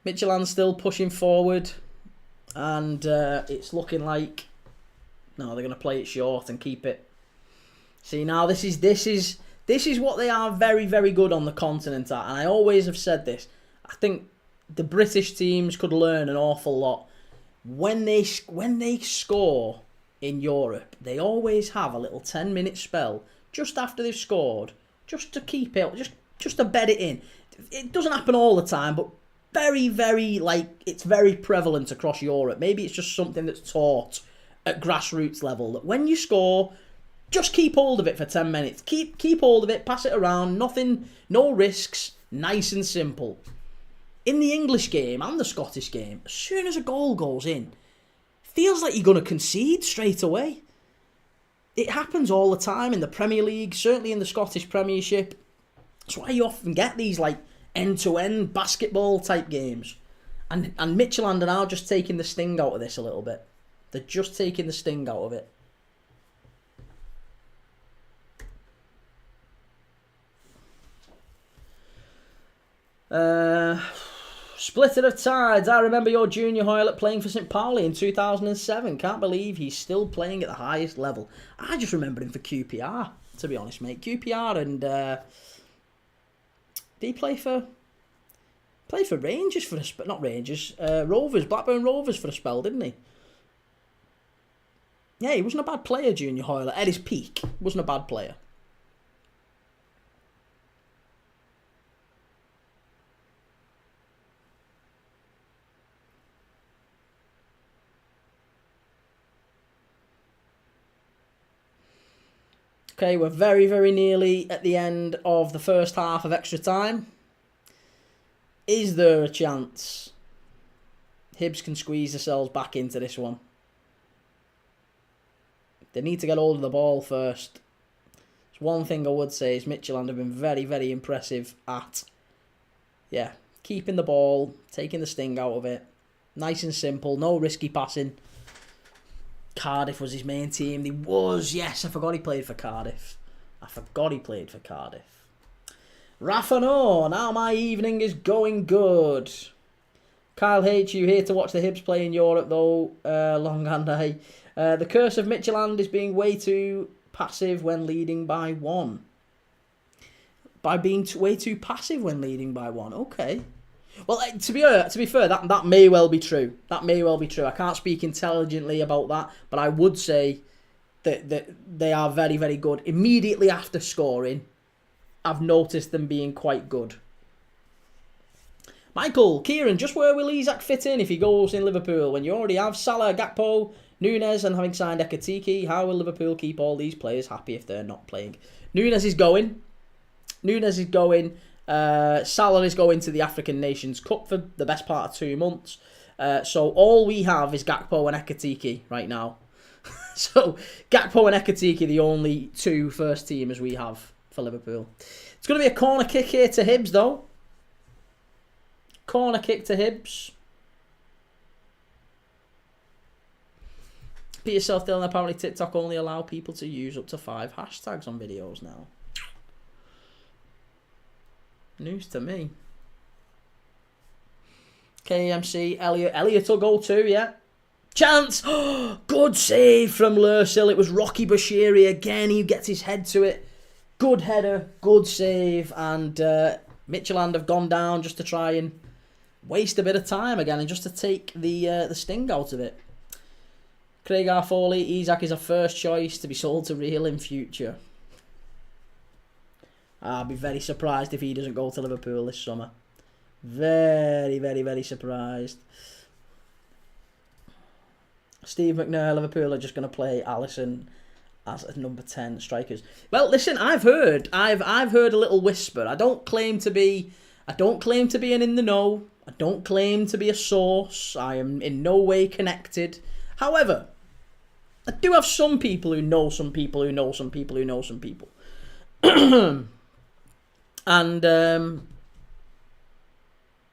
Midtjylland still pushing forward. And it's looking like... No, they're going to play it short and keep it. See, now this is what they are very, very good on the continent at. And I always have said this. I think the British teams could learn an awful lot. When they score in Europe, they always have a little 10-minute spell just after they've scored, just to keep it, just to bed it in. It doesn't happen all the time, but very, very, it's very prevalent across Europe. Maybe it's just something that's taught at grassroots level, that when you score, just keep hold of it for 10 minutes. Keep hold of it, pass it around, nothing, no risks, nice and simple. In the English game and the Scottish game, as soon as a goal goes in, feels like you're going to concede straight away. It happens all the time in the Premier League, certainly in the Scottish Premiership. That's why you often get these end-to-end basketball type games. And Midtjylland are now just taking the sting out of this a little bit. They're just taking the sting out of it. Splitter of Tides. I remember your junior Hoylett playing for St. Pauli in 2007. Can't believe he's still playing at the highest level. I just remember him for QPR, to be honest, mate. QPR and... did he play for Rangers for a spell? Not Rangers. Rovers. Blackburn Rovers for a spell, didn't he? Yeah, he wasn't a bad player, junior Hoylett. At his peak, wasn't a bad player. Okay, we're very, very nearly at the end of the first half of extra time. Is there a chance Hibs can squeeze themselves back into this one? They need to get hold of the ball first. There's one thing I would say is Midtjylland have been very, very impressive at, keeping the ball, taking the sting out of it. Nice and simple, no risky passing. Cardiff was his main team. He was, yes, I forgot he played for Cardiff. Rafa, no, now my evening is going good. Kyle H, you here to watch the Hibs play in Europe though, long and I. The curse of Midtjylland is being way too passive when leading by one. By being way too passive when leading by one, okay. Well, to be fair, that may well be true. That may well be true. I can't speak intelligently about that, but I would say that they are very, very good. Immediately after scoring, I've noticed them being quite good. Michael, Kieran, just where will Isak fit in if he goes in Liverpool? When you already have Salah, Gakpo, Nunes, and having signed Ekitike, how will Liverpool keep all these players happy if they're not playing? Nunes is going. Salah is going to the African Nations Cup for the best part of 2 months. So all we have is Gakpo and Ekitike right now. So Gakpo and Ekitike are the only two first teamers we have for Liverpool. It's going to be a corner kick here to Hibs though. Corner kick to Hibs. Be yourself, Dylan. Apparently TikTok only allow people to use up to 5 hashtags on videos now. News to me. KMC, Elliot will go too, yeah. Chance! Good save from Lursil. It was Rocky Bashiri again. He gets his head to it. Good header, good save. And Midtjylland have gone down just to try and waste a bit of time again and just to take the sting out of it. Craig R. Foley, Isak is a first choice to be sold to Real in future. I'll be very surprised if he doesn't go to Liverpool this summer. Very, very, very surprised. Steve McNair, Liverpool are just going to play Alisson as a number 10 strikers. Well, listen, I've heard a little whisper. I don't claim to be an in the know. I don't claim to be a source. I am in no way connected. However, I do have some people who know some people who know some people who know some people. And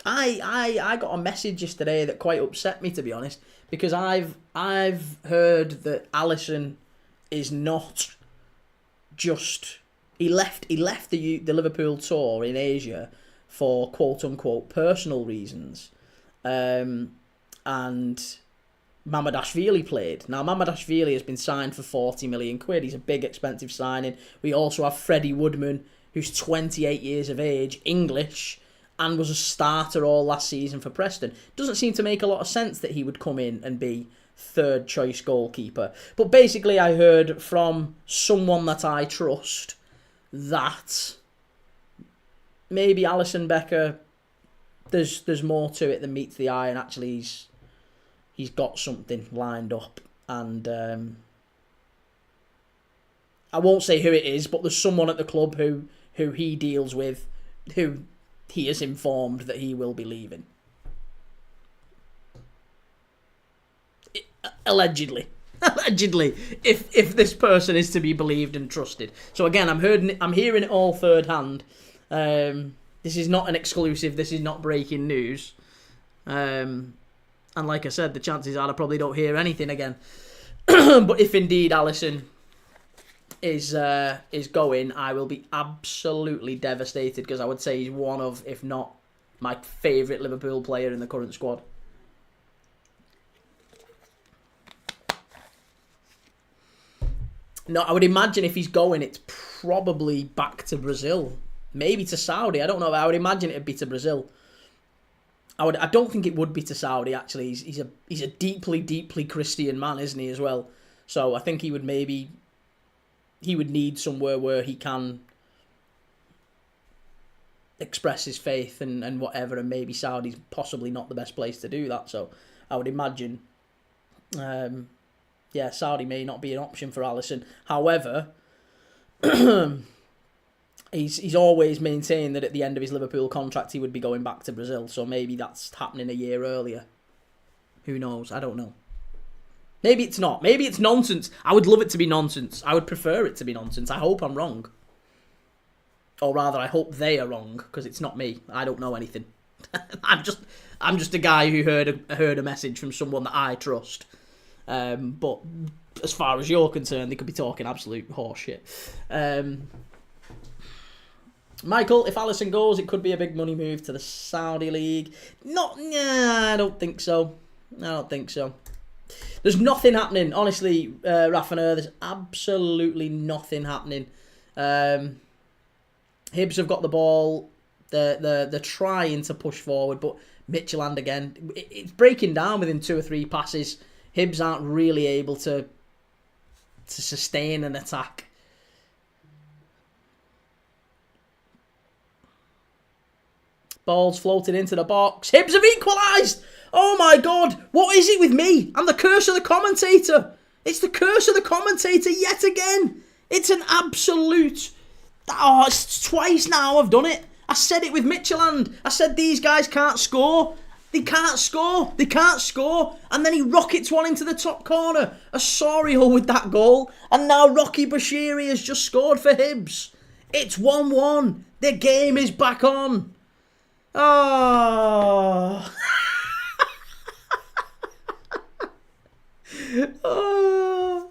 I got a message yesterday that quite upset me, to be honest, because I've heard that Alisson is not just... He left the Liverpool tour in Asia for quote-unquote personal reasons. And Mamardashvili played. Now, Mamardashvili has been signed for 40 million quid. He's a big, expensive signing. We also have Freddie Woodman, who's 28 years of age, English, and was a starter all last season for Preston. Doesn't seem to make a lot of sense that he would come in and be third choice goalkeeper. But basically, I heard from someone that I trust that maybe Alisson Becker, there's more to it than meets the eye, and actually he's got something lined up. And I won't say who it is, but there's someone at the club who he deals with, who he is informed that he will be leaving. Allegedly, if this person is to be believed and trusted. So again, I'm hearing it all third hand. This is not an exclusive. This is not breaking news. And like I said, the chances are I probably don't hear anything again. But if indeed Alisson is going, I will be absolutely devastated, because I would say he's one of, if not my favourite Liverpool player in the current squad. No, I would imagine if he's going, it's probably back to Brazil. Maybe to Saudi. I don't know. I would imagine it'd be to Brazil. I don't think it would be to Saudi, actually. He's a deeply, deeply Christian man, isn't he, as well? So I think he would need somewhere where he can express his faith and whatever, and maybe Saudi's possibly not the best place to do that. So I would imagine... Saudi may not be an option for Alisson. However, he's always maintained that at the end of his Liverpool contract he would be going back to Brazil. So maybe that's happening a year earlier. Who knows? I don't know. Maybe it's not. Maybe it's nonsense. I would love it to be nonsense. I would prefer it to be nonsense. I hope I'm wrong. Or rather, I hope they are wrong, because it's not me. I don't know anything. I'm just a guy who heard a message from someone that I trust. But as far as you're concerned, they could be talking absolute horseshit. Michael, if Alisson goes, it could be a big money move to the Saudi League. I don't think so. There's nothing happening. Honestly, Rafa, there's absolutely nothing happening. Hibs have got the ball. They're trying to push forward, but Midtjylland again, it's breaking down within 2 or 3 passes. Hibs aren't really able to sustain an attack. Ball's floated into the box. Hibs have equalised! Oh my God! What is it with me? I'm the curse of the commentator. It's the curse of the commentator yet again. It's an absolute... Oh, it's twice now I've done it. I said it with Midtjylland. I said these guys can't score. They can't score. And then he rockets one into the top corner. Osorio with that goal. And now Rocky Bashiri has just scored for Hibs. It's 1-1. The game is back on. Oh. Oh.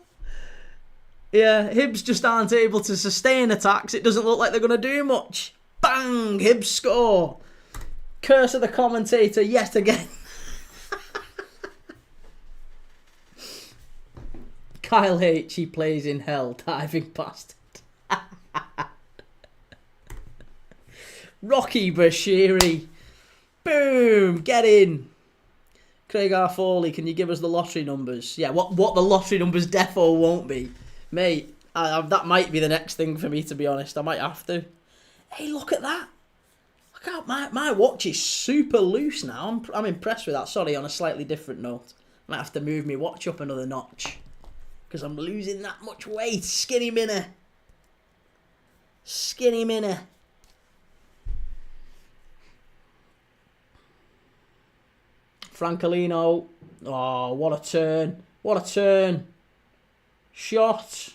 Yeah, Hibs just aren't able to sustain attacks. It doesn't look like they're going to do much. Bang! Hibs score. Curse of the commentator yet again. Kyle H, he plays in hell, diving past it. Rocky Bashiri. Boom! Get in. Craig R. Foley, can you give us the lottery numbers? Yeah, what the lottery numbers defo won't be. Mate, that might be the next thing for me, to be honest. I might have to. Hey, look at that. God, my watch is super loose now. I'm impressed with that. Sorry, on a slightly different note. I might have to move my watch up another notch, because I'm losing that much weight. Skinny minnie. Francolino. Oh, what a turn. Shot.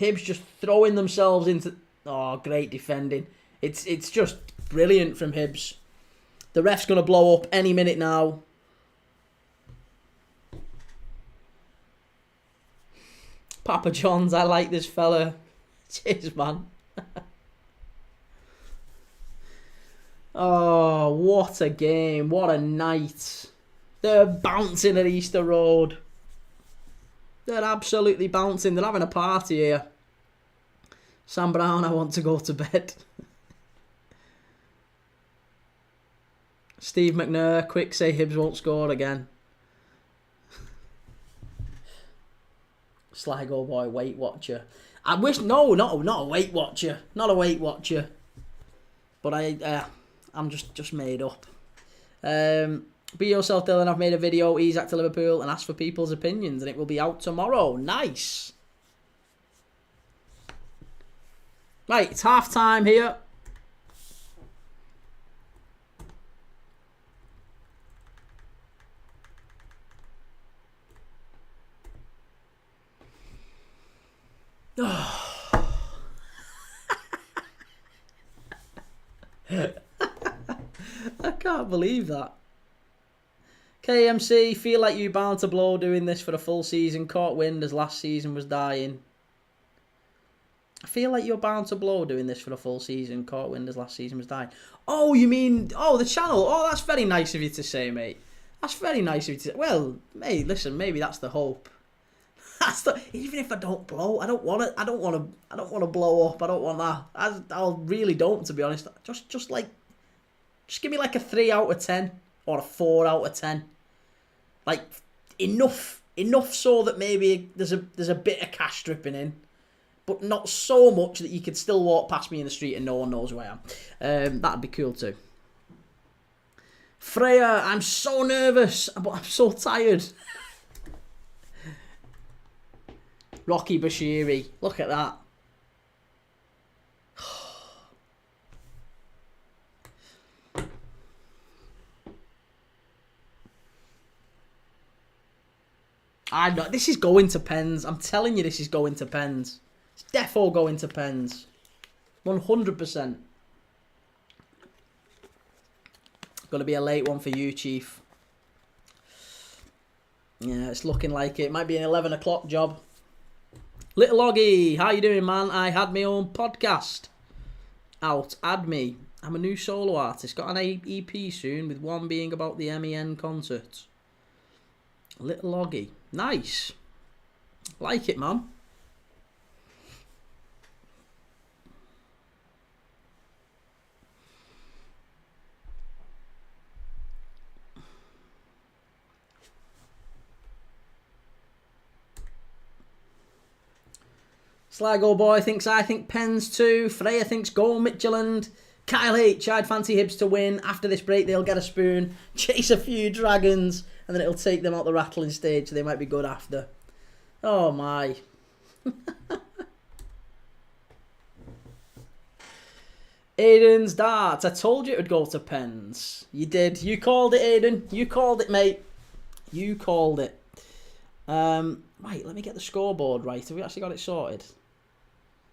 Hibs just throwing themselves into... Oh, great defending. It's just brilliant from Hibs. The ref's going to blow up any minute now. Papa John's, I like this fella. Cheers, man. Oh, what a game. What a night. They're bouncing at Easter Road. They're absolutely bouncing. They're having a party here. Sam Brown, I want to go to bed. Steve McNair, quick say Hibs won't score again. Sligo boy, Weight Watcher. I wish, no, not a Weight Watcher. Not a Weight Watcher. But I'm just made up. Be yourself, Dylan. I've made a video, Isaac to Liverpool, and ask for people's opinions, and it will be out tomorrow. Nice. Right, it's half time here. I can't believe that. KMC, feel like you bound to blow doing this for a full season. Caught wind as last season was dying. I feel like you're bound to blow doing this for a full season. Caught wind as last season was dying. Oh, you mean, the channel? Oh, that's very nice of you to say, mate. That's very nice of you to say. Well, mate, listen, maybe that's the hope. Even if I don't blow, I don't want to blow up. I don't want that. I really don't, to be honest. Just give me like a 3 out of 10 or a 4 out of 10. Like enough so that maybe there's a bit of cash dripping in, but not so much that you could still walk past me in the street and no one knows who I am. That'd be cool too. Freya, I'm so nervous, but I'm so tired. Rocky Bashiri, look at that. I'm not. This is going to pens. I'm telling you, this is going to pens. It's defo going to pens. 100%. Going to be a late one for you, Chief. Yeah, it's looking like it. Might be an 11 o'clock job. Little Oggy, how you doing, man? I had my own podcast out. Add me. I'm a new solo artist. Got an EP soon, with one being about the MEN concert. Little Oggy. Nice. Like it, man. Sligo boy thinks I think pens too. Freya thinks goal Midtjylland. Kyle H, I'd fancy Hibs to win. After this break, they'll get a spoon, chase a few dragons, and then it'll take them out the rattling stage, so they might be good after. Oh my. Aiden's darts. I told you it would go to pens. You did. You called it, Aiden. You called it, mate. You called it. Right, let me get the scoreboard right. Have we actually got it sorted?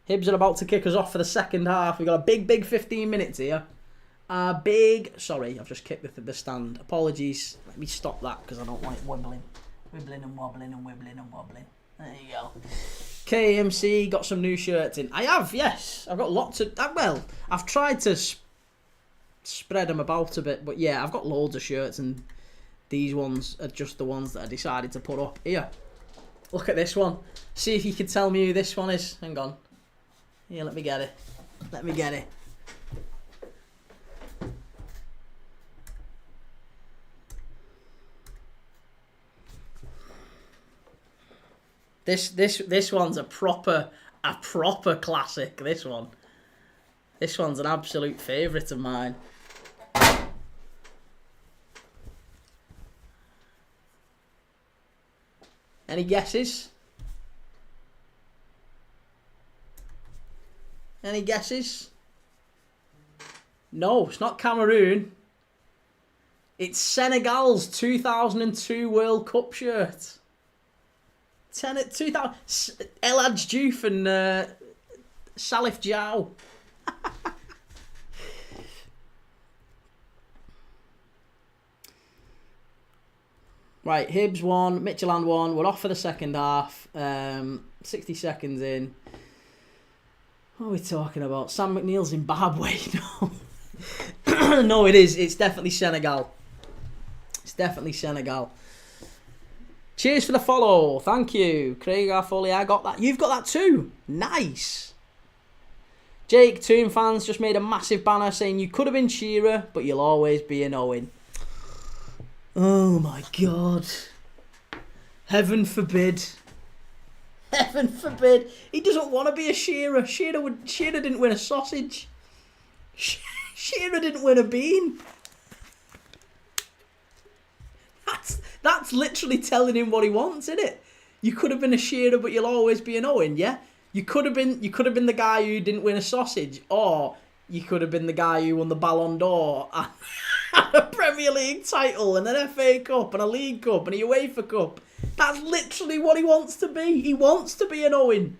Hibs are about to kick us off for the second half. We've got a big 15 minutes here. Sorry, I've just kicked the stand. Apologies. Let me stop that because I don't like wibbling. Wibbling and wobbling and wibbling and wobbling. There you go. KMC got some new shirts in. I have, yes. I've got lots of... Well, I've tried to spread them about a bit. But yeah, I've got loads of shirts and these ones are just the ones that I decided to put up. Here. Look at this one. See if you can tell me who this one is. Hang on. Here, let me get it. Let me get it. This one's a proper classic. This one's an absolute favourite of mine. Any guesses? Any guesses? No, it's not Cameroon. It's Senegal's 2002 World Cup shirt. 2000 El Hadj Diouf and Salif Diao. Right, Hibs won, Midtjylland won. We're off for the second half. 60 seconds in. What are we talking about? Sam McNeil, Zimbabwe? No. No, it is. It's definitely Senegal. It's definitely Senegal. Cheers for the follow. Thank you. Craig R. Foley, I got that. You've got that too. Nice. Jake, Toon fans, just made a massive banner saying you could have been Shearer, but you'll always be an Owen. Oh my God. Heaven forbid. Heaven forbid. He doesn't want to be a Shearer. Shearer didn't win a sausage. Shearer didn't win a bean. That's literally telling him what he wants, isn't it? You could have been a Shearer, but you'll always be an Owen, yeah? You could have been the guy who didn't win a sausage, or you could have been the guy who won the Ballon d'Or and a Premier League title and an FA Cup and a League Cup and a UEFA Cup. That's literally what he wants to be. He wants to be an Owen.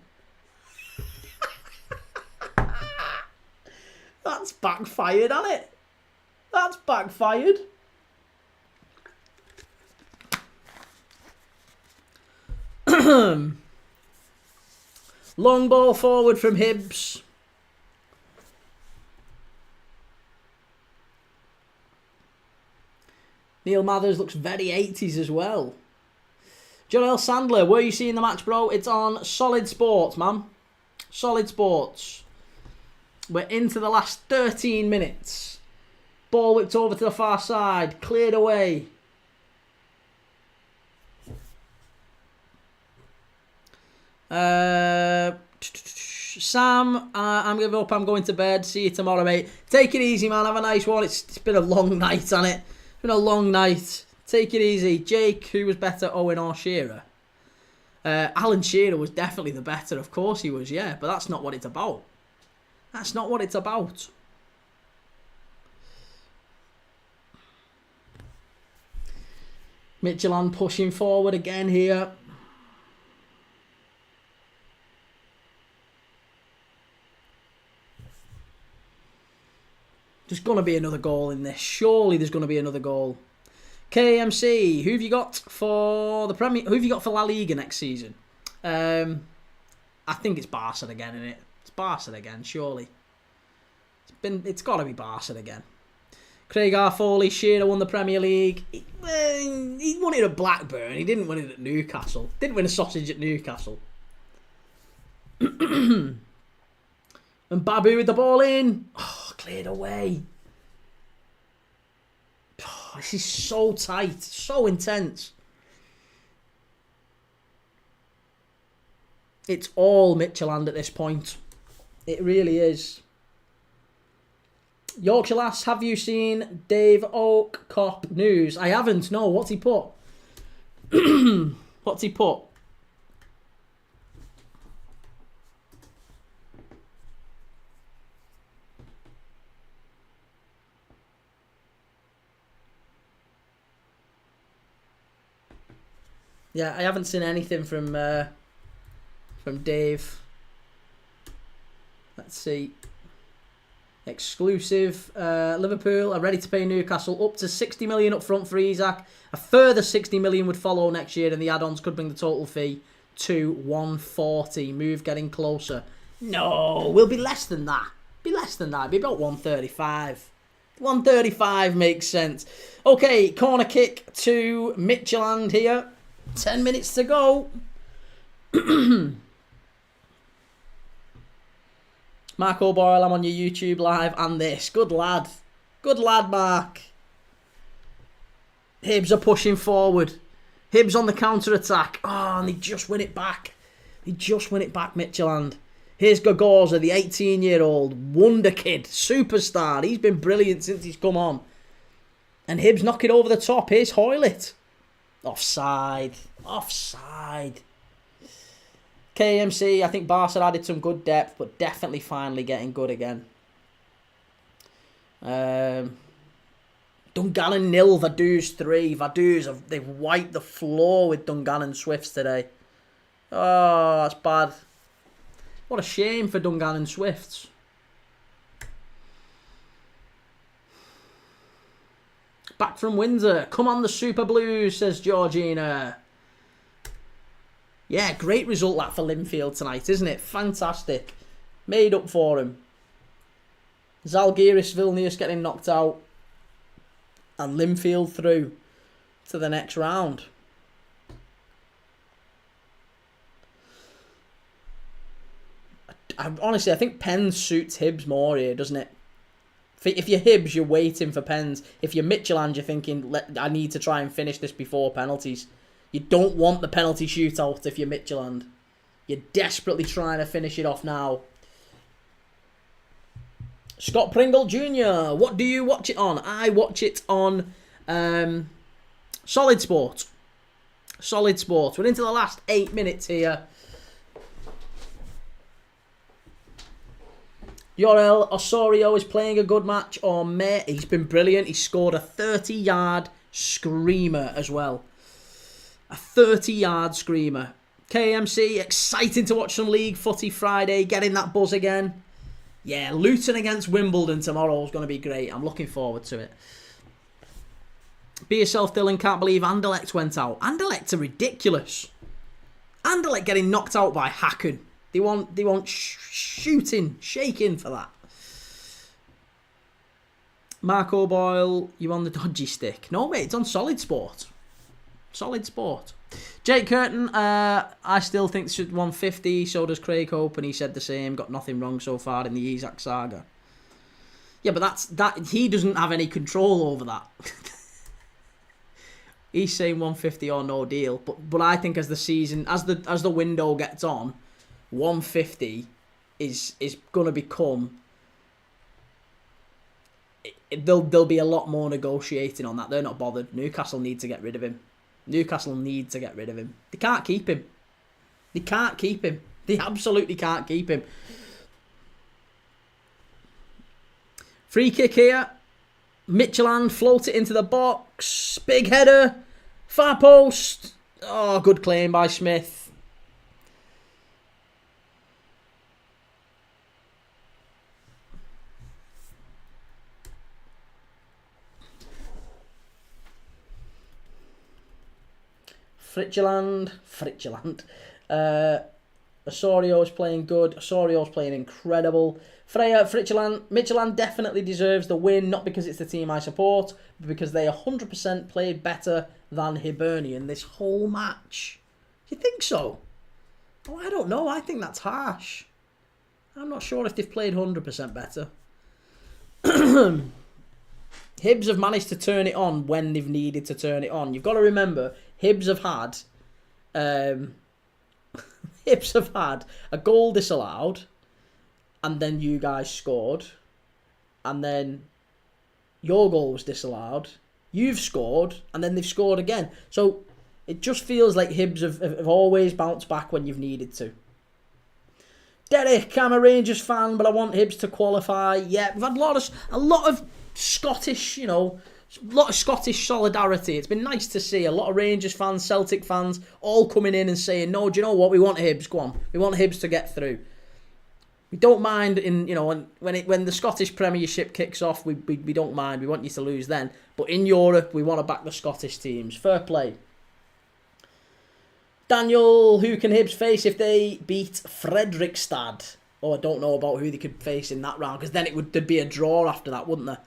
That's backfired, hasn't it? That's backfired. Long ball forward from Hibs. Neil Mathers looks very 80s as well. John L. Sandler, where are you seeing the match, bro? It's on Solid Sports, man. Solid Sports. We're into the last 13 minutes. Ball whipped over to the far side. Cleared away. Sam, I'm giving up. I'm going to bed. See you tomorrow, mate. Take it easy, man. Have a nice one. It's been a long night, hasn't it? It's been a long night. Take it easy. Jake, who was better, Owen or Shearer? Alan Shearer was definitely the better. Of course he was, yeah. But that's not what it's about. That's not what it's about. Midtjylland pushing forward again here. There's going to be another goal in this. Surely there's going to be another goal. KMC, who have you got for the Premier? Who have you got for La Liga next season? I think it's Barca again, isn't it? It's Barca again, surely. It's got to be Barca again. Craig R. Foley, Shearer won the Premier League. He won it at Blackburn. He didn't win it at Newcastle. Didn't win a sausage at Newcastle. And Babu with the ball in. Oh, cleared away. Oh, this is so tight. So intense. It's all Midtjylland at this point. It really is. Yorkshire Lass, have you seen Dave Oakcop news? I haven't, no. What's he put? What's he put? Yeah, I haven't seen anything from Dave. Let's see. Exclusive. Liverpool are ready to pay Newcastle up to 60 million up front for Isak. A further 60 million would follow next year, and the add-ons could bring the total fee to 140. Move getting closer. No, we'll be less than that. Be less than that. Be about 135. 135 makes sense. Okay, corner kick to Midtjylland here. 10 minutes to go. Mark O'Boyle, I'm on your YouTube live and this. Good lad. Good lad, Mark. Hibs are pushing forward. Hibs on the counter-attack. Oh, and they just win it back. They just win it back, Midtjylland. Here's Gogorza, the 18-year-old wonder kid, superstar. He's been brilliant since he's come on. And Hibs knock it over the top. Here's Hoylett. Offside. Offside. KMC, I think Barca added some good depth, but definitely finally getting good again. Dungannon 0, Vaduz 3. Vaduz, they've wiped the floor with Dungannon Swifts today. Oh, that's bad. What a shame for Dungannon Swifts. Back from Windsor. Come on the Super Blues, says Georgina. Yeah, great result that for Linfield tonight, isn't it? Fantastic. Made up for him. Zalgiris Vilnius getting knocked out. And Linfield through to the next round. Honestly, I think Pens suits Hibs more here, doesn't it? If you're Hibs, you're waiting for Pens. If you're Midtjylland, you're thinking, I need to try and finish this before penalties. You don't want the penalty shootout if you're Midtjylland. You're desperately trying to finish it off now. Scott Pringle Jr., what do you watch it on? I watch it on Solid Sport. Solid Sport. We're into the last 8 minutes here. Yorel Osorio is playing a good match. Oh, mate, he's been brilliant. He scored a 30-yard screamer as well. A 30-yard screamer. KMC, exciting to watch some league footy Friday. Getting that buzz again. Yeah, Luton against Wimbledon tomorrow is going to be great. I'm looking forward to it. Be yourself, Dylan. Can't believe Anderlecht went out. Anderlecht are ridiculous. Anderlecht getting knocked out by Hacken. They want shooting, shaking for that. Marco Boyle, you on the dodgy stick? No, mate, it's on Solid Sport. Solid Sport. Jake Curtin, I still think it's 150. So does Craig Hope, and he said the same. Got nothing wrong so far in the Isak saga. Yeah, but that he doesn't have any control over that. He's saying 150 or no deal. But I think as the season, as the window gets on, 150 is going to become... There'll be a lot more negotiating on that. They're not bothered. Newcastle need to get rid of him. Newcastle need to get rid of him. They can't keep him. They can't keep him. They absolutely can't keep him. Free kick here. Midtjylland float it into the box. Big header. Far post. Oh, good claim by Smith. Midtjylland. Osorio is playing good. Osorio is playing incredible. Freya, Midtjylland definitely deserves the win, not because it's the team I support, but because they 100% played better than Hibernian this whole match. You think so? Oh, I don't know. I think that's harsh. I'm not sure if they've played 100% better. Hibs have managed to turn it on when they've needed to turn it on. You've got to remember, Hibs have had a goal disallowed, and then you guys scored, and then your goal was disallowed. You've scored, and then they've scored again. So it just feels like Hibs have always bounced back when you've needed to. Derek, I'm a Rangers fan, but I want Hibs to qualify. Yeah, we've had a lot of Scottish, a lot of Scottish solidarity. It's been nice to see a lot of Rangers fans, Celtic fans, all coming in and saying, no, do you know what? We want Hibs. Go on. We want Hibs to get through. We don't mind when the Scottish Premiership kicks off, we don't mind. We want you to lose then. But in Europe, we want to back the Scottish teams. Fair play. Daniel, who can Hibs face if they beat Fredrikstad? Oh, I don't know about who they could face in that round, because then there'd be a draw after that, wouldn't there?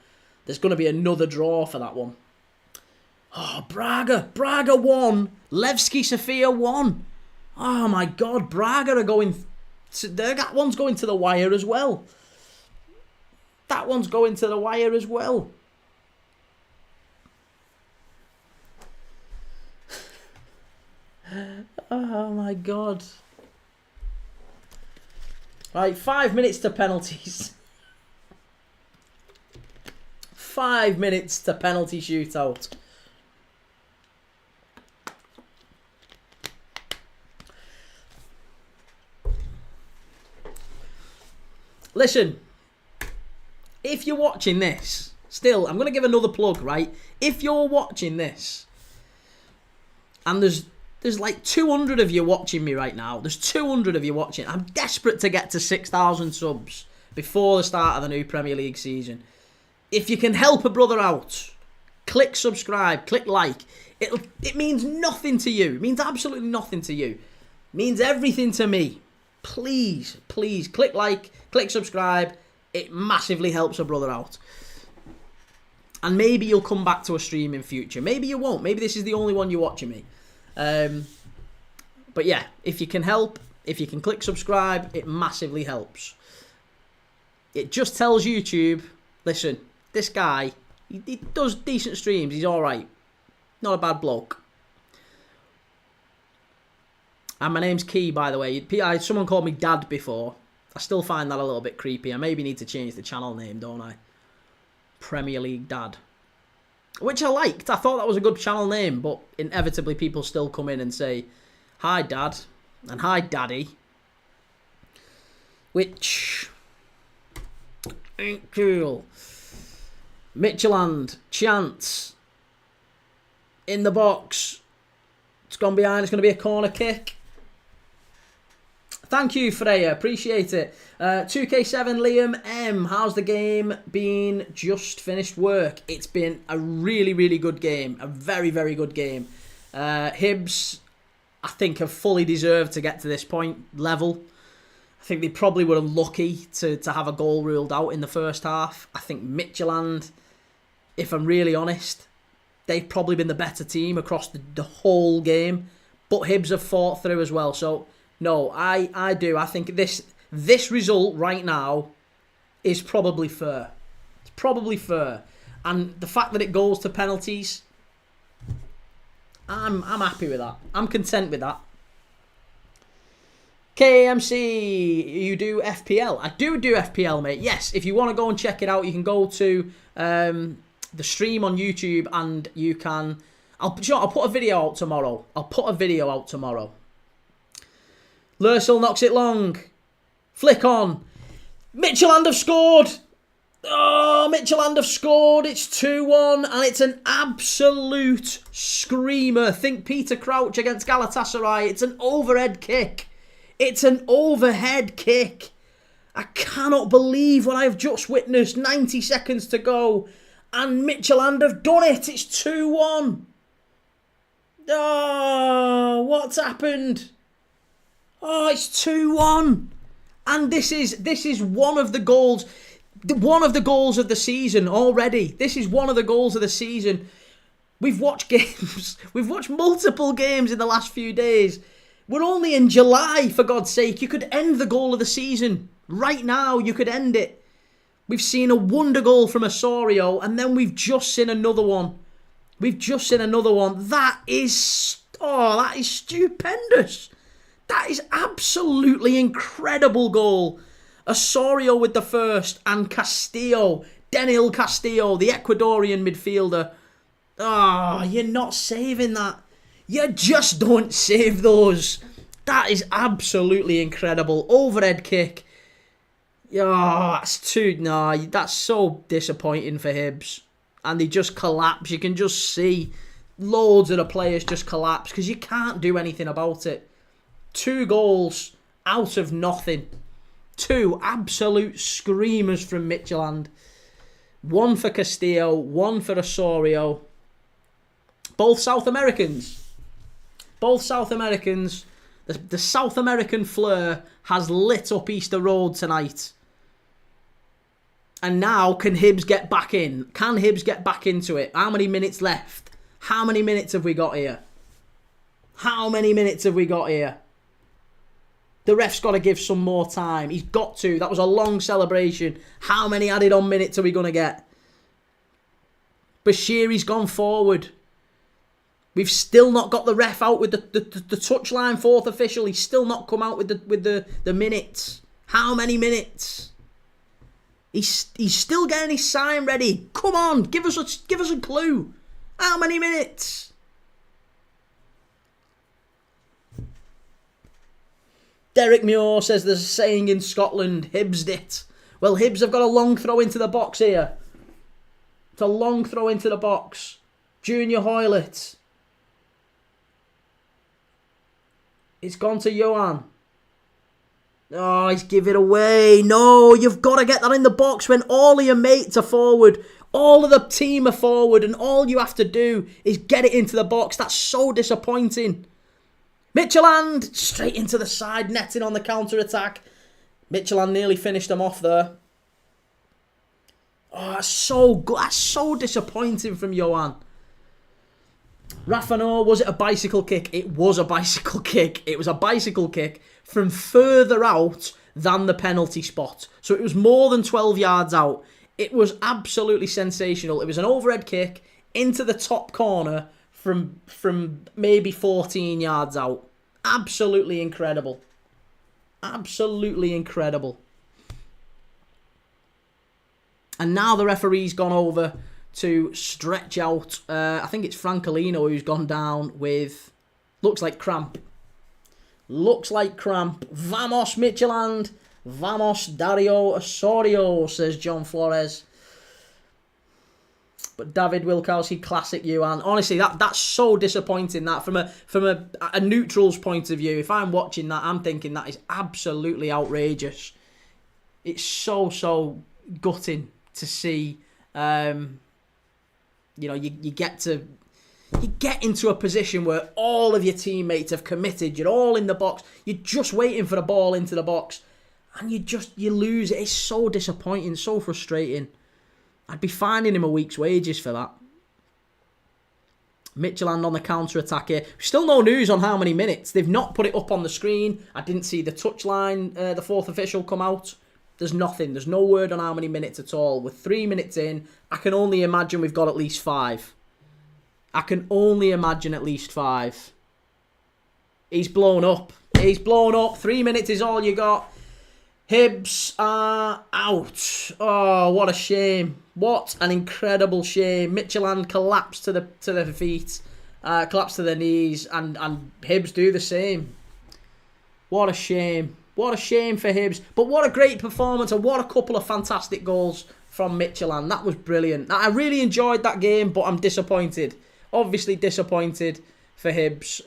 There's going to be another draw for that one. Oh, Braga. Braga won. Levski Sofia won. Oh, my God. Braga are going... That one's going to the wire as well. That one's going to the wire as well. Oh, my God. Right, 5 minutes to penalties. 5 minutes to penalty shootout. Listen, if you're watching this, still, I'm going to give another plug, right? If you're watching this, and there's like 200 of you watching me right now. There's 200 of you watching. I'm desperate to get to 6,000 subs before the start of the new Premier League season. If you can help a brother out, Click subscribe, click like. It means nothing to you. It means absolutely nothing to you. It means everything to me. Please, please, click like, click subscribe. It massively helps a brother out. And maybe you'll come back to a stream in future. Maybe you won't. Maybe this is the only one you're watching me. But yeah, if you can help, if you can click subscribe, it massively helps. It just tells YouTube, listen, this guy, he does decent streams. He's all right. Not a bad bloke. And my name's Kee, by the way. Someone called me Dad before. I still find that a little bit creepy. I maybe need to change the channel name, don't I? Premier League Dad. Which I liked. I thought that was a good channel name, but inevitably people still come in and say, hi, Dad, and hi, Daddy. Which ain't cool. Midtjylland, chance. In the box. It's gone behind. It's going to be a corner kick. Thank you, Freya. Appreciate it. 2K7 Liam M. How's the game been? Just finished work. It's been a really, really good game. A very, very good game. Hibs, I think, have fully deserved to get to this point level. I think they probably were unlucky to have a goal ruled out in the first half. I think Midtjylland, if I'm really honest, they've probably been the better team across the whole game. But Hibs have fought through as well. So, no, I do. I think this result right now is probably fair. It's probably fair. And the fact that it goes to penalties, I'm happy with that. I'm content with that. KMC, you do FPL? I do FPL, mate. Yes, if you want to go and check it out, you can go to the stream on YouTube and you can... I'll put a video out tomorrow. Lursel knocks it long. Flick on. Midtjylland have scored. Oh, Midtjylland have scored. It's 2-1 and it's an absolute screamer. Think Peter Crouch against Galatasaray. It's an overhead kick. It's an overhead kick. I cannot believe what I've just witnessed. 90 seconds to go. And Midtjylland have done it. It's 2-1. Oh, what's happened? Oh, it's 2-1. And this is one of the goals. One of the goals of the season already. This is one of the goals of the season. We've watched games. We've watched multiple games in the last few days. We're only in July, for God's sake. You could end the goal of the season. Right now, you could end it. We've seen a wonder goal from Osorio, and then we've just seen another one. That is stupendous. That is absolutely incredible goal. Osorio with the first, and Daniel Castillo, the Ecuadorian midfielder. Oh, you're not saving that. You just don't save those. That is absolutely incredible. Overhead kick. Oh, that's so disappointing for Hibs. And they just collapse. You can just see loads of the players just collapse because you can't do anything about it. 2 goals out of nothing. 2 absolute screamers from Midtjylland. 1 for Castillo, 1 for Osorio. Both South Americans. The South American flair has lit up Easter Road tonight. And now, can Hibs get back in? Can Hibs get back into it? How many minutes left? How many minutes have we got here? The ref's got to give some more time. He's got to. That was a long celebration. How many added on minutes are we going to get? Bashiri's gone forward. We've still not got the ref out with the touchline, 4th official. He's still not come out with the minutes. How many minutes? He's still getting his sign ready. Come on, give us a clue. How many minutes? Derek Muir says there's a saying in Scotland, Hibs'd it. Well, Hibs have got a long throw into the box here. It's a long throw into the box. Junior Hoylett. It's gone to Johan. Oh, he's give it away. No, you've got to get that in the box when all of your mates are forward. All of the team are forward and all you have to do is get it into the box. That's so disappointing. Midtjylland straight into the side netting on the counter-attack. Midtjylland nearly finished them off there. Oh, that's so good. That's so disappointing from Johan. Rafa, was it a bicycle kick? It was a bicycle kick. It was a bicycle kick from further out than the penalty spot. So it was more than 12 yards out. It was absolutely sensational. It was an overhead kick into the top corner from maybe 14 yards out. Absolutely incredible. Absolutely incredible. And now the referee's gone over to stretch out. I think it's Francolino who's gone down with, looks like cramp. Looks like cramp. Vamos Midtjylland. Vamos Dario Osorio, says John Flores. But David Wilkowski, classic Johan. Honestly, that's so disappointing. That from a neutral's point of view, if I'm watching that, I'm thinking that is absolutely outrageous. It's so gutting to see. You get into a position where all of your teammates have committed. You're all in the box. You're just waiting for the ball into the box, and you lose it. It's so disappointing, so frustrating. I'd be fining him a week's wages for that. Midtjylland on the counter-attack here. Still no news on how many minutes. They've not put it up on the screen. I didn't see the touchline, the fourth official, come out. There's nothing. There's no word on how many minutes at all. We're 3 minutes in. I can only imagine we've got at least 5. I can only imagine at least 5. He's blown up. He's blown up. 3 minutes is all you got. Hibs are out. Oh, what a shame. What an incredible shame. Midtjylland collapsed to their feet. Collapsed to their knees. And Hibs do the same. What a shame. What a shame for Hibs. But what a great performance. And what a couple of fantastic goals from Midtjylland. That was brilliant. I really enjoyed that game, but I'm disappointed. Obviously disappointed for Hibs.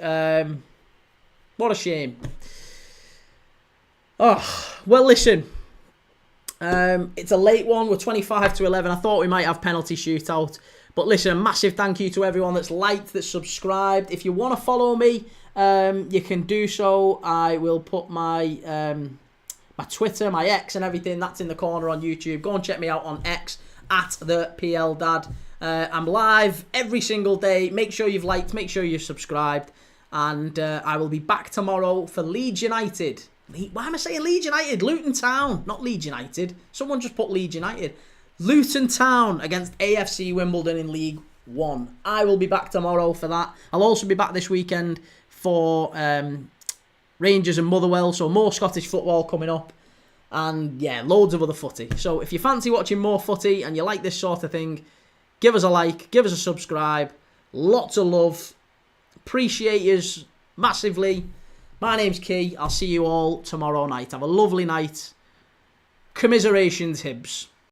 What a shame. Oh, well, listen. It's a late one. We're 25-11. I thought we might have penalty shootout. But listen, a massive thank you to everyone that's liked, that's subscribed. If you want to follow me, you can do so. I will put my my Twitter, my X and everything. That's in the corner on YouTube. Go and check me out on X, @ThePLDad. I'm live every single day. Make sure you've liked. Make sure you've subscribed. And I will be back tomorrow for Leeds United. Why am I saying Leeds United? Luton Town, not Leeds United. Someone just put Leeds United. Luton Town against AFC Wimbledon in League 1. I will be back tomorrow for that. I'll also be back this weekend for Rangers and Motherwell. So more Scottish football coming up. And yeah, loads of other footy. So if you fancy watching more footy and you like this sort of thing, give us a like, give us a subscribe. Lots of love. Appreciate yous massively. My name's Kee. I'll see you all tomorrow night. Have a lovely night. Commiserations, Hibs.